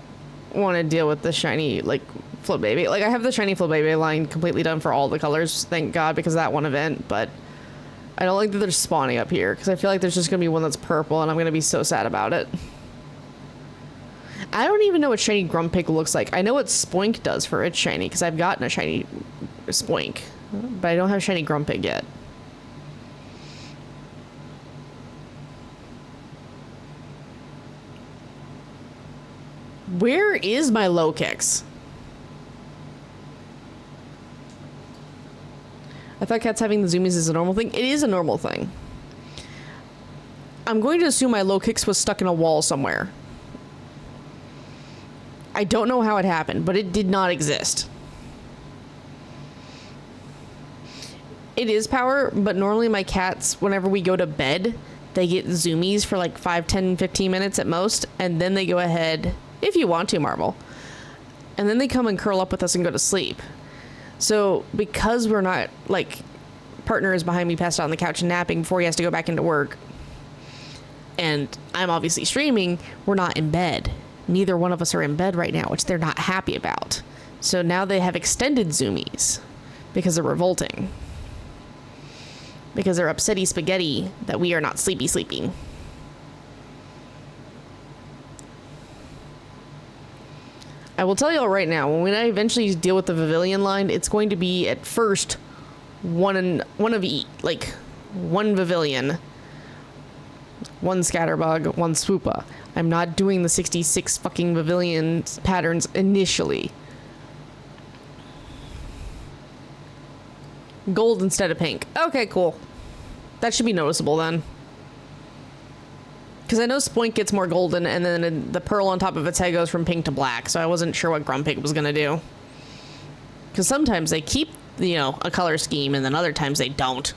want to deal with the shiny, like, Flabébé. Like, I have the shiny Flabébé line completely done for all the colors, thank God, because of that one event, but I don't like that they're spawning up here, because I feel like there's just gonna be one that's purple, and I'm gonna be so sad about it. I don't even know what shiny Grumpig looks like. I know what Spoink does for its shiny, because I've gotten a shiny Spoink, but I don't have shiny Grumpig yet. Where is my low kicks? I thought cats having the zoomies is a normal thing. It is a normal thing. I'm going to assume my low kicks was stuck in a wall somewhere. I don't know how it happened, but it did not exist. It is power, but normally my cats, whenever we go to bed, they get zoomies for like 5, 10, 15 minutes at most, and then they go ahead, if you want to, Marvel, and then they come and curl up with us and go to sleep. So because we're not, like, partner is behind me passed out on the couch and napping before he has to go back into work, and I'm obviously streaming, we're not in bed. Neither one of us are in bed right now, which they're not happy about. So now they have extended zoomies because they're revolting. Because they're upsetty spaghetti that we are not sleeping. I will tell you all right now, when I eventually deal with the Pavilion line, it's going to be at first one of each, like one Pavilion, one Scatterbug, one Swoopa. I'm not doing the 66 fucking Pavilion patterns initially. Gold instead of pink. Okay, cool. That should be noticeable then. Because I know Spoink gets more golden, and then the pearl on top of its head goes from pink to black, so I wasn't sure what Grumpig was going to do. Because sometimes they keep, you know, a color scheme, and then other times they don't.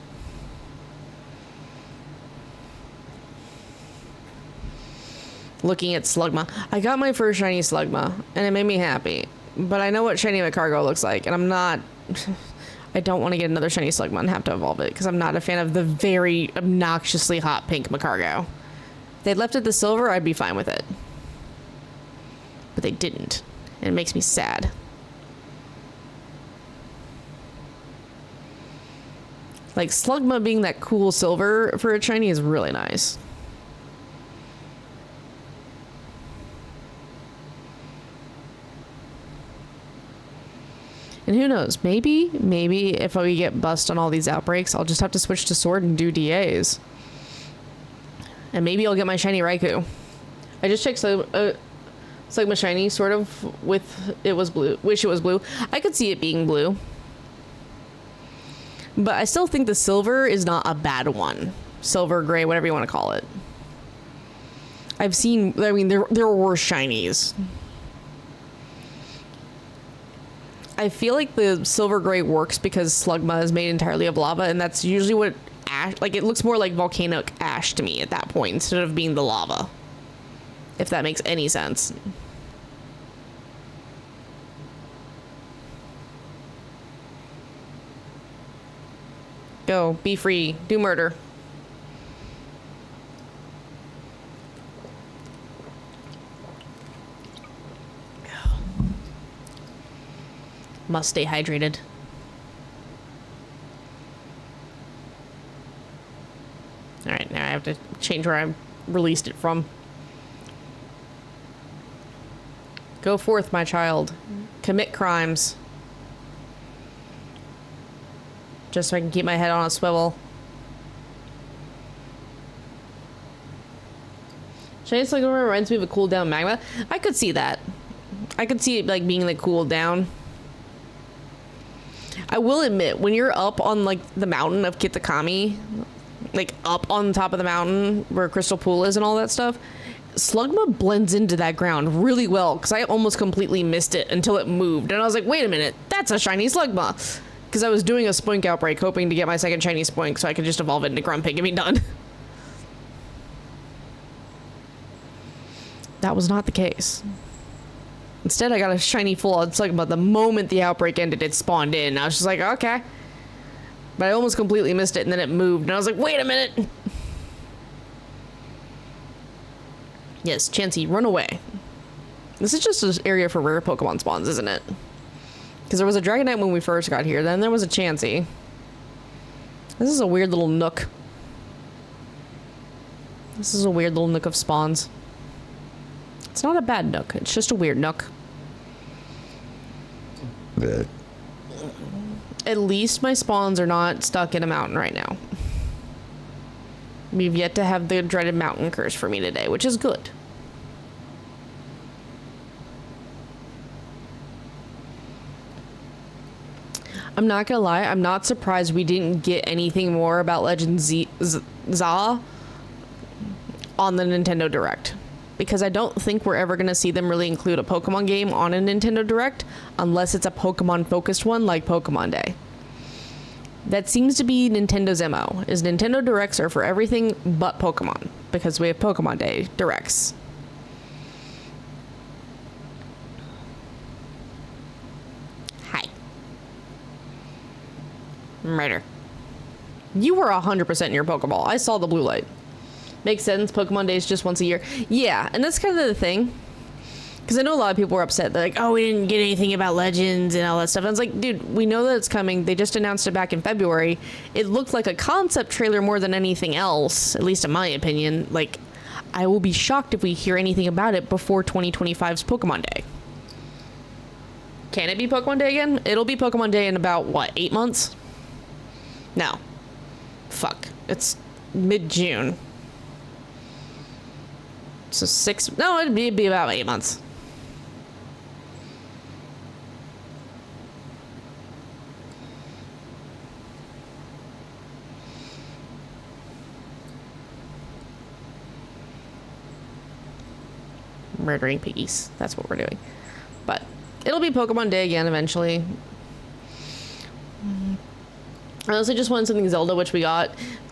Looking at Slugma. I got my first shiny Slugma, and it made me happy. But I know what shiny Magcargo looks like, and I'm not... I don't want to get another shiny Slugma and have to evolve it, because I'm not a fan of the very obnoxiously hot pink Magcargo. If they'd left it the silver, I'd be fine with it. But they didn't, and it makes me sad. Like, Slugma being that cool silver for a shiny is really nice. And who knows, maybe if we get bust on all these outbreaks, I'll just have to switch to Sword and do DAs. And maybe I'll get my shiny Raikou. I just checked Slugma shiny, sort of, with it was blue. Wish it was blue. I could see it being blue. But I still think the silver is not a bad one. Silver, gray, whatever you want to call it. I've seen, I mean, there are worse shinies. I feel like the silver gray works because Slugma is made entirely of lava, and that's usually what ash. Like, it looks more like volcanic ash to me at that point instead of being the lava. If that makes any sense. Go. Be free. Do murder. Must stay hydrated. Alright, now I have to change where I released it from. Go forth, my child. Commit crimes. Just so I can keep my head on a swivel. Shiny Slugma reminds me of a cooled down magma. I could see that. I could see it like being like cooled down. I will admit, when you're up on like the mountain of Kitakami, like up on top of the mountain where Crystal Pool is and all that stuff, Slugma blends into that ground really well, because I almost completely missed it until it moved. And I was like, wait a minute, that's a shiny Slugma. Because I was doing a Spoink outbreak, hoping to get my second shiny Spoink so I could just evolve it into Grumpig and be done. That was not the case. Instead, I got a shiny full-on Slugma the moment the outbreak ended. It spawned in. I was just like, okay. But I almost completely missed it, and then it moved. And I was like, wait a minute. Yes, Chansey, run away. This is just an area for rare Pokemon spawns, isn't it? Because there was a Dragonite when we first got here. Then there was a Chansey. This is a weird little nook. This is a weird little nook of spawns. It's not a bad nook. It's just a weird nook. At least my spawns are not stuck in a mountain right now. We've yet to have the dreaded mountain curse for me today, which is good. I'm not gonna lie, I'm not surprised we didn't get anything more about Legend Za on the Nintendo Direct. Because I don't think we're ever gonna see them really include a Pokemon game on a Nintendo Direct unless it's a Pokemon focused one like Pokemon Day. That seems to be Nintendo's MO, is Nintendo Directs are for everything but Pokemon, because we have Pokemon Day Directs. Hi. Murder. You were 100% in your Pokeball. I saw the blue light. Makes sense, Pokemon Day is just once a year. Yeah, and that's kind of the thing. Because I know a lot of people were upset. They're like, oh, we didn't get anything about Legends and all that stuff. And I was like, dude, we know that it's coming. They just announced it back in February. It looked like a concept trailer more than anything else, at least in my opinion. Like, I will be shocked if we hear anything about it before 2025's Pokemon Day. Can it be Pokemon Day again? It'll be Pokemon Day in about, what, 8 months? No. Fuck. It's mid-June. So it'd be about 8 months. Murdering piggies. That's what we're doing. But it'll be Pokemon Day again eventually. I also just wanted something Zelda, which we got.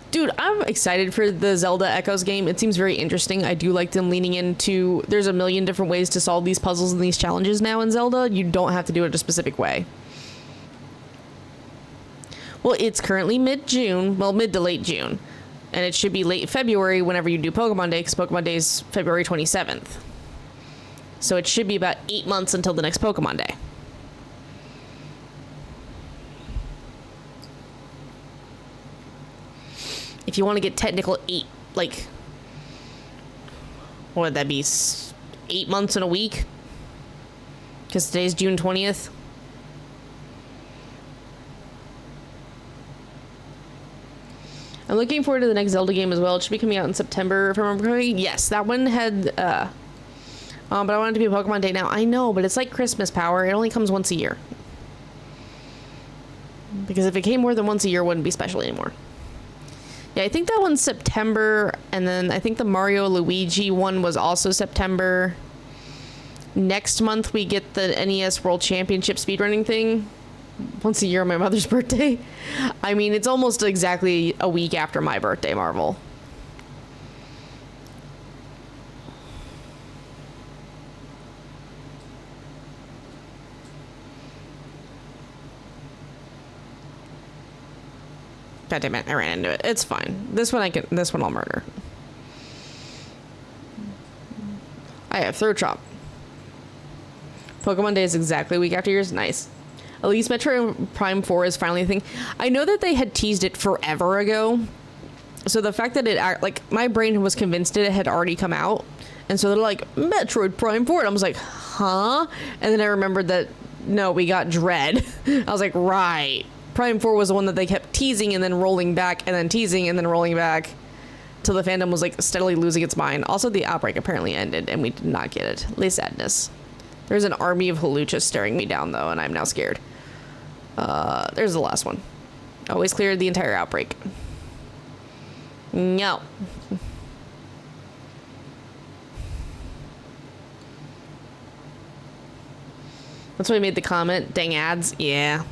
Dude, I'm excited for the Zelda Echoes game. It seems very interesting. I do like them leaning into... There's a million different ways to solve these puzzles and these challenges now in Zelda. You don't have to do it a specific way. Well, it's currently mid-June. Well, mid to late June. And it should be late February whenever you do Pokemon Day, because Pokemon Day is February 27th. So it should be about 8 months until the next Pokemon Day. If you want to get technical, 8, like, what would that be, 8 months in a week? Because today's June 20th. I'm looking forward to the next Zelda game as well. It should be coming out in September, if I remember correctly. Yes, that one had, but I want it to be a Pokemon Day now. I know, but it's like Christmas Power. It only comes once a year. Because if it came more than once a year, it wouldn't be special anymore. Yeah, I think that one's September, and then I think the Mario Luigi one was also September. Next month we get the NES World Championship speedrunning thing. once a year on my mother's birthday. I mean, it's almost exactly a week after my birthday, Marvel. God damn it, I ran into it. It's fine. This one I'll murder. I have throat chop. Pokemon Day is exactly a week after yours. Nice. At least Metroid Prime 4 is finally a thing. I know that they had teased it forever ago. So the fact that my brain was convinced it had already come out. And so they're like, Metroid Prime 4. And I was like, huh? And then I remembered that, no, we got Dread. I was like, right. Prime 4 was the one that they kept teasing and then rolling back and then teasing and then rolling back till the fandom was like steadily losing its mind. Also, the outbreak apparently ended and we did not get it. Lay sadness. There's an army of Holuchas staring me down though, and I'm now scared. There's the last one. Always cleared the entire outbreak. No. That's why I made the comment. Dang ads. Yeah.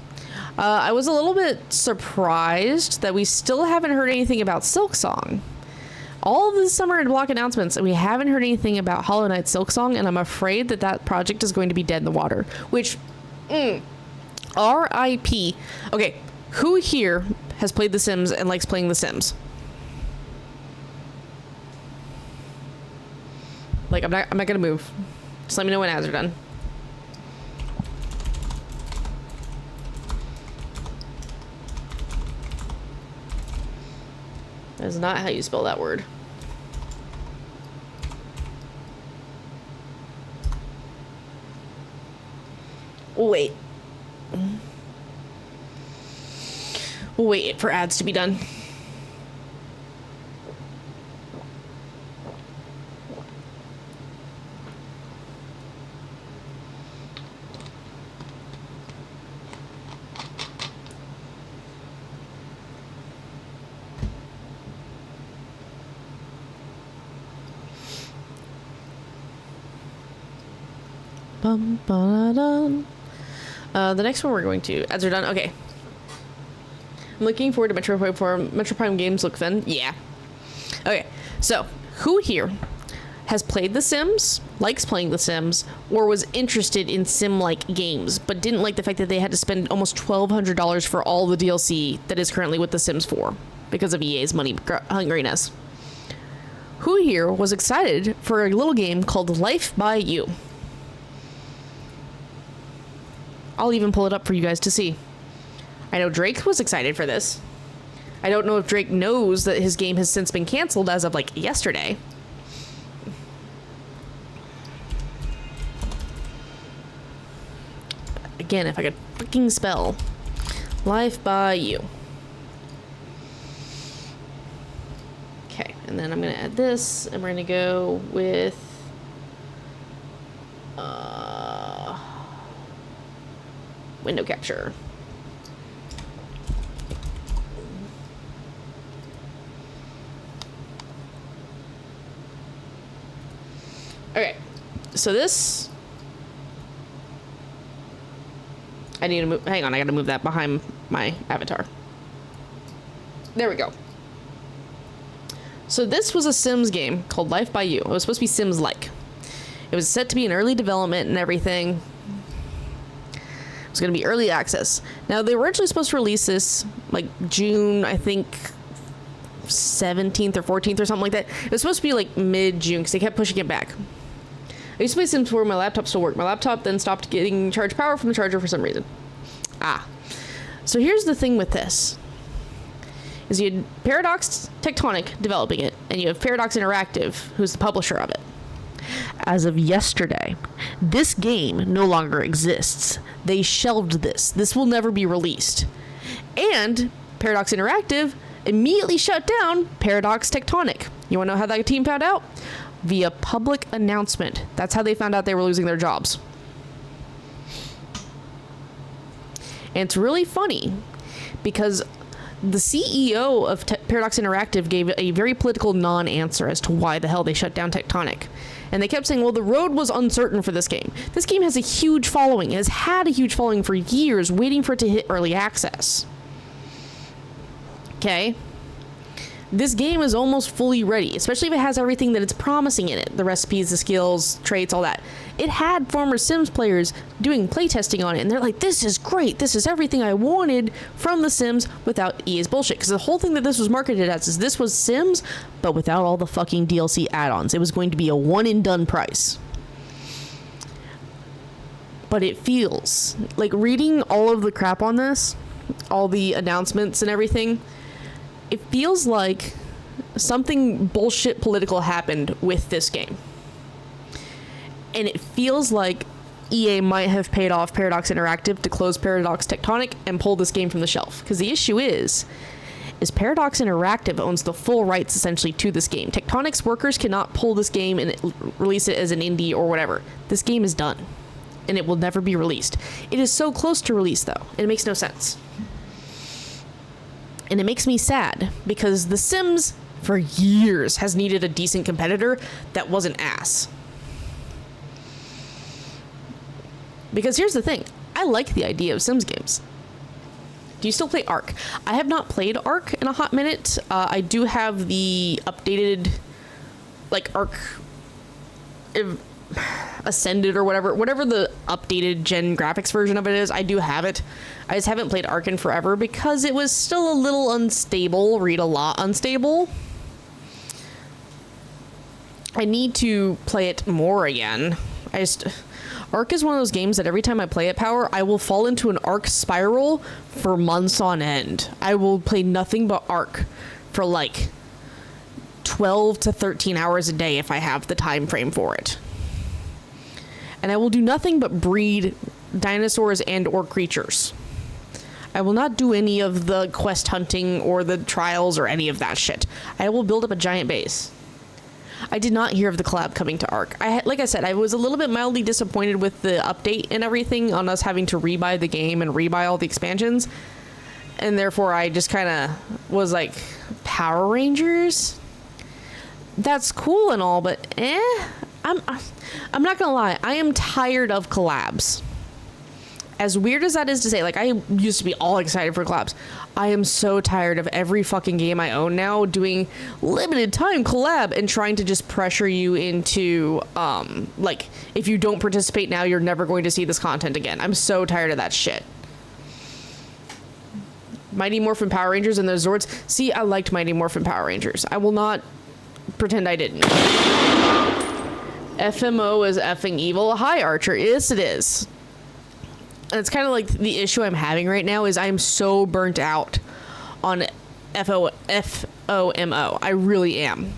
I was a little bit surprised that we still haven't heard anything about Silksong. All of the summer and block announcements, and we haven't heard anything about Hollow Knight Silksong, and I'm afraid that that project is going to be dead in the water. Which, R.I.P. Okay, who here has played The Sims and likes playing The Sims? Like, I'm not gonna move. Just let me know when ads are done. That is not how you spell that word. Wait. We'll wait for ads to be done. Bum, ba-da-dum. The next one we're going to... Ads are done? Okay. I'm looking forward to Metro Prime 4. Metro Prime games look fun. Yeah. Okay. So, who here has played The Sims, likes playing The Sims, or was interested in sim-like games, but didn't like the fact that they had to spend almost $1,200 for all the DLC that is currently with The Sims 4 because of EA's money hungriness? Who here was excited for a little game called Life by You? I'll even pull it up for you guys to see. I know Drake was excited for this. I don't know if Drake knows that his game has since been canceled as of like yesterday. Again, if I could fucking spell Life by You. Okay, and then I'm gonna add this, and we're gonna go with window capture. Okay, so this, I need to move, hang on, I gotta move that behind my avatar. There we go. So this was a Sims game called Life by You. It was supposed to be Sims-like. It was set to be in early development and everything. It was going to be early access. Now, they were originally supposed to release this like June, I think 17th or 14th or something like that. It was supposed to be like mid-June because they kept pushing it back. I used to play Sims 4, my laptop still worked. My laptop then stopped getting charged power from the charger for some reason. So here's the thing with this. Is you had Paradox Tectonic developing it, and you have Paradox Interactive, who's the publisher of it. As of yesterday, this game no longer exists. They shelved this. This will never be released. And Paradox Interactive immediately shut down Paradox Tectonic. You want to know how that team found out? Via public announcement. That's how they found out they were losing their jobs. And it's really funny because The CEO of Paradox Interactive gave a very political non-answer as to why the hell they shut down Tectonic. And they kept saying, well, the road was uncertain for this game. This game has a huge following. It has had a huge following for years, waiting for it to hit early access. Okay? This game is almost fully ready, especially if it has everything that it's promising in it. The recipes, the skills, traits, all that. It had former Sims players doing playtesting on it, and they're like, this is great. This is everything I wanted from The Sims without EA's bullshit. Because the whole thing that this was marketed as is this was Sims, but without all the fucking DLC add-ons. It was going to be a one-and-done price. But it feels like reading all of the crap on this, all the announcements and everything, it feels like something bullshit political happened with this game. And it feels like EA might have paid off Paradox Interactive to close Paradox Tectonic and pull this game from the shelf. Because the issue is Paradox Interactive owns the full rights essentially to this game. Tectonic's workers cannot pull this game and release it as an indie or whatever. This game is done. And it will never be released. It is so close to release though. And it makes no sense. And it makes me sad because The Sims for years has needed a decent competitor that wasn't ass. Because here's the thing, I like the idea of Sims games. Do you still play Ark? I have not played Ark in a hot minute. I do have the updated, like, Ark Ascended or whatever the updated gen graphics version of it is. I do have it. I just haven't played Ark in forever because it was still a little unstable, read a lot unstable. I need to play it more again. Ark is one of those games that every time I play it, Power, I will fall into an Ark spiral for months on end. I will play nothing but Ark for like 12 to 13 hours a day if I have the time frame for it. And I will do nothing but breed dinosaurs and or creatures. I will not do any of the quest hunting or the trials or any of that shit. I will build up a giant base. I did not hear of the collab coming to Ark. Like I said, I was a little bit mildly disappointed with the update and everything on us having to rebuy the game and rebuy all the expansions. And therefore, I just kind of was like, Power Rangers? That's cool and all, but I'm not gonna lie, I am tired of collabs. As weird as that is to say, like, I used to be all excited for collabs. I am so tired of every fucking game I own now doing limited time collab and trying to just pressure you into, like, if you don't participate now, you're never going to see this content again. I'm so tired of that shit. Mighty Morphin Power Rangers and the Zords. See, I liked Mighty Morphin Power Rangers. I will not pretend I didn't. FMO is effing evil. Hi, Archer. Yes, it is. And it's kind of like the issue I'm having right now is I'm so burnt out on FOMO. I really am.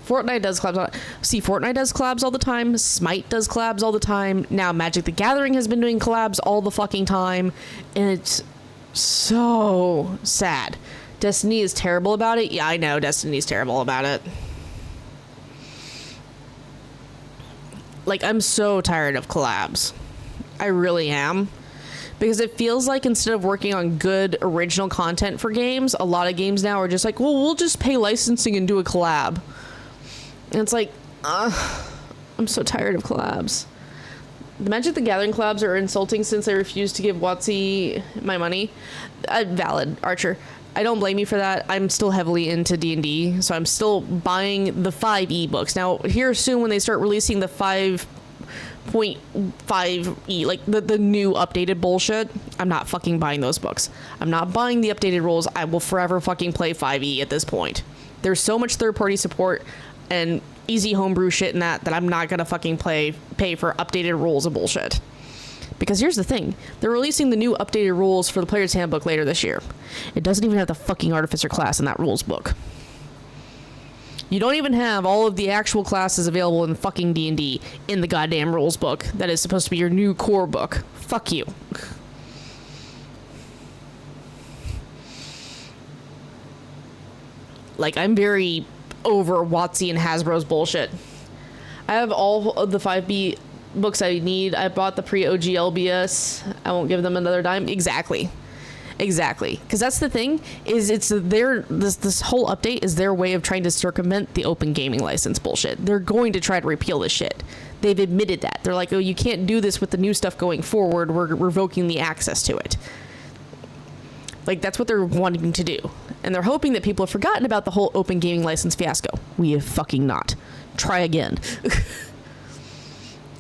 Fortnite does collabs. Fortnite does collabs all the time. Smite does collabs all the time. Now Magic the Gathering has been doing collabs all the fucking time. And it's so sad. Destiny is terrible about it. Yeah, I know Destiny's terrible about it. Like, I'm so tired of collabs. I really am. Because it feels like instead of working on good original content for games, a lot of games now are just like, well, we'll just pay licensing and do a collab. And it's like, I'm so tired of collabs. The Magic the Gathering collabs are insulting since I refuse to give WotC my money. Valid, Archer. I don't blame you for that. I'm still heavily into D&D, so I'm still buying the 5e books. Now, here soon when they start releasing the 5.5e, like the new updated bullshit, I'm not fucking buying those books. I'm not buying the updated rules. I will forever fucking play 5e at this point. There's so much third-party support and easy homebrew shit in that I'm not gonna fucking pay for updated rules of bullshit. Because here's the thing, they're releasing the new updated rules for the Player's Handbook later this year. It doesn't even have the fucking Artificer class in that rules book. You don't even have all of the actual classes available in fucking D&D in the goddamn rules book that is supposed to be your new core book. Fuck you. Like, I'm very over WotC and Hasbro's bullshit. I have all of the 5B books I need. I bought the pre-OG LBS. I won't give them another dime. Exactly. Exactly, because that's the thing, is it's their this whole update is their way of trying to circumvent the open gaming license bullshit. They're going to try to repeal this shit. They've admitted that. They're like, oh, you can't do this with the new stuff going forward. We're revoking the access to it. Like, that's what they're wanting to do. And they're hoping that people have forgotten about the whole open gaming license fiasco. We have fucking not. Try again.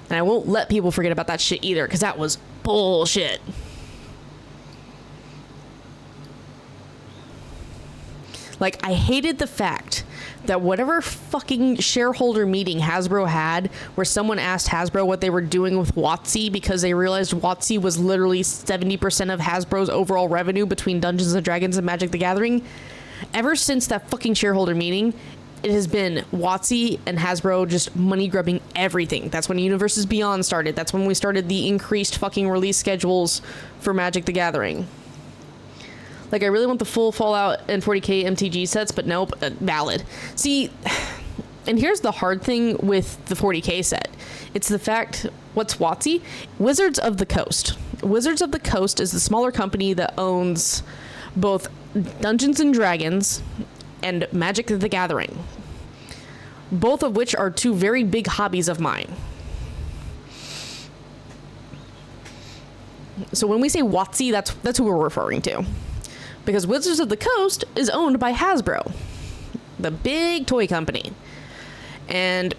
And I won't let people forget about that shit either, because that was bullshit. Like, I hated the fact that whatever fucking shareholder meeting Hasbro had, where someone asked Hasbro what they were doing with WotC because they realized WotC was literally 70% of Hasbro's overall revenue between Dungeons & Dragons and Magic the Gathering. Ever since that fucking shareholder meeting, it has been WotC and Hasbro just money grubbing everything. That's when Universes Beyond started. That's when we started the increased fucking release schedules for Magic the Gathering. Like, I really want the full Fallout and 40k MTG sets, but nope, valid. See, and here's the hard thing with the 40k set. It's the fact, what's WotC? Wizards of the Coast. Wizards of the Coast is the smaller company that owns both Dungeons & Dragons and Magic the Gathering. Both of which are two very big hobbies of mine. So when we say WotC, that's who we're referring to. Because Wizards of the Coast is owned by Hasbro, the big toy company. And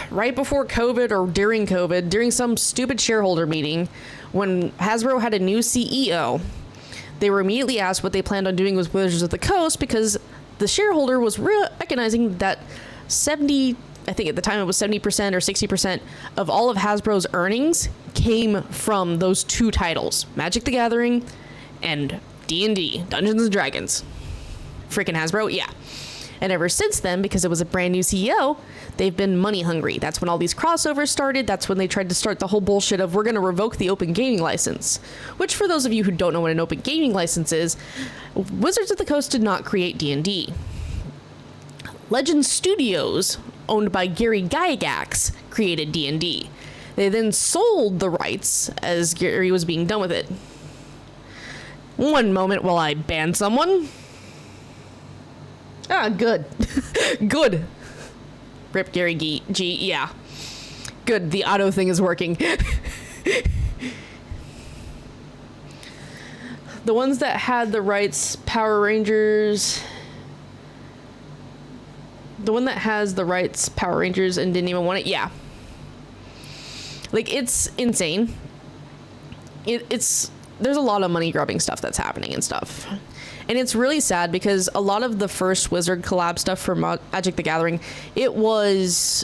right before COVID or during COVID, during some stupid shareholder meeting, when Hasbro had a new CEO, they were immediately asked what they planned on doing with Wizards of the Coast, because the shareholder was recognizing that I think at the time it was 70% or 60% of all of Hasbro's earnings came from those two titles, Magic the Gathering and D&D, Dungeons and Dragons. Freaking Hasbro, yeah. And ever since then, because it was a brand new CEO, they've been money hungry. That's when all these crossovers started. That's when they tried to start the whole bullshit of, we're going to revoke the open gaming license. Which, for those of you who don't know what an open gaming license is, Wizards of the Coast did not create D&D. Legend Studios, owned by Gary Gygax, created D&D. They then sold the rights as Gary was being done with it. One moment while I ban someone. Ah, good. Good. Rip Gary G. Yeah. Good, the auto thing is working. The ones that had the rights, Power Rangers. The one that has the rights, Power Rangers, and didn't even want it, yeah. Like, it's insane. There's a lot of money grubbing stuff that's happening and stuff. And it's really sad because a lot of the first Wizard collab stuff for Magic the Gathering, it was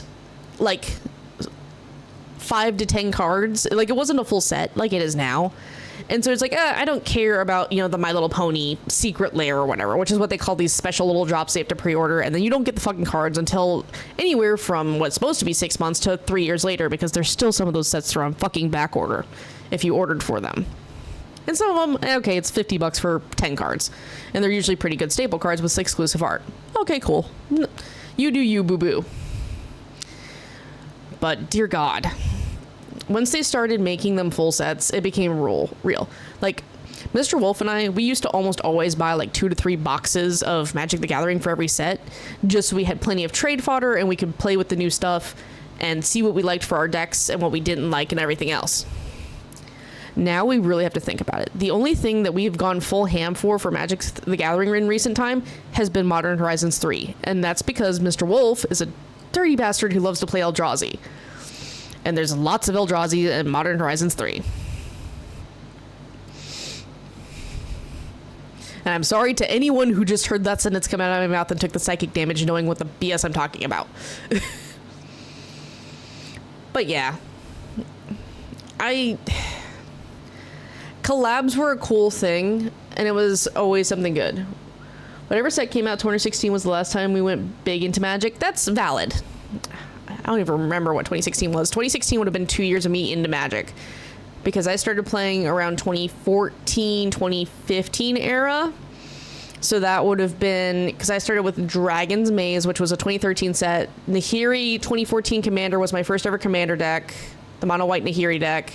like 5 to 10 cards. Like, it wasn't a full set like it is now. And so it's like, I don't care about, the My Little Pony secret lair or whatever, which is what they call these special little drops they have to pre-order. And then you don't get the fucking cards until anywhere from what's supposed to be 6 months to 3 years later, because there's still some of those sets that are on fucking back order if you ordered for them. And some of them, okay, it's $50 for 10 cards. And they're usually pretty good staple cards with exclusive art. Okay, cool. You do you, boo-boo. But, dear God, once they started making them full sets, it became real. Like, Mr. Wolf and I, we used to almost always buy like 2 to 3 boxes of Magic the Gathering for every set, just so we had plenty of trade fodder and we could play with the new stuff and see what we liked for our decks and what we didn't like and everything else. Now we really have to think about it. The only thing that we've gone full ham for Magic the Gathering in recent time has been Modern Horizons 3. And that's because Mr. Wolf is a dirty bastard who loves to play Eldrazi. And there's lots of Eldrazi in Modern Horizons 3. And I'm sorry to anyone who just heard that sentence come out of my mouth and took the psychic damage knowing what the BS I'm talking about. But yeah. Collabs were a cool thing, and it was always something good. Whatever set came out, 2016 was the last time we went big into Magic. That's valid. I don't even remember what 2016 was. 2016 would have been 2 years of me into Magic, because I started playing around 2014, 2015 era. So that would have been, because I started with Dragon's Maze, which was a 2013 set. Nahiri 2014 Commander was my first ever Commander deck, the mono white Nahiri deck,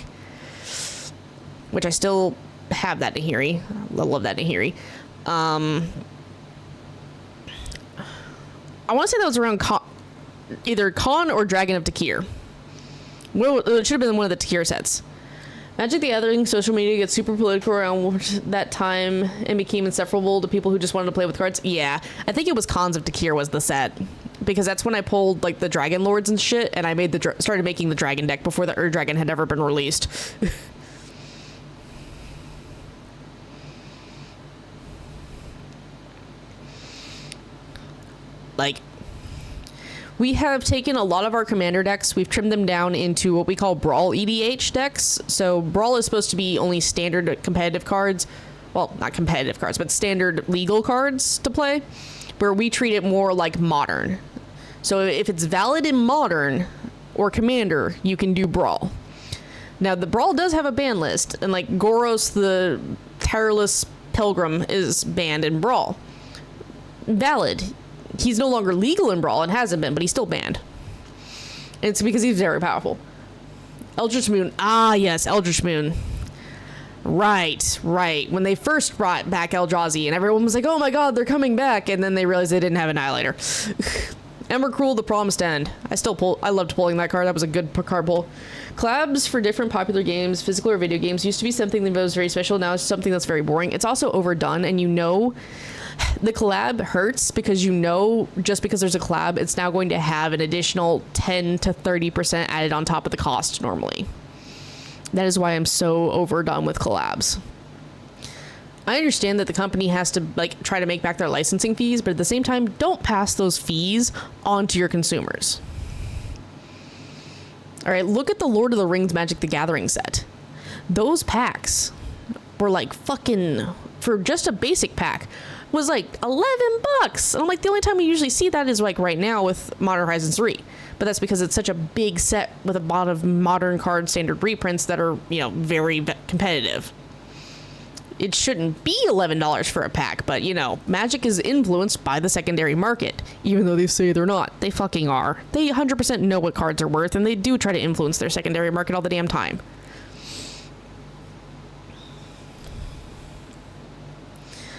which I still have that Nahiri. I love that Nahiri. I want to say that was around either Khan or Dragon of Takir. Well, it should have been one of the Takir sets. Magic the Gathering social media gets super political around that time and became insufferable to people who just wanted to play with cards. Yeah, I think it was Khans of Takir was the set, because that's when I pulled like the Dragon Lords and shit, and I made started making the Dragon deck before the Ur Dragon had ever been released. Like, we have taken a lot of our commander decks, we've trimmed them down into what we call Brawl EDH decks. So Brawl is supposed to be only standard competitive cards. Well, not competitive cards, but standard legal cards to play, where we treat it more like Modern. So if it's valid in Modern or Commander, you can do Brawl. Now, the Brawl does have a ban list, and like Goros the Tireless Pilgrim is banned in Brawl. Valid. He's no longer legal in Brawl and hasn't been, but he's still banned. And it's because he's very powerful. Eldritch Moon. Ah, yes, Eldritch Moon. Right. When they first brought back Eldrazi, and everyone was like, oh my god, they're coming back. And then they realized they didn't have Annihilator. Emrakul, the Promised End. I loved pulling that card. That was a good card pull. Collabs for different popular games, physical or video games, used to be something that was very special. Now it's something that's very boring. It's also overdone, and the collab hurts because just because there's a collab, it's now going to have an additional 10 to 30% added on top of the cost normally. That is why I'm so overdone with collabs. I understand that the company has to try to make back their licensing fees, but at the same time, don't pass those fees on to your consumers. All right, look at the Lord of the Rings Magic the Gathering set. Those packs were fucking, for just a basic pack, was $11. And I'm like, the only time we usually see that is right now with Modern Horizons 3. But that's because it's such a big set with a lot of modern card standard reprints that are, very competitive. It shouldn't be $11 for a pack, but Magic is influenced by the secondary market, even though they say they're not. They fucking are. They 100% know what cards are worth, and they do try to influence their secondary market all the damn time.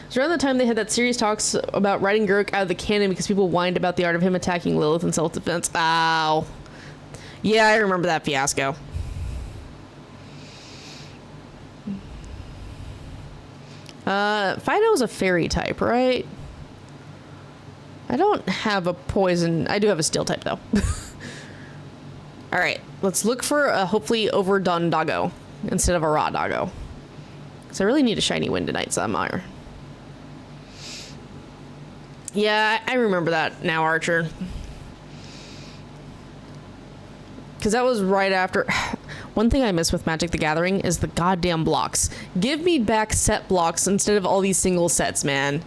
So around the time they had that serious talks about writing Garruk out of the canon because people whined about the art of him attacking Lilith in self-defense. Ow. Yeah, I remember that fiasco. Fido's a fairy type, right? I don't have a poison. I do have a steel type, though. Alright, let's look for a hopefully overdone doggo instead of a raw doggo. Because I really need a shiny Windonite somewhere. Yeah, I remember that now, Archer. Because that was right after... One thing I miss with Magic the Gathering is the goddamn blocks. Give me back set blocks instead of all these single sets, man.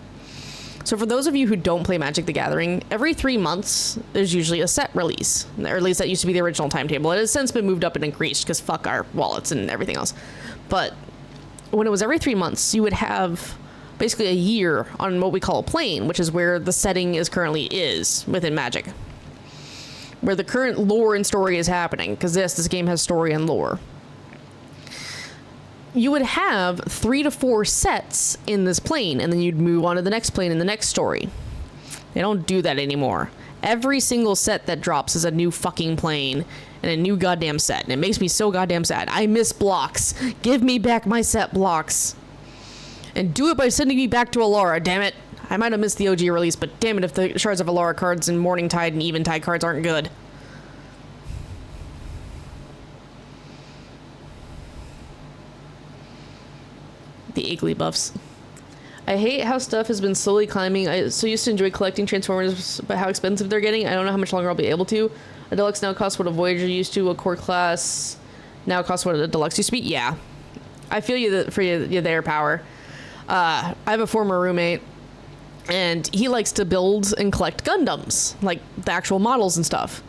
So for those of you who don't play Magic the Gathering, every 3 months, there's usually a set release. Or at least that used to be the original timetable. It has since been moved up and increased because fuck our wallets and everything else. But when it was every 3 months, you would have... basically a year on what we call a plane, which is where the setting is within Magic. Where the current lore and story is happening, because this game has story and lore. You would have 3 to 4 sets in this plane, and then you'd move on to the next plane in the next story. They don't do that anymore. Every single set that drops is a new fucking plane and a new goddamn set, and it makes me so goddamn sad. I miss blocks. Give me back my set blocks. And do it by sending me back to Alara, damn it. I might have missed the OG release, but damn it if the Shards of Alara cards and Morningtide and Eventide cards aren't good. The Iggly buffs. I hate how stuff has been slowly climbing. I so used to enjoy collecting Transformers, but how expensive they're getting. I don't know how much longer I'll be able to. A Deluxe now costs what a Voyager used to. A Core Class now costs what a Deluxe used to be. Yeah. I feel you for you there, Power. I have a former roommate, and he likes to build and collect Gundams, like the actual models and stuff.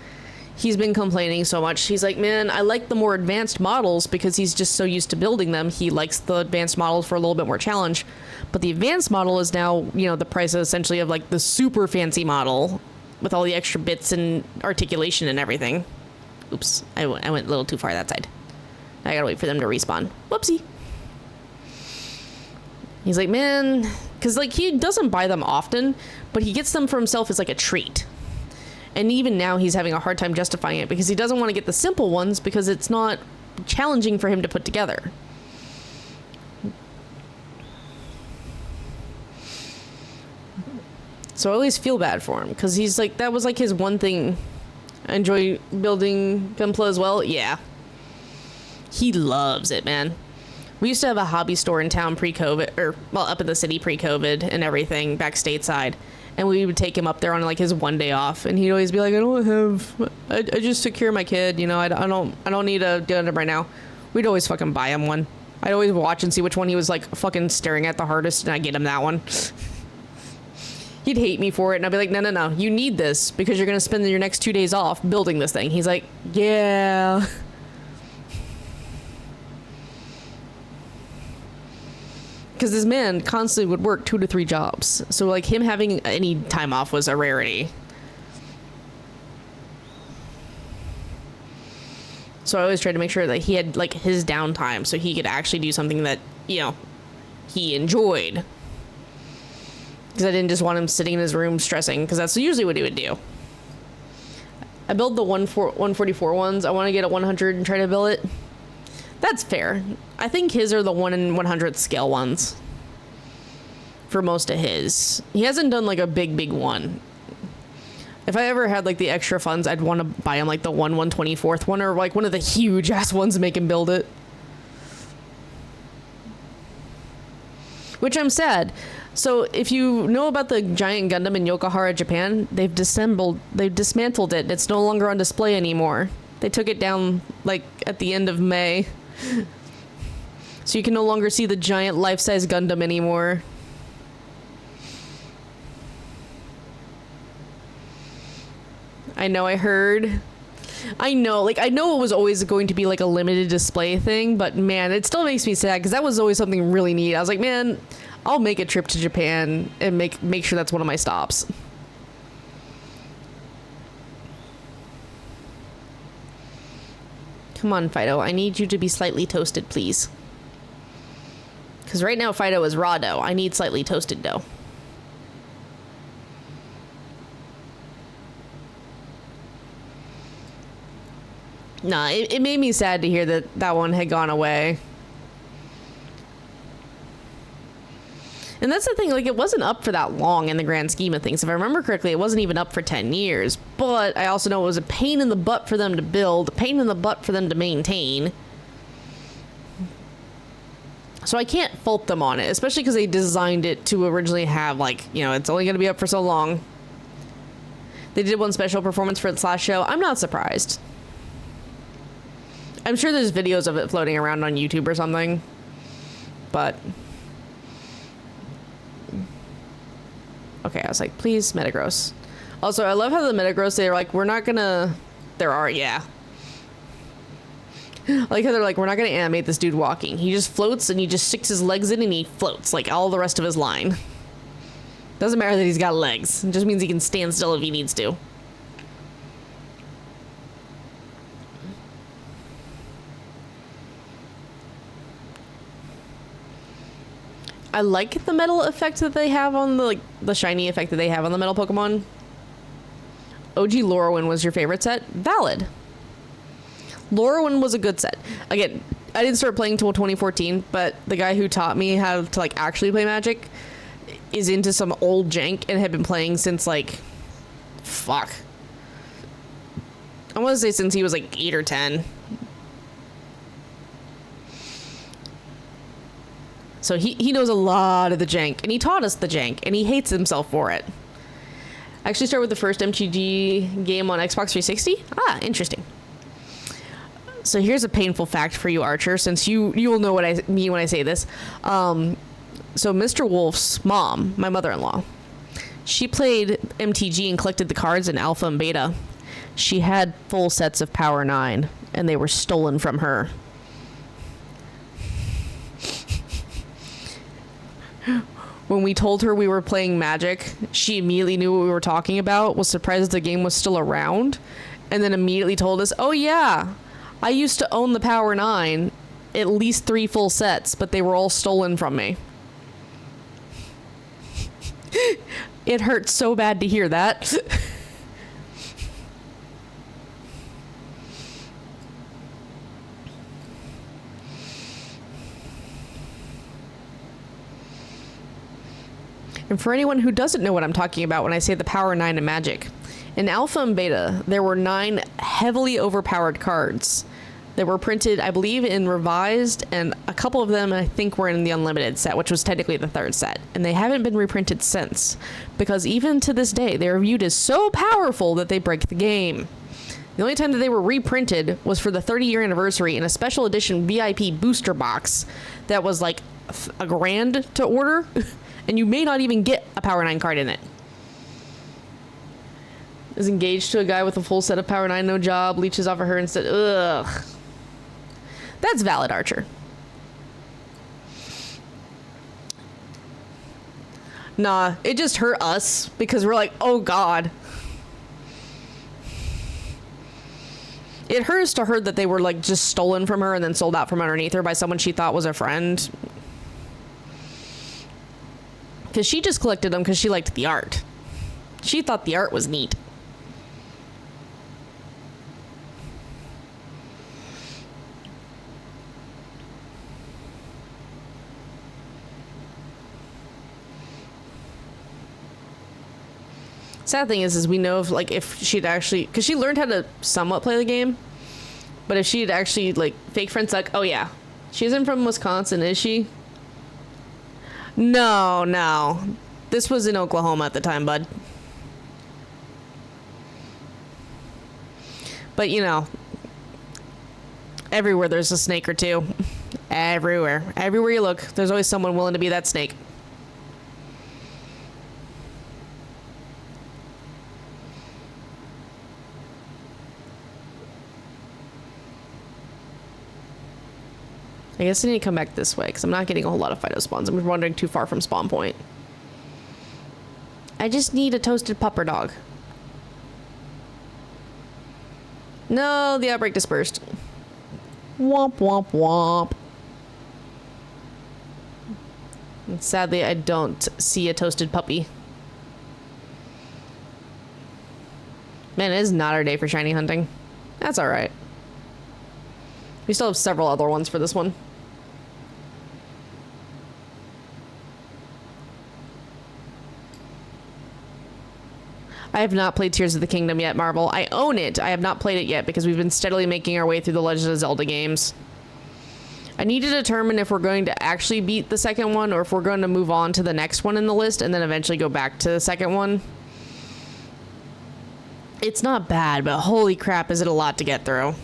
He's been complaining so much. He's like, man, I like the more advanced models because he's just so used to building them. He likes the advanced models for a little bit more challenge. But the advanced model is now, the price essentially of the super fancy model with all the extra bits and articulation and everything. Oops, I went a little too far that side. I gotta wait for them to respawn. Whoopsie. He's like, man, because like he doesn't buy them often, but he gets them for himself as like a treat. And even now he's having a hard time justifying it because he doesn't want to get the simple ones because it's not challenging for him to put together. So I always feel bad for him because he's like, that was like his one thing. I enjoy building Gunpla as well. Yeah. He loves it, man. We used to have a hobby store in town pre-COVID, or well, up in the city pre-COVID and everything back stateside. And we would take him up there on like his one day off, and he'd always be like, I just took care of my kid, you know, I don't need a Gundam right now. We'd always fucking buy him one. I'd always watch and see which one he was like fucking staring at the hardest, and I'd get him that one. He'd hate me for it, and I'd be like, no, you need this because you're gonna spend your next 2 days off building this thing. He's like, yeah. Because this man constantly would work 2 to 3 jobs. So, like, him having any time off was a rarity. So I always tried to make sure that he had, like, his downtime so he could actually do something that, you know, he enjoyed. Because I didn't just want him sitting in his room stressing, because that's usually what he would do. I build the 144 ones. I want to get a 100 and try to build it. That's fair. I think his are the 1 in 100 scale ones for most of his. He hasn't done like a big one. If I ever had like the extra funds, I'd want to buy him like the 1/124th one, or like one of the huge ass ones and make him build it. Which I'm sad. So if you know about the giant Gundam in Yokohara, Japan, they've dismantled it. It's no longer on display anymore. They took it down like at the end of May. So you can no longer see the giant life-size Gundam anymore. I know, I heard. I know it was always going to be like a limited display thing, but man, it still makes me sad because that was always something really neat. I was like, man, I'll make a trip to Japan and make sure that's one of my stops. Come on, Fido. I need you to be slightly toasted, please. Because right now, Fido is raw dough. I need slightly toasted dough. Nah, it made me sad to hear that one had gone away. And that's the thing, like, it wasn't up for that long in the grand scheme of things. If I remember correctly, it wasn't even up for 10 years. But I also know it was a pain in the butt for them to build, a pain in the butt for them to maintain. So I can't fault them on it, especially because they designed it to originally have, like, you know, it's only going to be up for so long. They did one special performance for its last show. I'm not surprised. I'm sure there's videos of it floating around on YouTube or something. But... okay, I was like, please, Metagross. Also, I love how the Metagross, they're like, we're not gonna... There are, yeah. Like how they're like, we're not gonna animate this dude walking. He just floats and he just sticks his legs in and he floats, like all the rest of his line. Doesn't matter that he's got legs. It just means he can stand still if he needs to. I like the metal effect that they have on the shiny effect that they have on the metal Pokemon. OG Lorwyn was your favorite set? Valid. Lorwyn was a good set. Again, I didn't start playing until 2014, but the guy who taught me how to like actually play Magic is into some old jank and had been playing since like, fuck. I want to say since he was like 8 or 10. So he knows a lot of the jank, and he taught us the jank, and he hates himself for it. I actually started with the first MTG game on Xbox 360. Ah, interesting. So here's a painful fact for you, Archer, since you will know what I mean when I say this. So Mr. Wolf's mom, my mother-in-law, she played MTG and collected the cards in Alpha and Beta. She had full sets of Power 9, and they were stolen from her. When we told her we were playing Magic, she immediately knew what we were talking about, was surprised the game was still around, and then immediately told us, oh yeah, I used to own the Power 9, at least 3 full sets, but they were all stolen from me. It hurts so bad to hear that. And for anyone who doesn't know what I'm talking about when I say the Power 9 in Magic, in Alpha and Beta, there were 9 heavily overpowered cards that were printed, I believe, in Revised, and a couple of them, I think, were in the Unlimited set, which was technically the 3rd set. And they haven't been reprinted since, because even to this day, they are viewed as so powerful that they break the game. The only time that they were reprinted was for the 30-year anniversary in a special edition VIP booster box that was like $1,000 to order. And you may not even get a Power 9 card in it. Is engaged to a guy with a full set of Power 9, no job, leeches off of her instead. Ugh. That's valid, Archer. Nah, it just hurt us because we're like, oh God. It hurts to her that they were like just stolen from her and then sold out from underneath her by someone she thought was a friend. Because she just collected them because she liked the art. She thought the art was neat. Sad thing is we know if she'd actually, because she learned how to somewhat play the game, but if she'd actually like fake friends like, oh yeah, she isn't from Wisconsin, is she? No. This was in Oklahoma at the time, bud. But, you know, everywhere there's a snake or two. Everywhere. Everywhere you look, there's always someone willing to be that snake. I guess I need to come back this way because I'm not getting a whole lot of Fido spawns. I'm wandering too far from spawn point. I just need a toasted pupper dog. No, the outbreak dispersed. Womp womp womp. And sadly, I don't see a toasted puppy. Man, it is not our day for shiny hunting. That's alright. We still have several other ones for this one. I have not played Tears of the Kingdom yet, Marvel. I own it. I have not played it yet because we've been steadily making our way through the Legend of Zelda games. I need to determine if we're going to actually beat the second one or if we're going to move on to the next one in the list and then eventually go back to the second one. It's not bad, but holy crap, is it a lot to get through.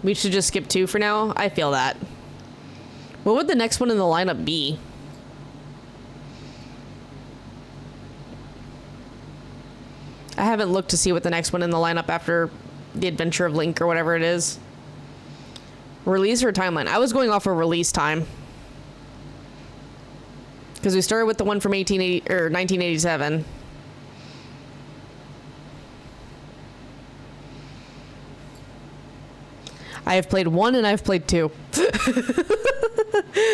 We should just skip 2 for now. I feel that. What would the next one in the lineup be? I haven't looked to see what the next one in the lineup after the Adventure of Link or whatever it is. Release or timeline? I was going off of release time. Because we started with the one from 1987. I have played 1 and I've played 2.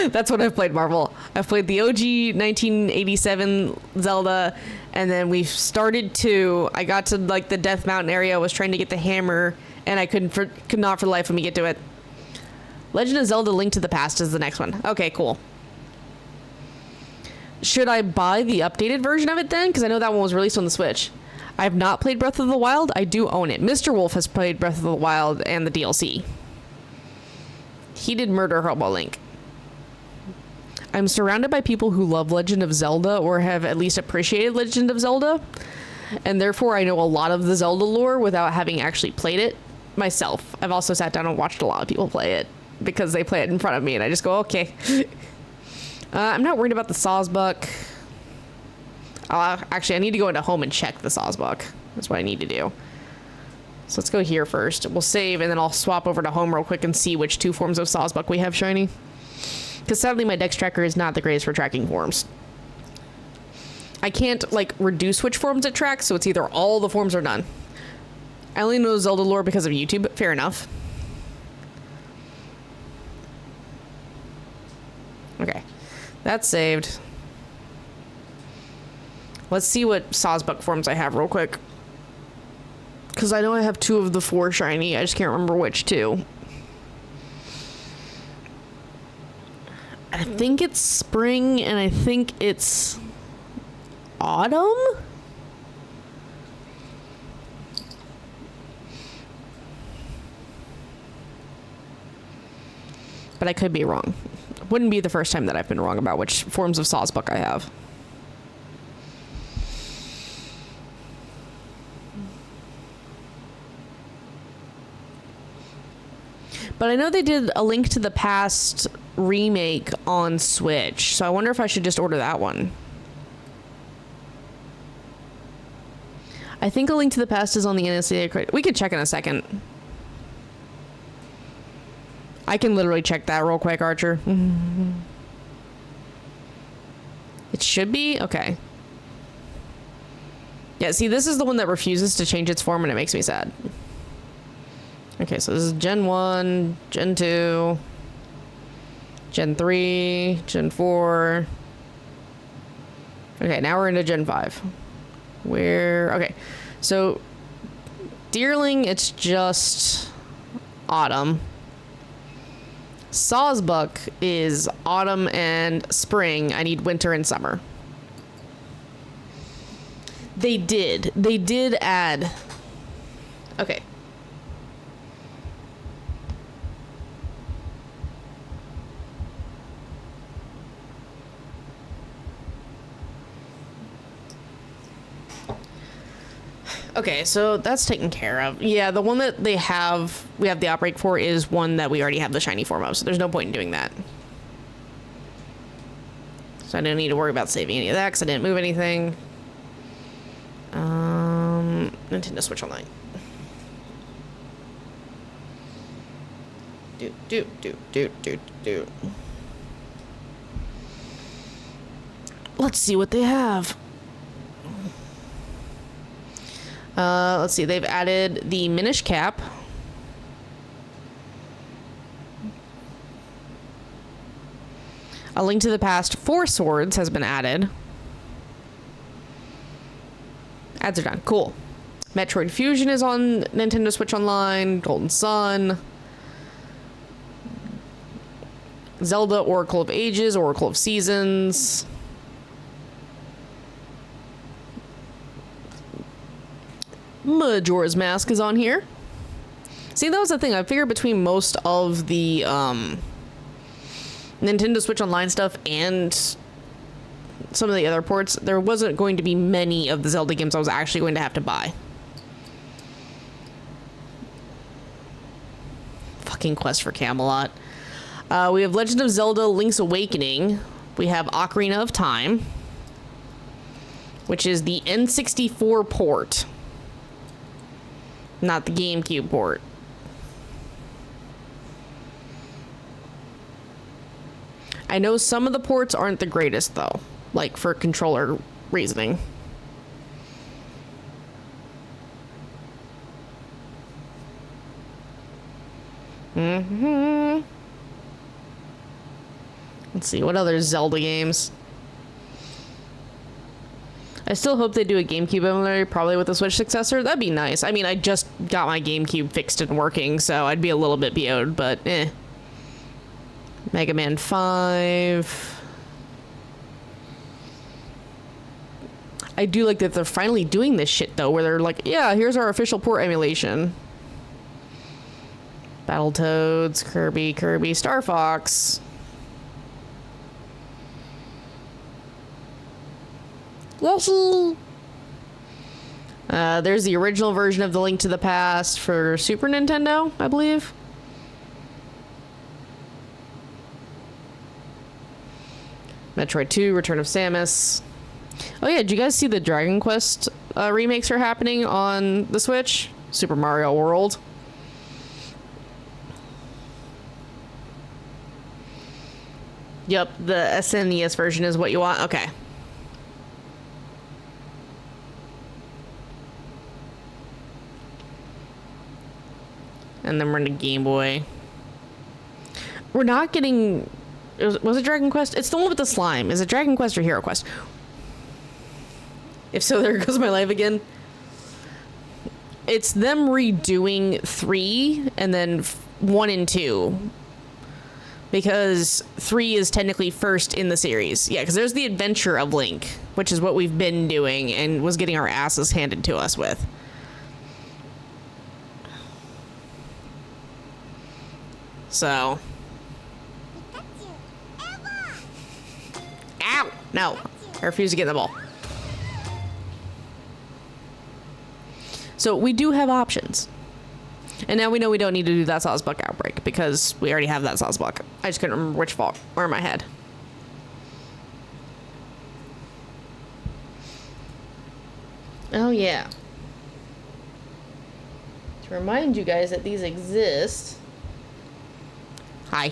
That's what I've played, Marvel. I've played the OG 1987 Zelda, and then we started 2. I got to like the Death Mountain area, was trying to get the hammer, and I could not for the life of me get to it. Legend of Zelda: Link to the Past is the next one. Okay, cool. Should I buy the updated version of it then? Because I know that one was released on the Switch. I have not played Breath of the Wild. I do own it. Mr. Wolf has played Breath of the Wild and the DLC. He did murder Hobo Link. I'm surrounded by people who love Legend of Zelda or have at least appreciated Legend of Zelda, and therefore I know a lot of the Zelda lore without having actually played it myself. I've also sat down and watched a lot of people play it because they play it in front of me, and I just go, okay. I'm not worried about the Sawsbuck. Actually, I need to go into home and check the Sawsbuck. That's what I need to do. So let's go here first. We'll save, and then I'll swap over to home real quick and see which 2 forms of Sawsbuck we have shiny. Because sadly, my Dex tracker is not the greatest for tracking forms. I can't, like, reduce which forms it tracks, so it's either all the forms or none. I only know Zelda lore because of YouTube. Fair enough. Okay. That's saved. Let's see what Sawsbuck forms I have real quick. Because I know I have 2 of the 4 shiny. I just can't remember which 2. I think it's spring and I think it's autumn? But I could be wrong. Wouldn't be the first time that I've been wrong about which forms of Sawsbuck I have. But I know they did A Link to the Past remake on Switch, so I wonder if I should just order that one. I think A Link to the Past is on the NSA. We could check in a second. I can literally check that real quick, Archer. It should be? Okay. Yeah, see, this is the one that refuses to change its form and it makes me sad. Okay, so this is Gen 1, Gen 2, Gen 3, Gen 4. Okay, now we're into Gen 5. Okay, so Deerling, it's just autumn. Sawsbuck is autumn and spring. I need winter and summer. They did add. Okay. Okay, so that's taken care of. Yeah, the one that we have the outbreak for is one that we already have the shiny form of, so there's no point in doing that. So I don't need to worry about saving any of that because I didn't move anything. Nintendo Switch Online. Do. Let's see what they have. Let's see, they've added the Minish Cap. A Link to the Past 4 Swords has been added. Ads are done. Cool. Metroid Fusion is on Nintendo Switch Online. Golden Sun. Zelda Oracle of Ages, Oracle of Seasons. Majora's Mask is on here. See, that was the thing. I figured between most of the Nintendo Switch Online stuff and some of the other ports, there wasn't going to be many of the Zelda games I was actually going to have to buy. Fucking Quest for Camelot. We have Legend of Zelda Link's Awakening. We have Ocarina of Time, which is the N64 port. Not the GameCube port. I know some of the ports aren't the greatest, though. Like, for controller reasoning. Let's see, what other Zelda games? I still hope they do a GameCube emulator, probably with a Switch successor. That'd be nice. I mean, I just got my GameCube fixed and working, so I'd be a little bit BO'd, but eh. Mega Man 5. I do like that they're finally doing this shit, though, where they're like, yeah, here's our official port emulation. Battletoads, Kirby, Star Fox. Yoshi! There's the original version of The Link to the Past for Super Nintendo, I believe. Metroid 2, Return of Samus. Oh yeah, did you guys see the Dragon Quest remakes are happening on the Switch? Super Mario World. Yep, the SNES version is what you want? Okay. And then we're into Game Boy. We're not getting... Was it Dragon Quest? It's the one with the slime. Is it Dragon Quest or Hero Quest? If so, there goes my life again. It's them redoing 3 and then 1 and 2. Because 3 is technically first in the series. Yeah, because there's the Adventure of Link, which is what we've been doing and was getting our asses handed to us with. So. Ow! No. I refuse to get in the ball. So we do have options. And now we know we don't need to do that Sawsbuck outbreak because we already have that Sawsbuck. I just couldn't remember which fault or in my head. Oh yeah. To remind you guys that these exist. Hi.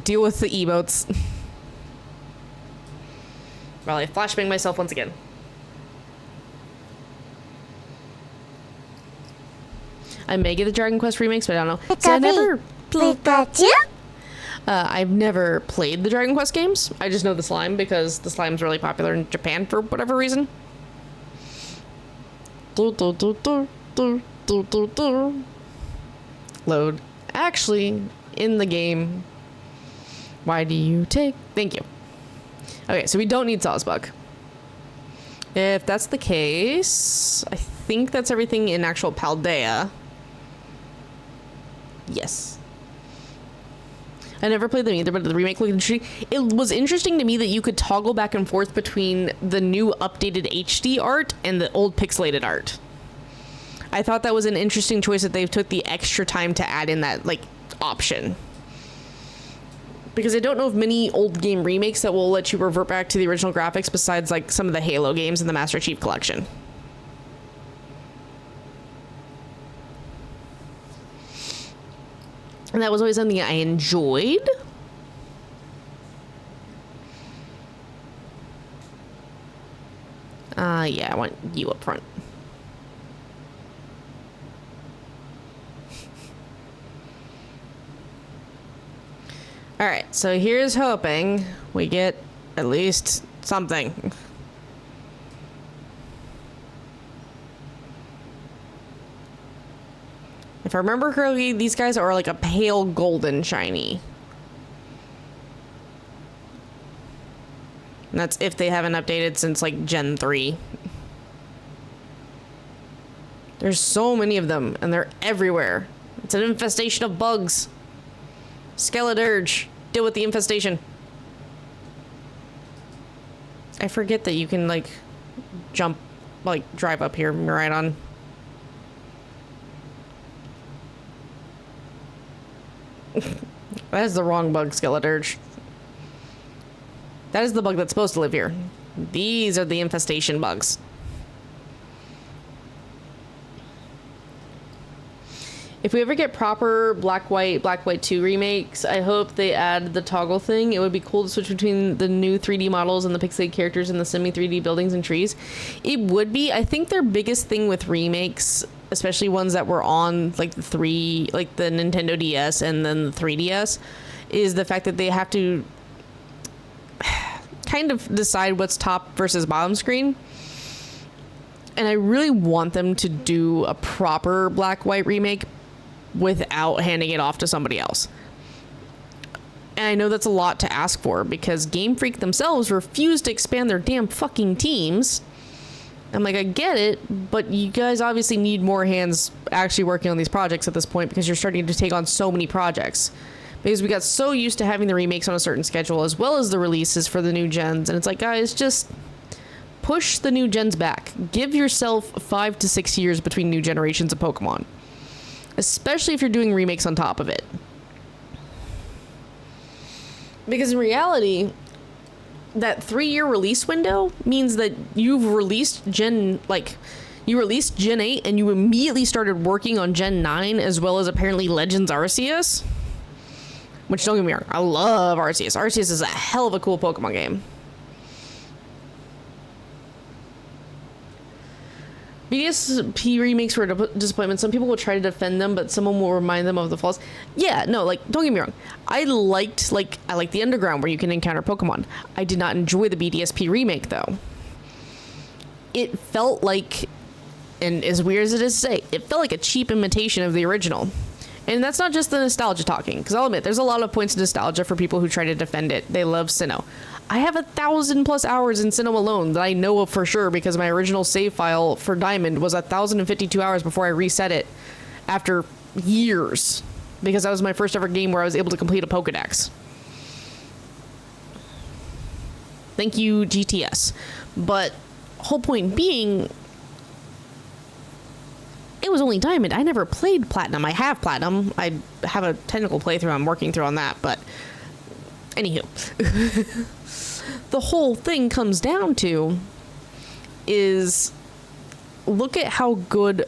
Deal with the emotes. Well, I flashbang myself once again. I may get the Dragon Quest remakes, but I don't know. See, I never Pikachu? I've never played the Dragon Quest games. I just know the slime because the slime's really popular in Japan for whatever reason. Load. Actually, in the game. Why do you take? Thank you. Okay, so we don't need Sawsbuck. If that's the case, I think that's everything in actual Paldea. Yes. I never played them either, but the remake looked interesting. It was interesting to me that you could toggle back and forth between the new updated HD art and the old pixelated art. I thought that was an interesting choice that they took the extra time to add in that, like, option. Because I don't know of many old game remakes that will let you revert back to the original graphics besides, like, some of the Halo games in the Master Chief Collection. And that was always something I enjoyed. Yeah, I want you up front. Alright, so here's hoping we get at least something. If I remember correctly, these guys are like a pale golden shiny. And that's if they haven't updated since like Gen 3. There's so many of them, and they're everywhere. It's an infestation of bugs. Skeledirge, deal with the infestation. I forget that you can, like, jump, like, drive up here, Miraidon. That is the wrong bug, Skeledirge. That is the bug that's supposed to live here. These are the infestation bugs. If we ever get proper Black White 2 remakes, I hope they add the toggle thing. It would be cool to switch between the new 3D models and the pixelated characters and the semi-3D buildings and trees. It would be. I think their biggest thing with remakes, especially ones that were on like the Nintendo DS and then the 3DS, is the fact that they have to kind of decide what's top versus bottom screen. And I really want them to do a proper Black White remake without handing it off to somebody else. And I know that's a lot to ask for because Game Freak themselves refused to expand their damn fucking teams. I'm like, I get it, but you guys obviously need more hands actually working on these projects at this point because you're starting to take on so many projects. Because we got so used to having the remakes on a certain schedule as well as the releases for the new gens. And it's like, guys, just push the new gens back. Give yourself 5 to 6 years between new generations of Pokemon. Especially if you're doing remakes on top of it. Because in reality, that 3-year release window means that you've released you released Gen 8 and you immediately started working on Gen 9 as well as apparently Legends Arceus. Which, don't get me wrong, I love Arceus. Arceus is a hell of a cool Pokemon game. BDSP remakes were a disappointment. Some people will try to defend them, but someone will remind them of the flaws. Yeah, no, like, don't get me wrong. I liked the Underground where you can encounter Pokemon. I did not enjoy the BDSP remake, though. it felt like, and as weird as it is to say, it felt like a cheap imitation of the original. And that's not just the nostalgia talking, because I'll admit, there's a lot of points of nostalgia for people who try to defend it. They love Sinnoh. I have 1,000+ hours in Sinnoh alone that I know of for sure, because my original save file for Diamond was 1,052 hours before I reset it after years, because that was my first ever game where I was able to complete a Pokedex. Thank you, GTS. But whole point being, it was only Diamond. I never played Platinum. I have Platinum. I have a technical playthrough I'm working through on that, but anywho. The whole thing comes down to is, look at how good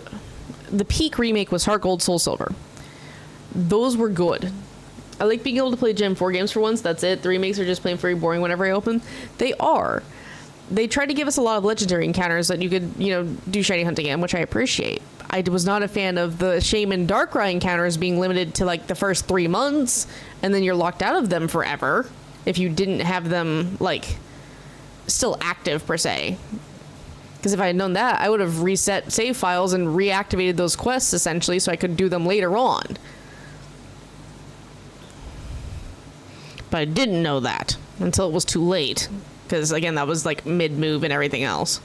the peak remake was. Heart Gold, Soul Silver. Those were good. I like being able to play Gen 4 games for once. That's it. The remakes are just plain very boring whenever I open. They are. They tried to give us a lot of legendary encounters that you could, do shiny hunting in, which I appreciate. I was not a fan of the Shaman Darkrai encounters being limited to like the first 3 months, and then you're locked out of them forever if you didn't have them like still active per se. Because if I had known that, I would have reset save files and reactivated those quests essentially so I could do them later on. But I didn't know that until it was too late. Because again, that was like mid-move and everything else.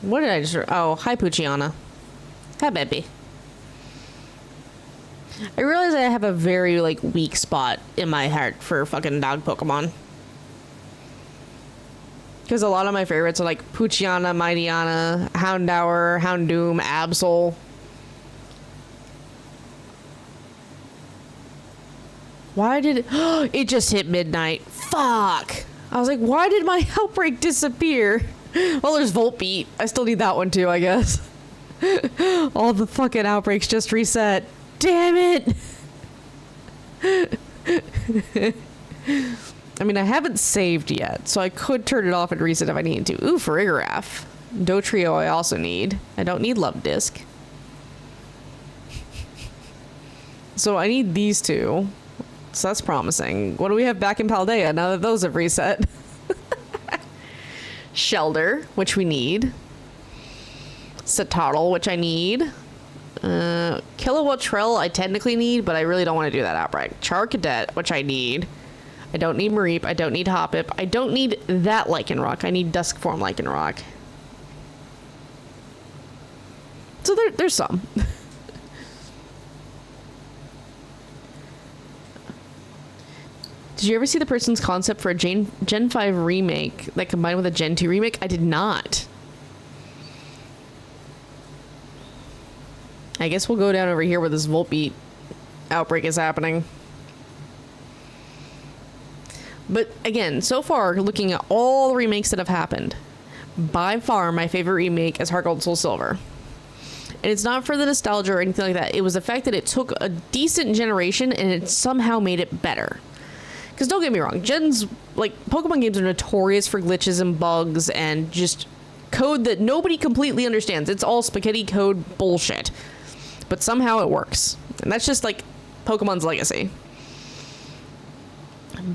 What did I just... Oh, hi, Poochyena. Hi, baby. I realize I have a very, weak spot in my heart for fucking dog Pokemon. Because a lot of my favorites are, Poochyena, Mightyena, Houndour, Houndoom, Absol. Why did it... It just hit midnight. Fuck! I was like, why did my outbreak disappear? Well, there's Voltbeat. I still need that one too, I guess. All the fucking outbreaks just reset. Damn it! I mean, I haven't saved yet, so I could turn it off and reset if I needed to. Ooh, Farigiraf. Dotrio I also need. I don't need Love Disc. So I need these two. So that's promising. What do we have back in Paldea now that those have reset? Shelder, which we need. Citadel, which I need. Kilowattrell, I technically need, but I really don't want to do that outright. Charcadet, which I need. I don't need Mareep. I don't need Hoppip. I don't need that Lycanroc. I need Dusk Form Lycanroc. So there's some. Did you ever see the person's concept for a Gen 5 remake that combined with a Gen 2 remake? I did not. I guess we'll go down over here where this Voltbeat outbreak is happening. But again, so far, looking at all the remakes that have happened, by far my favorite remake is Heart Gold, Soul Silver. And it's not for the nostalgia or anything like that. It was the fact that it took a decent generation and it somehow made it better. Because don't get me wrong, Pokemon games are notorious for glitches and bugs and just code that nobody completely understands. It's all spaghetti code bullshit. But somehow it works. And that's just Pokemon's legacy.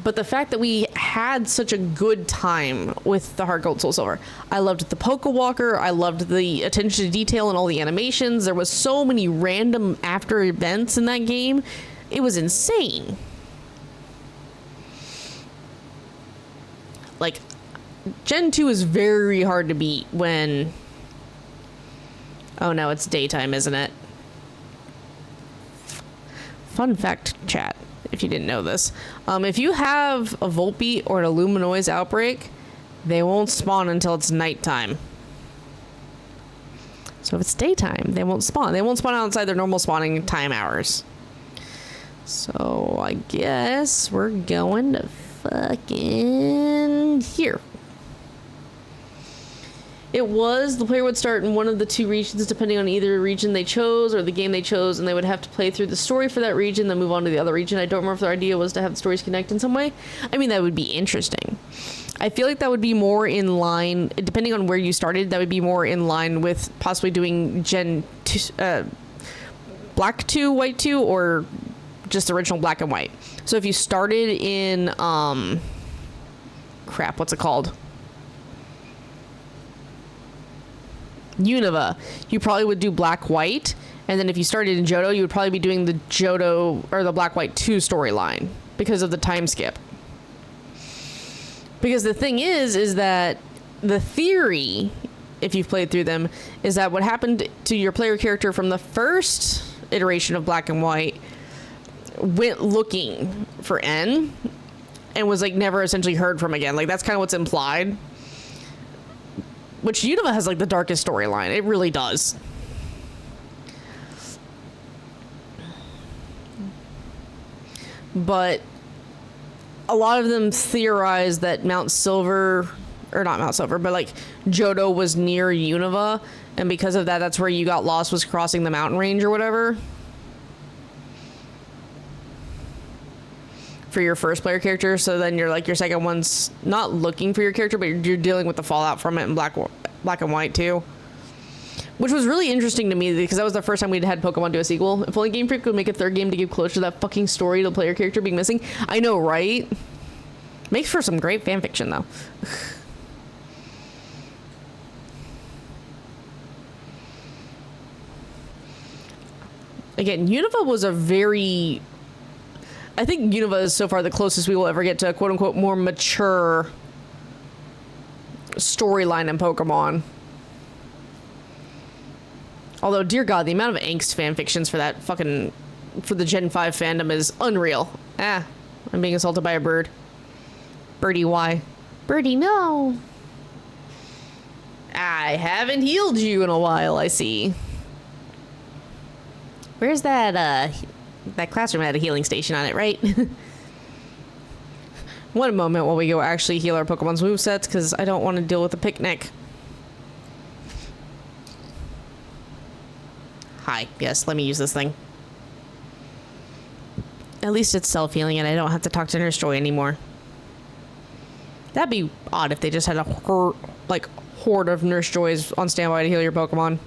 But the fact that we had such a good time with the Heart Gold Soul Silver. I loved the Pokewalker. I loved the attention to detail and all the animations. There was so many random after events in that game. It was insane. Gen 2 is very hard to beat when... Oh no, it's daytime, isn't it? Fun fact, chat, if you didn't know this. If you have a Voltbeat or an Illuminoise outbreak, they won't spawn until it's nighttime. So if it's daytime, they won't spawn. They won't spawn outside their normal spawning time hours. So I guess we're going to fucking here. The player would start in one of the two regions depending on either region they chose or the game they chose, and they would have to play through the story for that region, then move on to the other region. I don't remember if their idea was to have the stories connect in some way. I mean, that would be interesting. I feel like that would be more in line, depending on where you started, that would be more in line with possibly doing black 2, white 2, or just the original black and white. So if you started in, what's it called? Unova, you probably would do black white, and then if you started in Johto, you would probably be doing the Johto or the black white 2 storyline because of the time skip. Because the thing is that the theory, if you've played through them, is that what happened to your player character from the first iteration of black and white went looking for N and was like never essentially heard from again. Like that's kind of what's implied. Which Unova has like the darkest storyline. It really does. But a lot of them theorize that Mount Silver, or not Mount Silver, but like Johto was near Unova, and because of that, that's where you got lost, was crossing the mountain range or whatever. For your first player character, so then you're like your second one's not looking for your character, but you're dealing with the fallout from it in black and white too, which was really interesting to me because that was the first time we'd had Pokemon do a sequel. If only Game Freak would make a third game to give closure to that fucking story to the player character being missing. I know, right? Makes for some great fan fiction though. Again, Unova was a very... I think Unova is so far the closest we will ever get to a quote-unquote more mature storyline in Pokemon. Although, dear God, the amount of angst fanfictions for that fucking... for the Gen 5 fandom is unreal. I'm being assaulted by a bird. Birdie, why? Birdie, no! I haven't healed you in a while, I see. Where's that, that classroom had a healing station on it, right? One moment while we go actually heal our Pokemon's movesets, because I don't want to deal with a picnic. Hi. Yes, let me use this thing. At least it's self-healing and I don't have to talk to Nurse Joy anymore. That'd be odd if they just had a horde of Nurse Joys on standby to heal your Pokemon.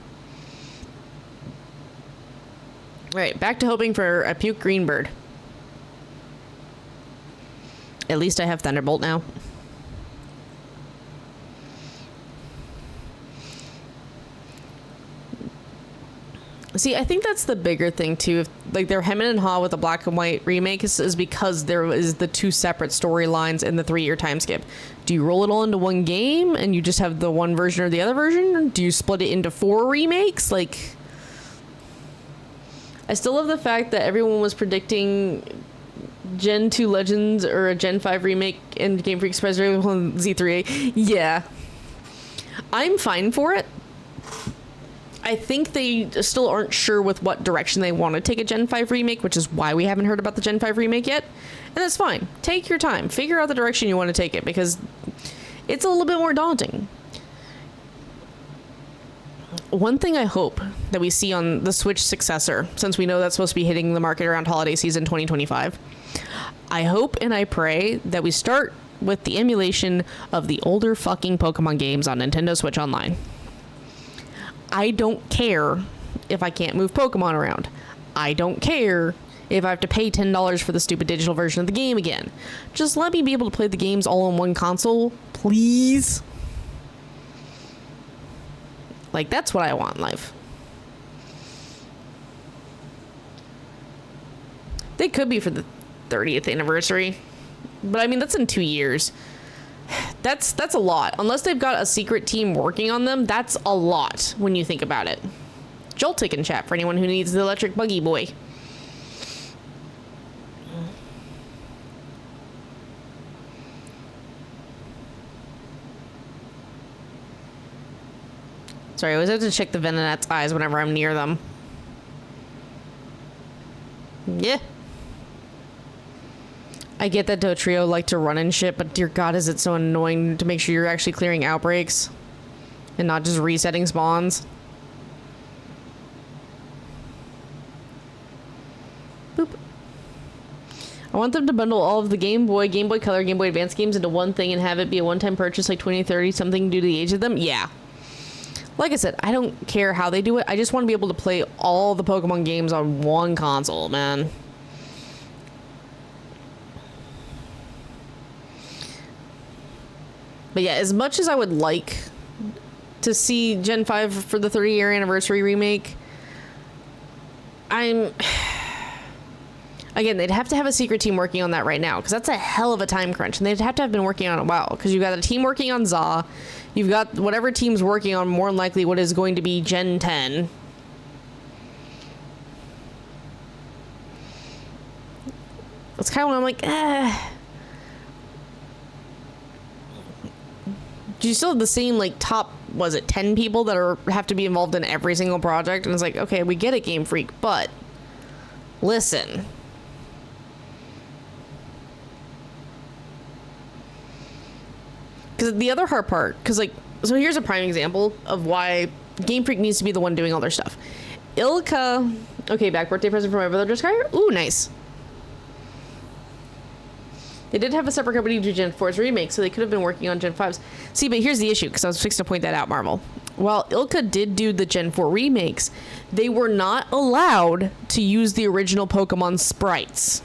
Alright, back to hoping for a puke green bird. At least I have Thunderbolt now. See, I think that's the bigger thing too. If, like, they're hemming and haw with the black and white remake is because there is the two separate storylines in the 3-year time skip. Do you roll it all into one game and you just have the one version or the other version? Or do you split it into 4 remakes? Like, I still love the fact that everyone was predicting Gen 2 Legends or a Gen 5 remake in Game Freak Express on Z3A. Yeah. I'm fine for it. I think they still aren't sure with what direction they want to take a Gen 5 remake, which is why we haven't heard about the Gen 5 remake yet. And that's fine. Take your time. Figure out the direction you want to take it, because it's a little bit more daunting. One thing I hope that we see on the Switch successor, since we know that's supposed to be hitting the market around holiday season 2025, I hope and I pray that we start with the emulation of the older fucking Pokemon games on Nintendo Switch Online. I don't care if I can't move Pokemon around. I don't care if I have to pay $10 for the stupid digital version of the game again. Just let me be able to play the games all on one console, please. Like, that's what I want in life. They could be for the 30th anniversary. But I mean, that's in 2 years. That's a lot. Unless they've got a secret team working on them, that's a lot when you think about it. Joltik in chat for anyone who needs the electric buggy boy. Sorry, I always have to check the Venonat's eyes whenever I'm near them. Yeah. I get that Dotrio like to run and shit, but dear God, is it so annoying to make sure you're actually clearing outbreaks and not just resetting spawns. Boop. I want them to bundle all of the Game Boy, Game Boy Color, Game Boy Advance games into one thing and have it be a one-time purchase like 20, 30 something due to the age of them. Yeah. Like I said, I don't care how they do it. I just want to be able to play all the Pokemon games on one console, man. But yeah, as much as I would like to see Gen 5 for the 30-year anniversary remake, Again, they'd have to have a secret team working on that right now, because that's a hell of a time crunch, and they'd have to have been working on it a while, because you've got a team working on ZA, you've got whatever team's working on more than likely what is going to be Gen 10. That's kind of when I'm like, Do you still have the same, like, top, was it 10 people that have to be involved in every single project? And it's like, okay, we get it, Game Freak, but listen. Because the other hard part, so here's a prime example of why Game Freak needs to be the one doing all their stuff. Ilka, okay, back birthday present from my brother, Skyr. Ooh, nice. They did have a separate company do Gen 4's remake, so they could have been working on Gen 5's. See, but here's the issue, because I was fixing to point that out, Marvel. While Ilka did do the Gen 4 remakes, they were not allowed to use the original Pokemon sprites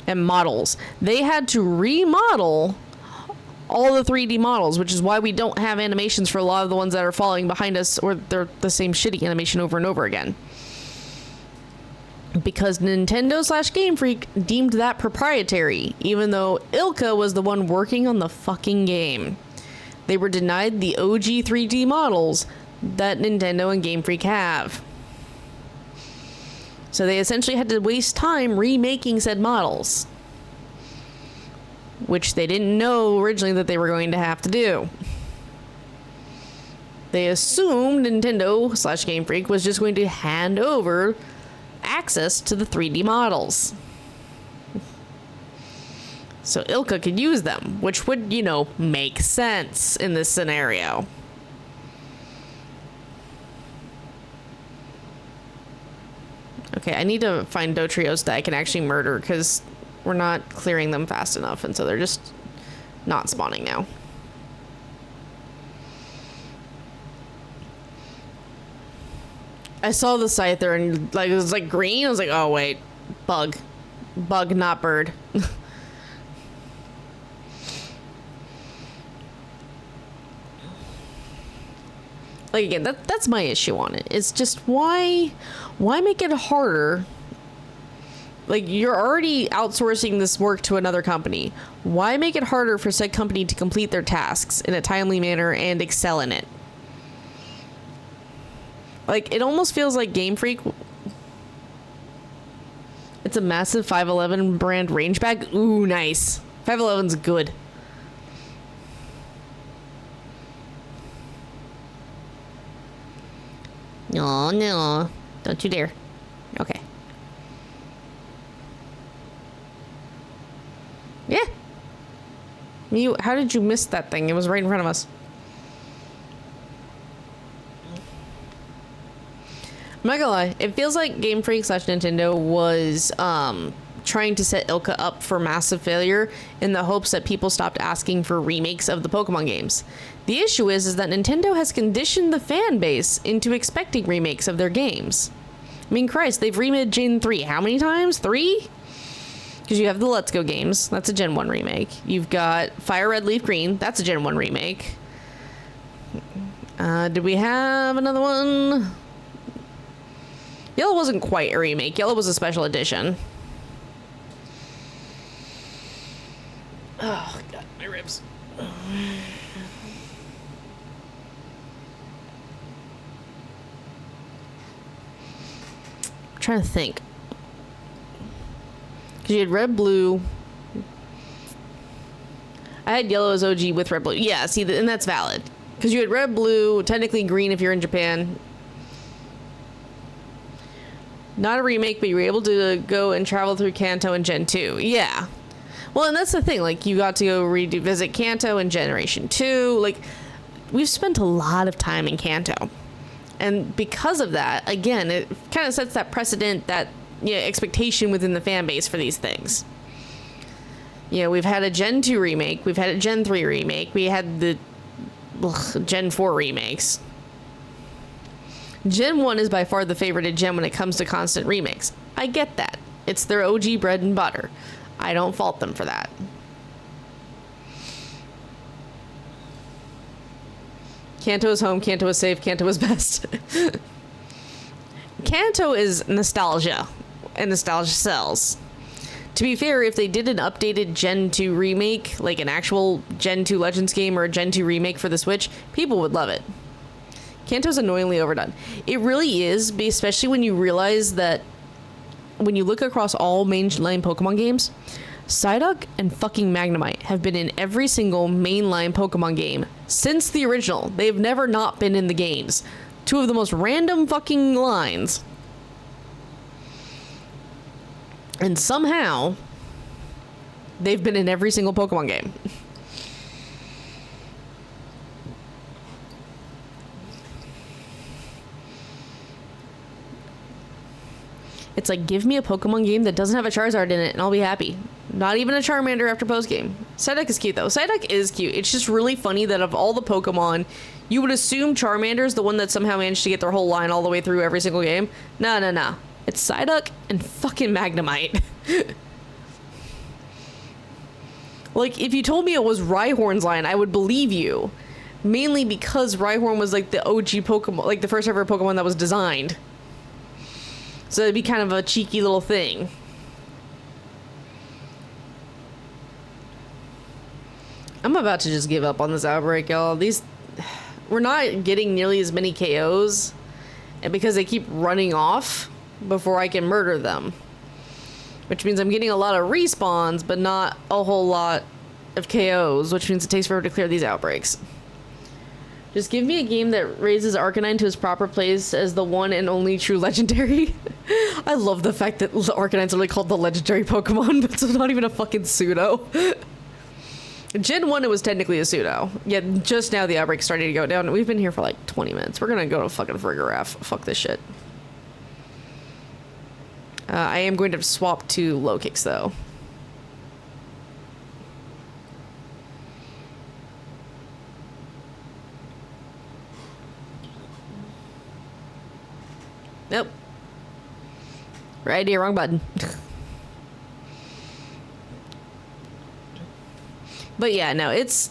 and models. They had to remodel all the 3D models, which is why we don't have animations for a lot of the ones that are following behind us, or they're the same shitty animation over and over again. Because Nintendo/Game Freak deemed that proprietary, even though Ilka was the one working on the fucking game. They were denied the OG 3D models that Nintendo and Game Freak have. So they essentially had to waste time remaking said models, which they didn't know originally that they were going to have to do. They assumed Nintendo/Game Freak was just going to hand over access to the 3D models, so Ilka could use them, which would, make sense in this scenario. Okay, I need to find Dotrios that I can actually murder, because we're not clearing them fast enough, and so they're just not spawning now. I saw the Scyther and it was like green. I was like, oh wait, bug, not bird. Like, again, that's my issue on it. It's just why make it harder? Like, you're already outsourcing this work to another company. Why make it harder for said company to complete their tasks in a timely manner and excel in it? Like, it almost feels like Game Freak. It's a massive 511 brand range bag. Ooh, nice. 511's good. No. Don't you dare. Okay. Yeah. How did you miss that thing? It was right in front of us. I'm not gonna lie, it feels like Game Freak/Nintendo was trying to set Ilka up for massive failure in the hopes that people stopped asking for remakes of the Pokemon games. The issue is that Nintendo has conditioned the fan base into expecting remakes of their games. I mean, Christ, they've remade Gen 3 how many times? 3? Because you have the Let's Go games, that's a Gen 1 remake. You've got Fire Red Leaf Green, that's a Gen 1 remake. Did we have another one? Yellow wasn't quite a remake. Yellow was a special edition. Oh, God, my ribs. I'm trying to think. Because you had red, blue. I had yellow as OG with red, blue. Yeah, see, and that's valid. Because you had red, blue, technically green if you're in Japan. Not a remake, but you were able to go and travel through Kanto in Gen 2. Yeah. Well, and that's the thing. Like, you got to go visit Kanto in Generation 2. Like, we've spent a lot of time in Kanto. And because of that, again, it kind of sets that precedent, that expectation within the fan base for these things. We've had a Gen 2 remake. We've had a Gen 3 remake. We had the Gen 4 remakes. Gen 1 is by far the favorited gen when it comes to constant remakes. I get that. It's their OG bread and butter. I don't fault them for that. Kanto is home, Kanto is safe, Kanto is best. Kanto is nostalgia, and nostalgia sells. To be fair, if they did an updated Gen 2 remake, like an actual Gen 2 Legends game or a Gen 2 remake for the Switch, people would love it. Kanto's annoyingly overdone. It really is, especially when you realize that when you look across all mainline Pokemon games, Psyduck and fucking Magnemite have been in every single mainline Pokemon game since the original. They've never not been in the games. Two of the most random fucking lines. And somehow, they've been in every single Pokemon game. It's like, give me a Pokemon game that doesn't have a Charizard in it and I'll be happy. Not even a Charmander after postgame. Psyduck is cute though. Psyduck is cute. It's just really funny that of all the Pokemon, you would assume Charmander's the one that somehow managed to get their whole line all the way through every single game. No. It's Psyduck and fucking Magnemite. Like, if you told me it was Rhyhorn's line, I would believe you. Mainly because Rhyhorn was like the OG Pokemon, like the first ever Pokemon that was designed. So it'd be kind of a cheeky little thing. I'm about to just give up on this outbreak, y'all. We're not getting nearly as many KOs because they keep running off before I can murder them. Which means I'm getting a lot of respawns, but not a whole lot of KOs, which means it takes forever to clear these outbreaks. Just give me a game that raises Arcanine to its proper place as the one and only true legendary. I love the fact that Arcanine's literally called the legendary Pokemon, but it's not even a fucking pseudo. Gen 1, it was technically a pseudo. Yet just now the outbreak's starting to go down. We've been here for like 20 minutes. We're gonna go to fucking Farigiraf. Fuck this shit. I am going to swap to low kicks though. Nope. Right idea, wrong button. But yeah, no, it's...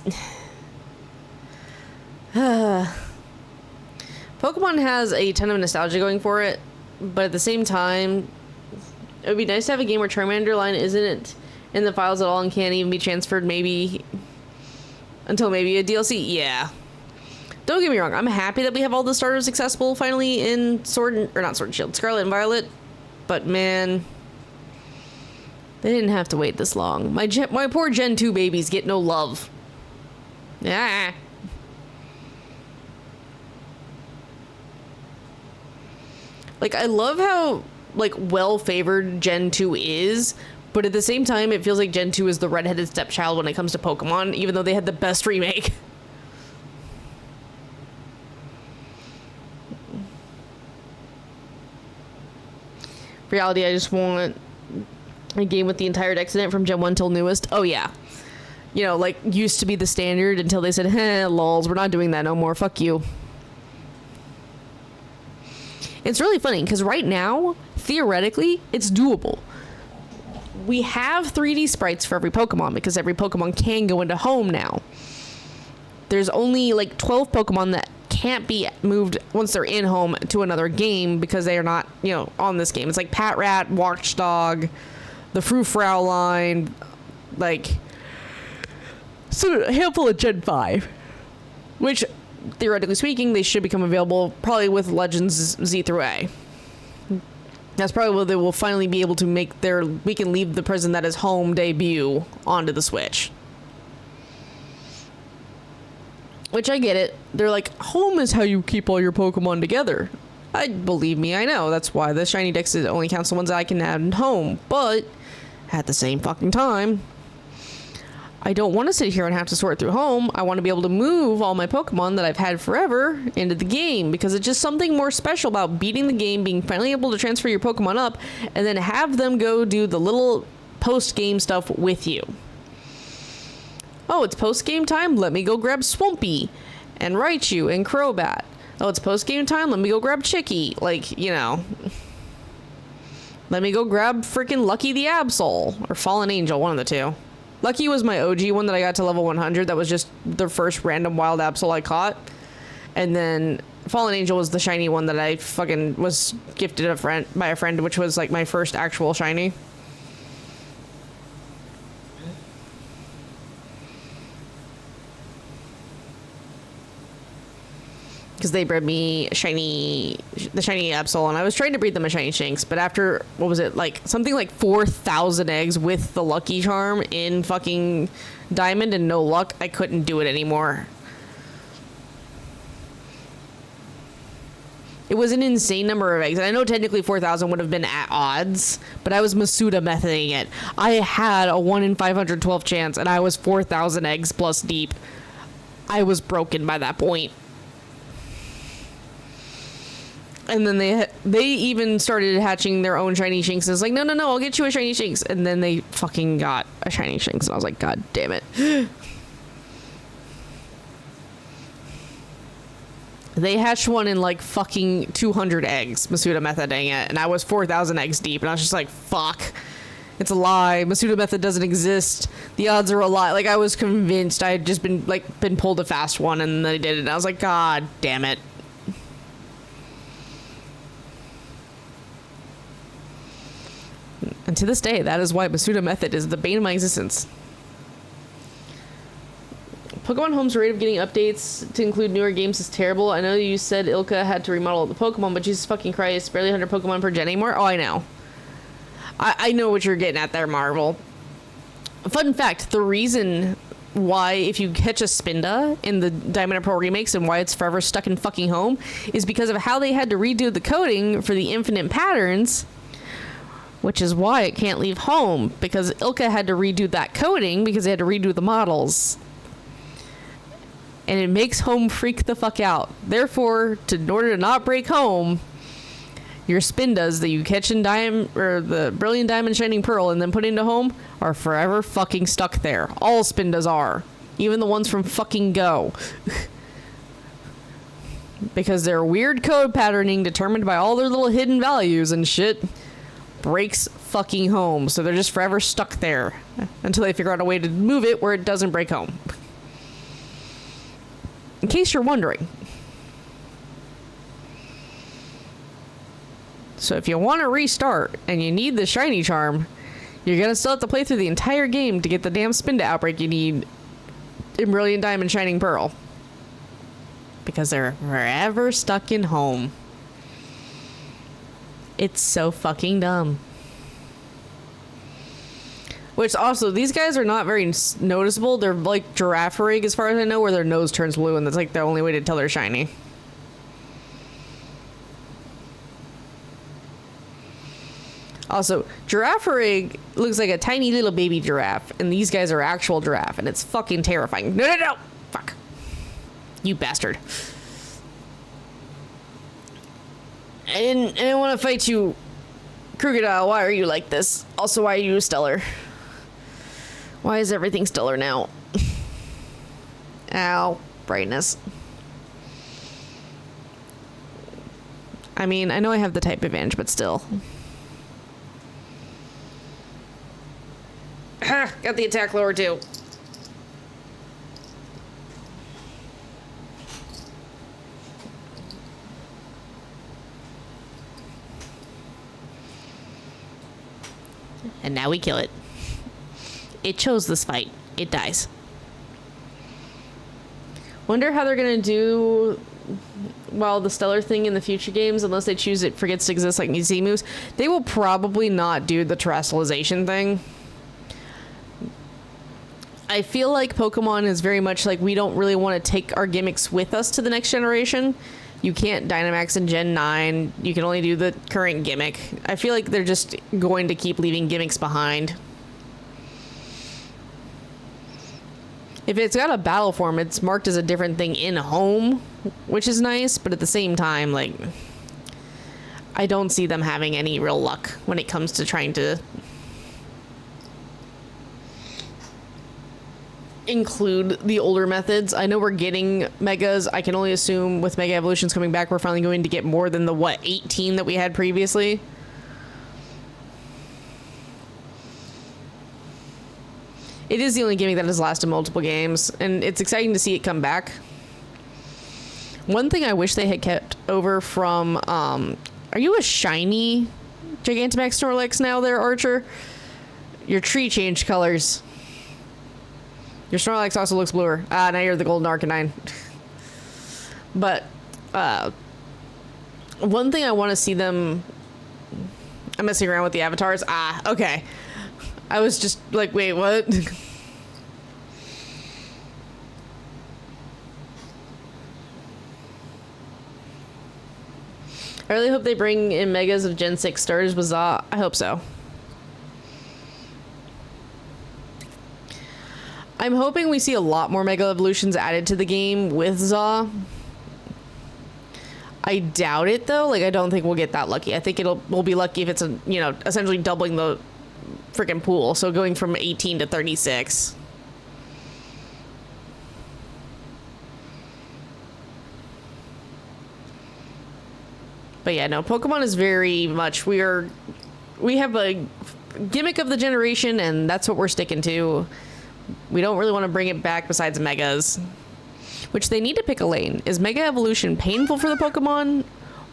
Pokemon has a ton of nostalgia going for it, but at the same time, it would be nice to have a game where Charmander line isn't in the files at all and can't even be transferred maybe until maybe a DLC. Yeah. Don't get me wrong, I'm happy that we have all the starters accessible finally in Scarlet and Violet, but man, they didn't have to wait this long. My poor Gen 2 babies get no love. Ah. Like, I love how, like, well-favored Gen 2 is, but at the same time, it feels like Gen 2 is the redheaded stepchild when it comes to Pokemon, even though they had the best remake. Reality, I just want a game with the entire dex in it from Gen 1 till newest. Oh yeah. You know, like, used to be the standard until they said, lols, we're not doing that no more, fuck you. It's really funny, because right now, theoretically, it's doable. We have 3D sprites for every Pokemon, because every Pokemon can go into home now. There's only, like, 12 Pokemon that can't be moved once they're in home to another game because they are not, you know, on this game. It's like Patrat, Watchdog, the Frou-Frou line, like, so a handful of Gen 5, which, theoretically speaking, they should become available probably with Legends Z through A. That's probably where they will finally be able to make their We Can Leave the Prison That Is Home debut onto the Switch. Which I get it. They're like, home is how you keep all your Pokemon together. Believe me, I know. That's why the Shiny Dex only counts the ones I can add in home. But at the same fucking time, I don't want to sit here and have to sort through home. I want to be able to move all my Pokemon that I've had forever into the game, because it's just something more special about beating the game, being finally able to transfer your Pokemon up, and then have them go do the little post-game stuff with you. Oh, it's post-game time? Let me go grab Swampy and Raichu and Crobat. Oh, it's post-game time? Let me go grab Chicky. Like, you know. Let me go grab freaking Lucky the Absol. Or Fallen Angel, one of the two. Lucky was my OG one that I got to level 100. That was just the first random wild Absol I caught. And then Fallen Angel was the shiny one that I fucking was gifted by a friend, which was like my first actual shiny. Because they bred me the shiny Absol, and I was trying to breed them a shiny Shinx, but after, what was it, like, something like 4,000 eggs with the Lucky Charm in fucking Diamond and no luck, I couldn't do it anymore. It was an insane number of eggs, and I know technically 4,000 would have been at odds, but I was Masuda methoding it. I had a 1 in 512 chance, and I was 4,000 eggs plus deep. I was broken by that point. And then they even started hatching their own shiny Shinx. It's like, no, I'll get you a shiny Shinx. And then they fucking got a shiny Shinx. And I was like, God damn it. They hatched one in like fucking 200 eggs, Masuda methoding it. And I was 4,000 eggs deep. And I was just like, fuck. It's a lie. Masuda method doesn't exist. The odds are a lie. Like, I was convinced I had just been pulled a fast one. And they did it. And I was like, God damn it. And to this day, that is why Masuda method is the bane of my existence. Pokemon Home's rate of getting updates to include newer games is terrible. I know you said Ilka had to remodel the Pokemon, but Jesus fucking Christ, barely 100 Pokemon per gen anymore? Oh, I know. I know what you're getting at there, Marvel. Fun fact, the reason why if you catch a Spinda in the Diamond and Pearl remakes and why it's forever stuck in fucking Home is because of how they had to redo the coding for the infinite patterns, which is why it can't leave Home, because Ilka had to redo that coding because they had to redo the models. And it makes Home freak the fuck out. Therefore, in order to not break Home, your Spindas that you catch in the Brilliant Diamond Shining Pearl and then put into Home are forever fucking stuck there. All Spindas are. Even the ones from fucking Go. Because their weird code patterning determined by all their little hidden values and shit breaks fucking Home. So they're just forever stuck there until they figure out a way to move it where it doesn't break Home. In case you're wondering. So if you want to restart and you need the shiny charm, you're going to still have to play through the entire game to get the damn Spinda outbreak you need in Brilliant Diamond Shining Pearl. Because they're forever stuck in Home. It's so fucking dumb. Which also, these guys are not very noticeable. They're like Girafarig as far as I know, where their nose turns blue, and that's like the only way to tell they're shiny. Also, Girafarig looks like a tiny little baby giraffe, and these guys are actual giraffe, and it's fucking terrifying. No! Fuck. You bastard. I didn't want to fight you, Krookodile. Why are you like this? Also, why are you stellar? Why is everything stellar now? Ow. Brightness. I mean, I know I have the type advantage, but still. Got the attack lower too. And now we kill it. It chose this fight. It dies. Wonder how they're gonna do the stellar thing in the future games, unless they choose it forgets to exist like Z moves. They will probably not do the terrestrialization thing. I feel like Pokemon is very much like we don't really want to take our gimmicks with us to the next generation. You can't Dynamax in Gen 9. You can only do the current gimmick. I feel like they're just going to keep leaving gimmicks behind. If it's got a battle form, it's marked as a different thing in Home, which is nice, but at the same time, like, I don't see them having any real luck when it comes to trying to include the older methods. I know we're getting megas. I can only assume with mega evolutions coming back, we're finally going to get more than the, 18 that we had previously. It is the only gimmick that has lasted multiple games, and it's exciting to see it come back. One thing I wish they had kept over from, are you a shiny Gigantamax Snorlax now there, Archer? Your tree changed colors. Your Snorlax also looks bluer. Now you're the Golden Arcanine. But, one thing I want to see them... I'm messing around with the avatars. Okay. I was just like, wait, what? I really hope they bring in megas of Gen 6 starters with ZA. I hope so. I'm hoping we see a lot more mega evolutions added to the game with ZA. I doubt it though. Like, I don't think we'll get that lucky. I think we'll be lucky if it's essentially doubling the freaking pool, so going from 18 to 36. But yeah, no, Pokemon is very much, we have a gimmick of the generation, and that's what we're sticking to. We don't really want to bring it back besides megas, which they need to pick a lane. Is mega evolution painful for the Pokemon,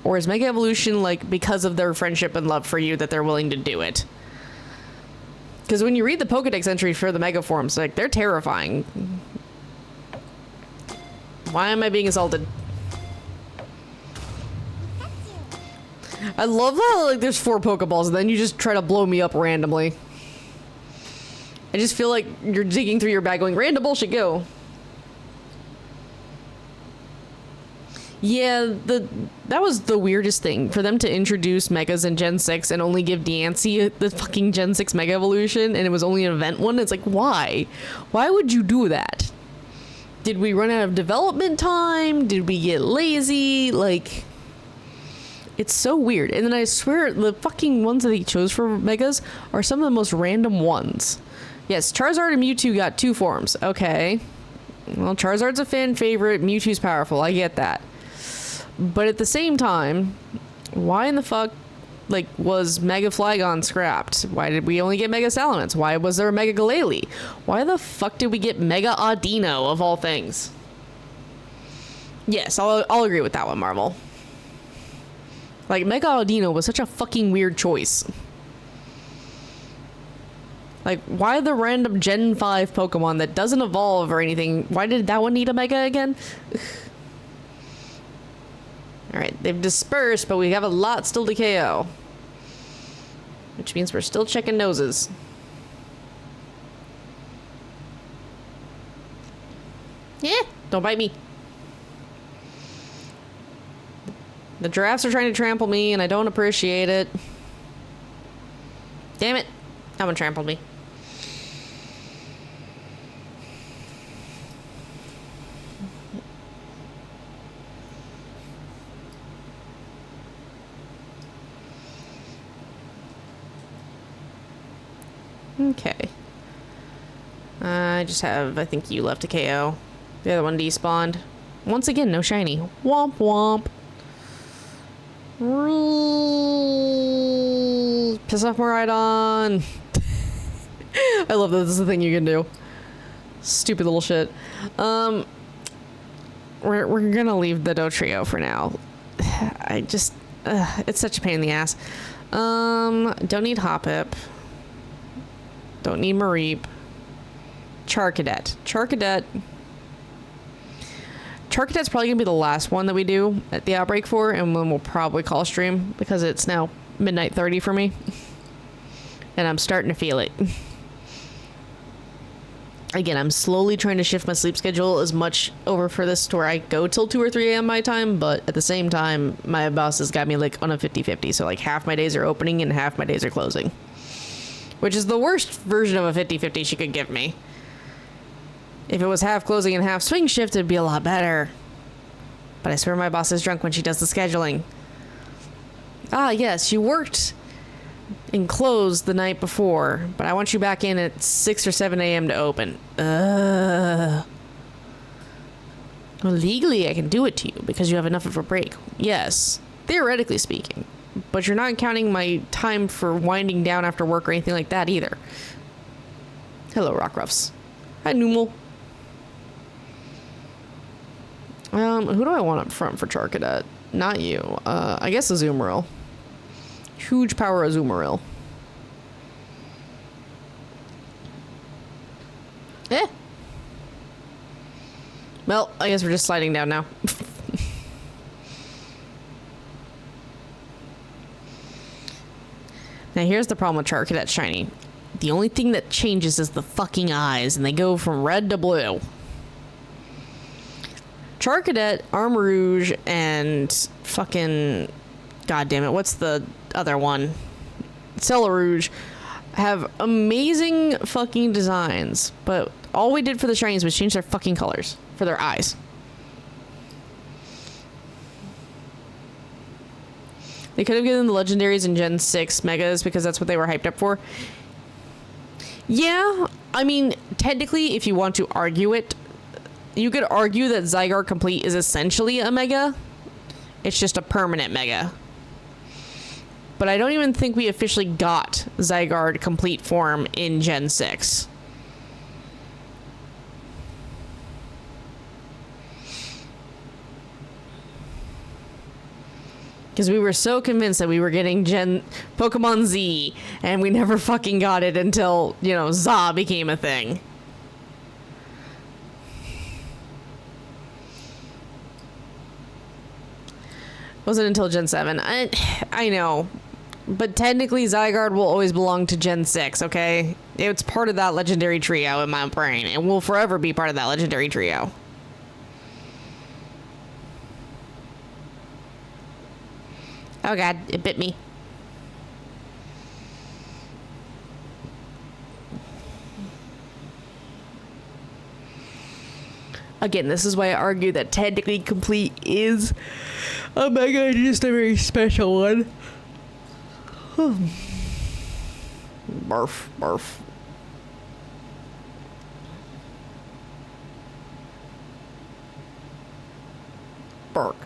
or is mega evolution like because of their friendship and love for you that they're willing to do it? Because when you read the Pokedex entries for the Mega forms, like, they're terrifying. Why am I being assaulted? I love how, like, there's 4 Pokeballs and then you just try to blow me up randomly. I just feel like you're digging through your bag going, random bullshit, go. Yeah, that was the weirdest thing. For them to introduce Megas in Gen 6 and only give Diancie the fucking Gen 6 Mega Evolution, and it was only an event one. It's like, why? Why would you do that? Did we run out of development time? Did we get lazy? Like, it's so weird. And then I swear, the fucking ones that he chose for Megas are some of the most random ones. Yes, Charizard and Mewtwo got 2 forms. Okay. Well, Charizard's a fan favorite. Mewtwo's powerful. I get that. But at the same time, why in the fuck, like, was Mega Flygon scrapped? Why did we only get Mega Salamence? Why was there a Mega Glalie? Why the fuck did we get Mega Audino, of all things? Yes, I'll agree with that one, Marvel. Like, Mega Audino was such a fucking weird choice. Like, why the random Gen 5 Pokemon that doesn't evolve or anything? Why did that one need a Mega again? Alright, they've dispersed, but we have a lot still to KO. Which means we're still checking noses. Yeah, don't bite me. The giraffes are trying to trample me, and I don't appreciate it. Damn it. That one trampled me. Okay. I just have, I think, you left to KO. The other one despawned. Once again, no shiny. Womp womp. Piss off Miraidon. I love that this is the thing you can do. Stupid little shit. We're gonna leave the Dotrio for now. I just, it's such a pain in the ass. Don't need Hoppip. Don't need Mareep. Charcadet. Charcadet's probably gonna be the last one that we do at the Outbreak for, and then we'll probably call stream because it's now midnight 30 for me. And I'm starting to feel it. Again, I'm slowly trying to shift my sleep schedule as much over for this to where I go till 2 or 3 a.m. my time, but at the same time, my boss has got me like on a 50-50, so like half my days are opening and half my days are closing. Which is the worst version of a 50-50 she could give me. If it was half closing and half swing shift, it'd be a lot better. But I swear my boss is drunk when she does the scheduling. Ah, yes, you worked enclosed the night before, but I want you back in at 6 or 7 a.m. to open. Well, legally, I can do it to you because you have enough of a break. Yes, theoretically speaking. But you're not counting my time for winding down after work or anything like that either. Hello, Rockruffs. Hi, Numal. Who do I want up front for Char Cadet? Not you. I guess Azumarill. Huge power Azumarill. Well, I guess we're just sliding down now. Now here's the problem with Char Cadet Shiny. The only thing that changes is the fucking eyes, and they go from red to blue. Char Cadet, Armarouge, and fucking... God damn it, what's the other one? Celerouge have amazing fucking designs, but all we did for the shinies was change their fucking colors for their eyes. They could have given the legendaries in Gen 6 megas because that's what they were hyped up for. Yeah, I mean, technically, if you want to argue it, you could argue that Zygarde Complete is essentially a mega. It's just a permanent mega. But I don't even think we officially got Zygarde Complete form in Gen 6. Because we were so convinced that we were getting Pokemon Z, and we never fucking got it until, you know, ZA became a thing. Wasn't until Gen 7. I know. But technically, Zygarde will always belong to Gen 6, okay? It's part of that legendary trio in my brain, and will forever be part of that legendary trio. Oh god, it bit me. Again, this is why I argue that technically Complete is a mega, just a very special one. Barf, barf. Bark.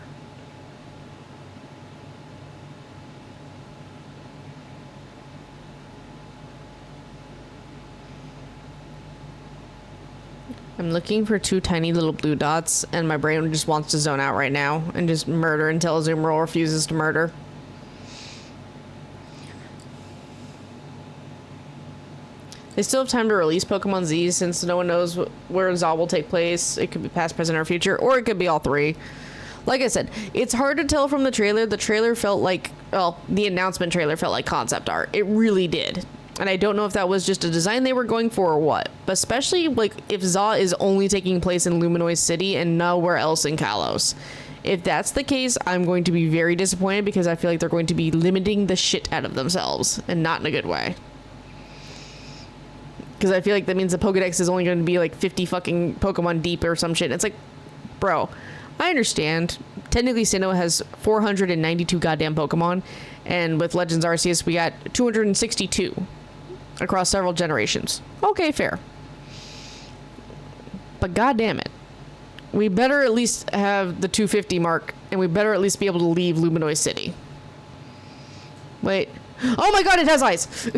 I'm looking for 2 tiny little blue dots, and my brain just wants to zone out right now and just murder until Azumarill refuses to murder. They still have time to release Pokemon Z since no one knows where ZA will take place. It could be past, present, or future, or it could be all 3. Like I said, it's hard to tell from the trailer. The trailer felt like, well, the announcement trailer felt like concept art. It really did. And I don't know if that was just a design they were going for or what. But especially, like, if ZA is only taking place in Luminois City and nowhere else in Kalos. If that's the case, I'm going to be very disappointed because I feel like they're going to be limiting the shit out of themselves. And not in a good way. Because I feel like that means the Pokedex is only going to be like 50 fucking Pokemon deep or some shit. And it's like, bro, I understand. Technically, Sinnoh has 492 goddamn Pokemon. And with Legends Arceus, we got 262 across several generations. Okay, fair. But goddamn it. We better at least have the 250 mark. And we better at least be able to leave Luminois City. Wait. Oh my god, it has eyes!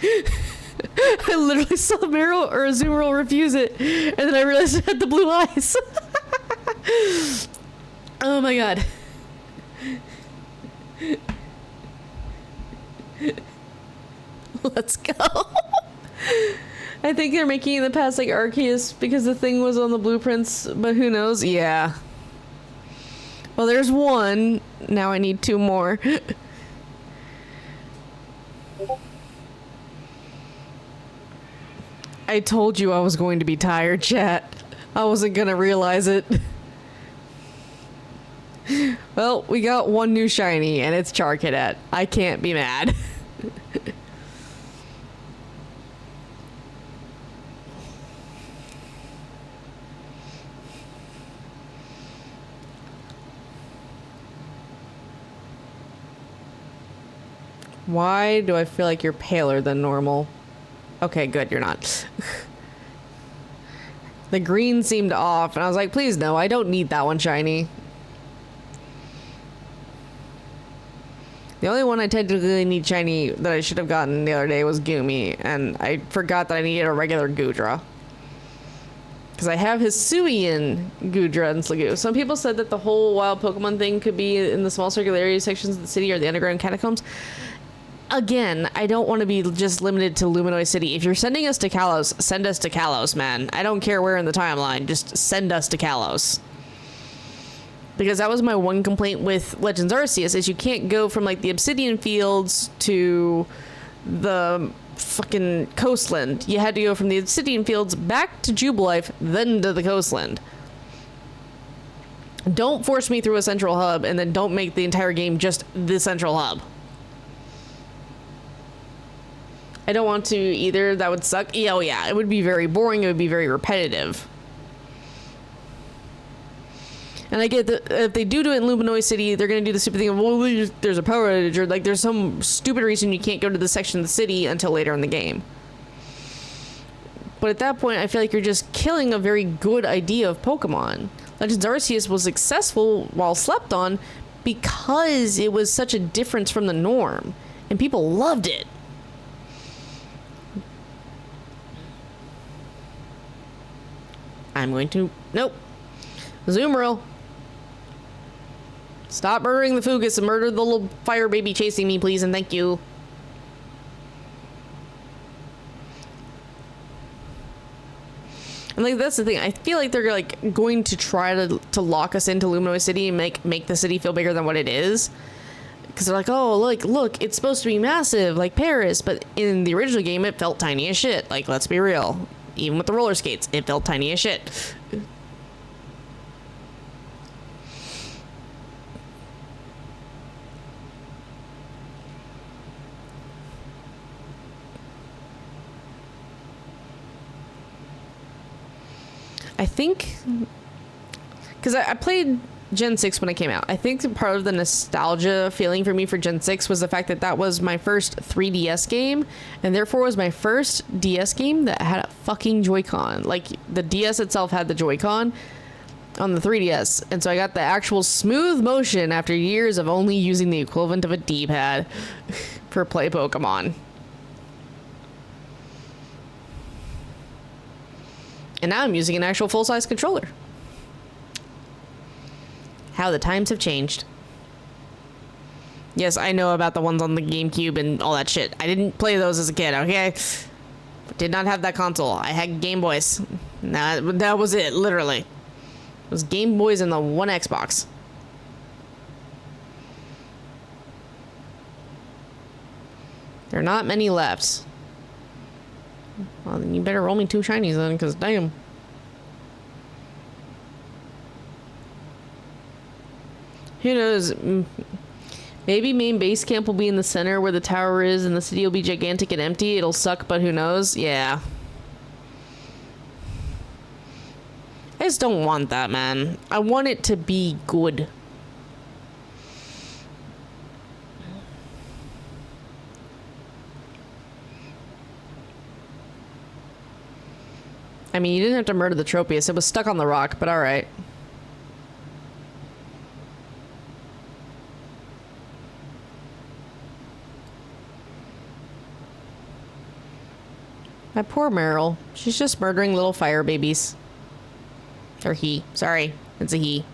I literally saw Meryl or Azumarill refuse it, and then I realized it had the blue eyes. Oh my god. Let's go. I think they're making it in the past like Arceus because the thing was on the blueprints, but who knows? Yeah. Well, there's one. Now I need 2 more. I told you I was going to be tired, chat. I wasn't gonna realize it. Well, we got 1 new shiny, and it's Char Cadet. I can't be mad. Why do I feel like you're paler than normal? Okay, good, you're not. The green seemed off, and I was like, please no, I don't need that one shiny. The only one I technically need shiny that I should have gotten the other day was Goomy, and I forgot that I needed a regular Goodra. Because I have Hisuian Goodra and Sliggoo. Some people said that the whole wild Pokemon thing could be in the small circular area sections of the city or the underground catacombs. Again, I don't want to be just limited to Luminoid City. If you're sending us to Kalos, send us to Kalos, man. I don't care where in the timeline. Just send us to Kalos. Because that was my one complaint with Legends Arceus, is you can't go from like the Obsidian Fields to the fucking coastland. You had to go from the Obsidian Fields back to Jubilife, then to the coastland. Don't force me through a central hub, and then don't make the entire game just the central hub. I don't want to either. That would suck. Yeah, oh yeah, it would be very boring. It would be very repetitive. And I get that if they do it in Luminoid City, they're going to do the stupid thing of, well, there's a power outage, or like there's some stupid reason you can't go to the section of the city until later in the game. But at that point, I feel like you're just killing a very good idea of Pokemon. Legends Arceus was successful while slept on because it was such a difference from the norm, and people loved it. I'm going to... Nope. Azumarill. Stop murdering the Fugus and murder the little fire baby chasing me, please, and thank you. And like that's the thing. I feel like they're like going to try to lock us into Luminoid City and make the city feel bigger than what it is. Because they're like, oh, look, it's supposed to be massive like Paris, but in the original game it felt tiny as shit. Like, let's be real. Even with the roller skates, it felt tiny as shit. I think, because I played Gen 6 when it came out. I think part of the nostalgia feeling for me for Gen 6 was the fact that that was my first 3DS game, and therefore was my first DS game that had a fucking Joy-Con. Like, the DS itself had the Joy-Con on the 3DS, and so I got the actual smooth motion after years of only using the equivalent of a D-pad for play Pokemon. And now I'm using an actual full-size controller. How the times have changed. Yes, I know about the ones on the GameCube and all that shit. I didn't play those as a kid, okay? Did not have that console. I had Game Boys. That was it, literally. It was Game Boys and the one Xbox. There are not many left. Well, then you better roll me 2 shinies then, because damn. Who knows? Maybe main base camp will be in the center where the tower is, and the city will be gigantic and empty. It'll suck, but who knows? Yeah. I just don't want that, man. I want it to be good. I mean, you didn't have to murder the Tropius. It was stuck on the rock, but alright. My poor Meryl. She's just murdering little fire babies. Or he. Sorry. It's a he.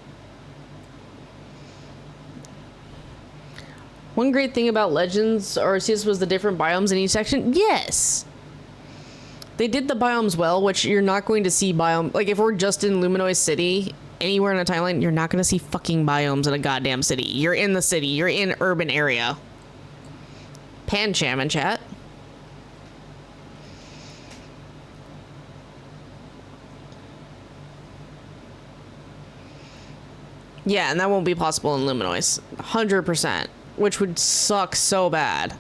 One great thing about Legends Arceus was the different biomes in each section. Yes! They did the biomes well, which you're not going to see biome... Like, if we're just in Luminoid City, anywhere in a timeline, you're not going to see fucking biomes in a goddamn city. You're in the city. You're in urban area. Pancham in chat. Yeah, and that won't be possible in Luminois. 100%. Which would suck so bad.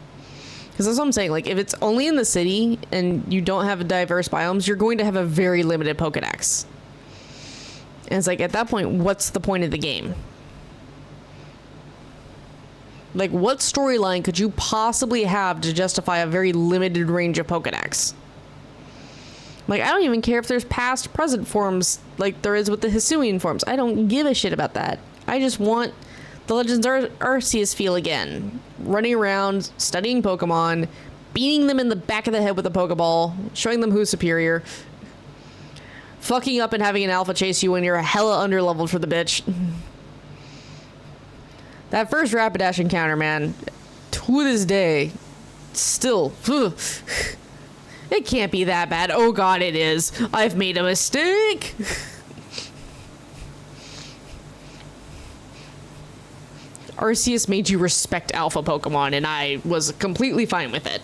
Because that's what I'm saying, like, if it's only in the city and you don't have diverse biomes, you're going to have a very limited Pokedex. And it's like, at that point, what's the point of the game? Like, what storyline could you possibly have to justify a very limited range of Pokedex? Like, I don't even care if there's past present forms like there is with the Hisuian forms. I don't give a shit about that. I just want the Legends Arceus feel again. Running around, studying Pokemon, beating them in the back of the head with a Pokeball, showing them who's superior, fucking up and having an alpha chase you when you're hella underleveled for the bitch. That first Rapidash encounter, man, to this day, still, it can't be that bad. Oh god, it is. I've made a mistake. Arceus made you respect alpha Pokemon, and I was completely fine with it.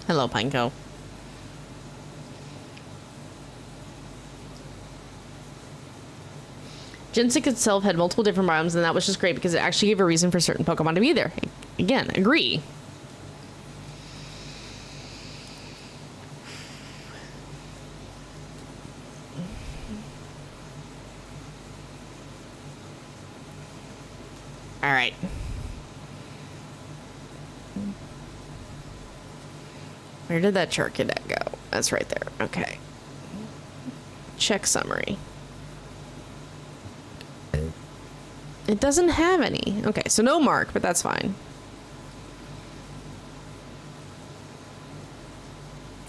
Hello, Pineco. Genesect itself had multiple different biomes, and that was just great because it actually gave a reason for certain Pokemon to be there. Again, agree. All right. Where did that Charcadet go? That's right there. Okay. Check summary. It doesn't have any. Okay, so no mark, but that's fine.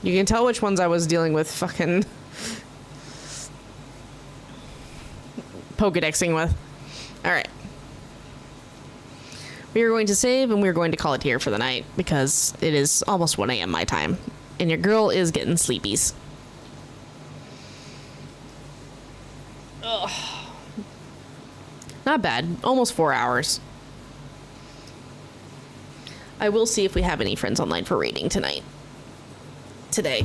You can tell which ones I was dealing with fucking Pokedexing with. Alright. We are going to save and we're going to call it here for the night because it is almost 1 a.m. my time. And your girl is getting sleepies. Ugh. Not bad. Almost 4 hours. I will see if we have any friends online for raiding tonight. Today.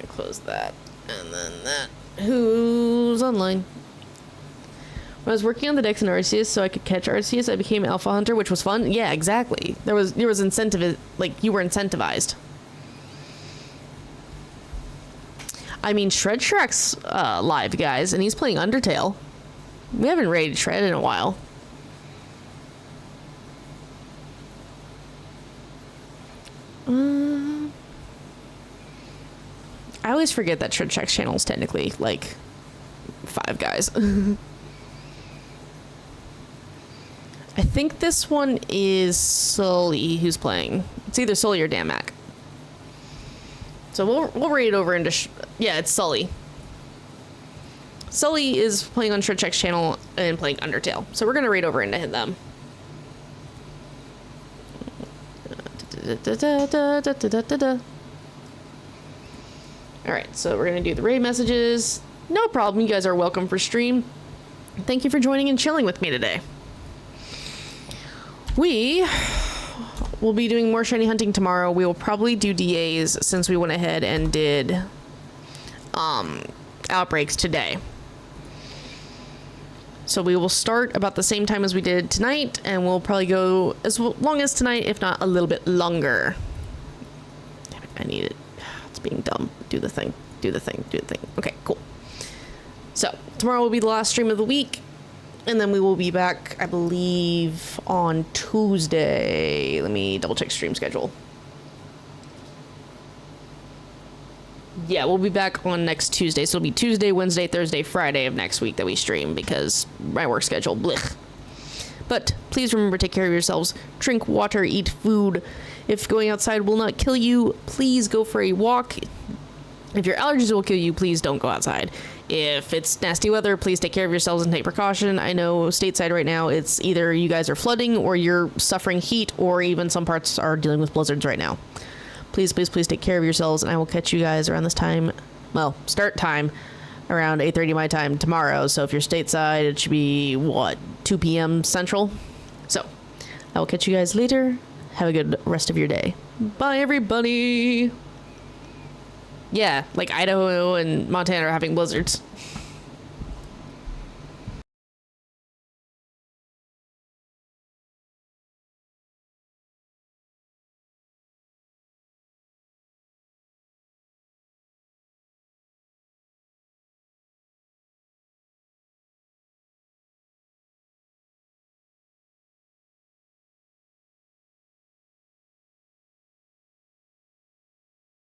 Close that. And then that. Who's online? When I was working on the Dex in Arceus so I could catch Arceus, I became Alpha Hunter, which was fun. Yeah, exactly. There was incentive, like, you were incentivized. I mean, Shred Shrek's live, guys, and he's playing Undertale. We haven't raided Shred in a while. I always forget that Shred Shrek's channel is technically, like, 5 guys. I think this one is Sully who's playing. It's either Sully or Damac. So we'll raid over into... yeah, it's Sully. Sully is playing on Shredcheck's channel and playing Undertale. So we're going to raid over into them. Alright, so we're going to do the raid messages. No problem, you guys are welcome for stream. Thank you for joining and chilling with me today. We will be doing more shiny hunting tomorrow. We will probably do DAs since we went ahead and did outbreaks today. So we will start about the same time as we did tonight, and we'll probably go as long as tonight, if not a little bit longer. Damn it, I need it. It's being dumb. Do the thing. Okay, cool. So tomorrow will be the last stream of the week. And then we will be back, I believe, on Tuesday. Let me double check stream schedule. Yeah, we'll be back on next Tuesday. So it'll be Tuesday, Wednesday, Thursday, Friday of next week that we stream because my work schedule, blech. But please remember to take care of yourselves. Drink water, eat food. If going outside will not kill you, please go for a walk. If your allergies will kill you, please don't go outside. If it's nasty weather, please take care of yourselves and take precaution. I know stateside right now, it's either you guys are flooding or you're suffering heat, or even some parts are dealing with blizzards right now. Please, please, please take care of yourselves, and I will catch you guys around this time. Well, start time around 8:30 my time tomorrow. So if you're stateside, it should be, what, 2 p.m. Central? So I will catch you guys later. Have a good rest of your day. Bye, everybody. Yeah, like Idaho and Montana are having blizzards.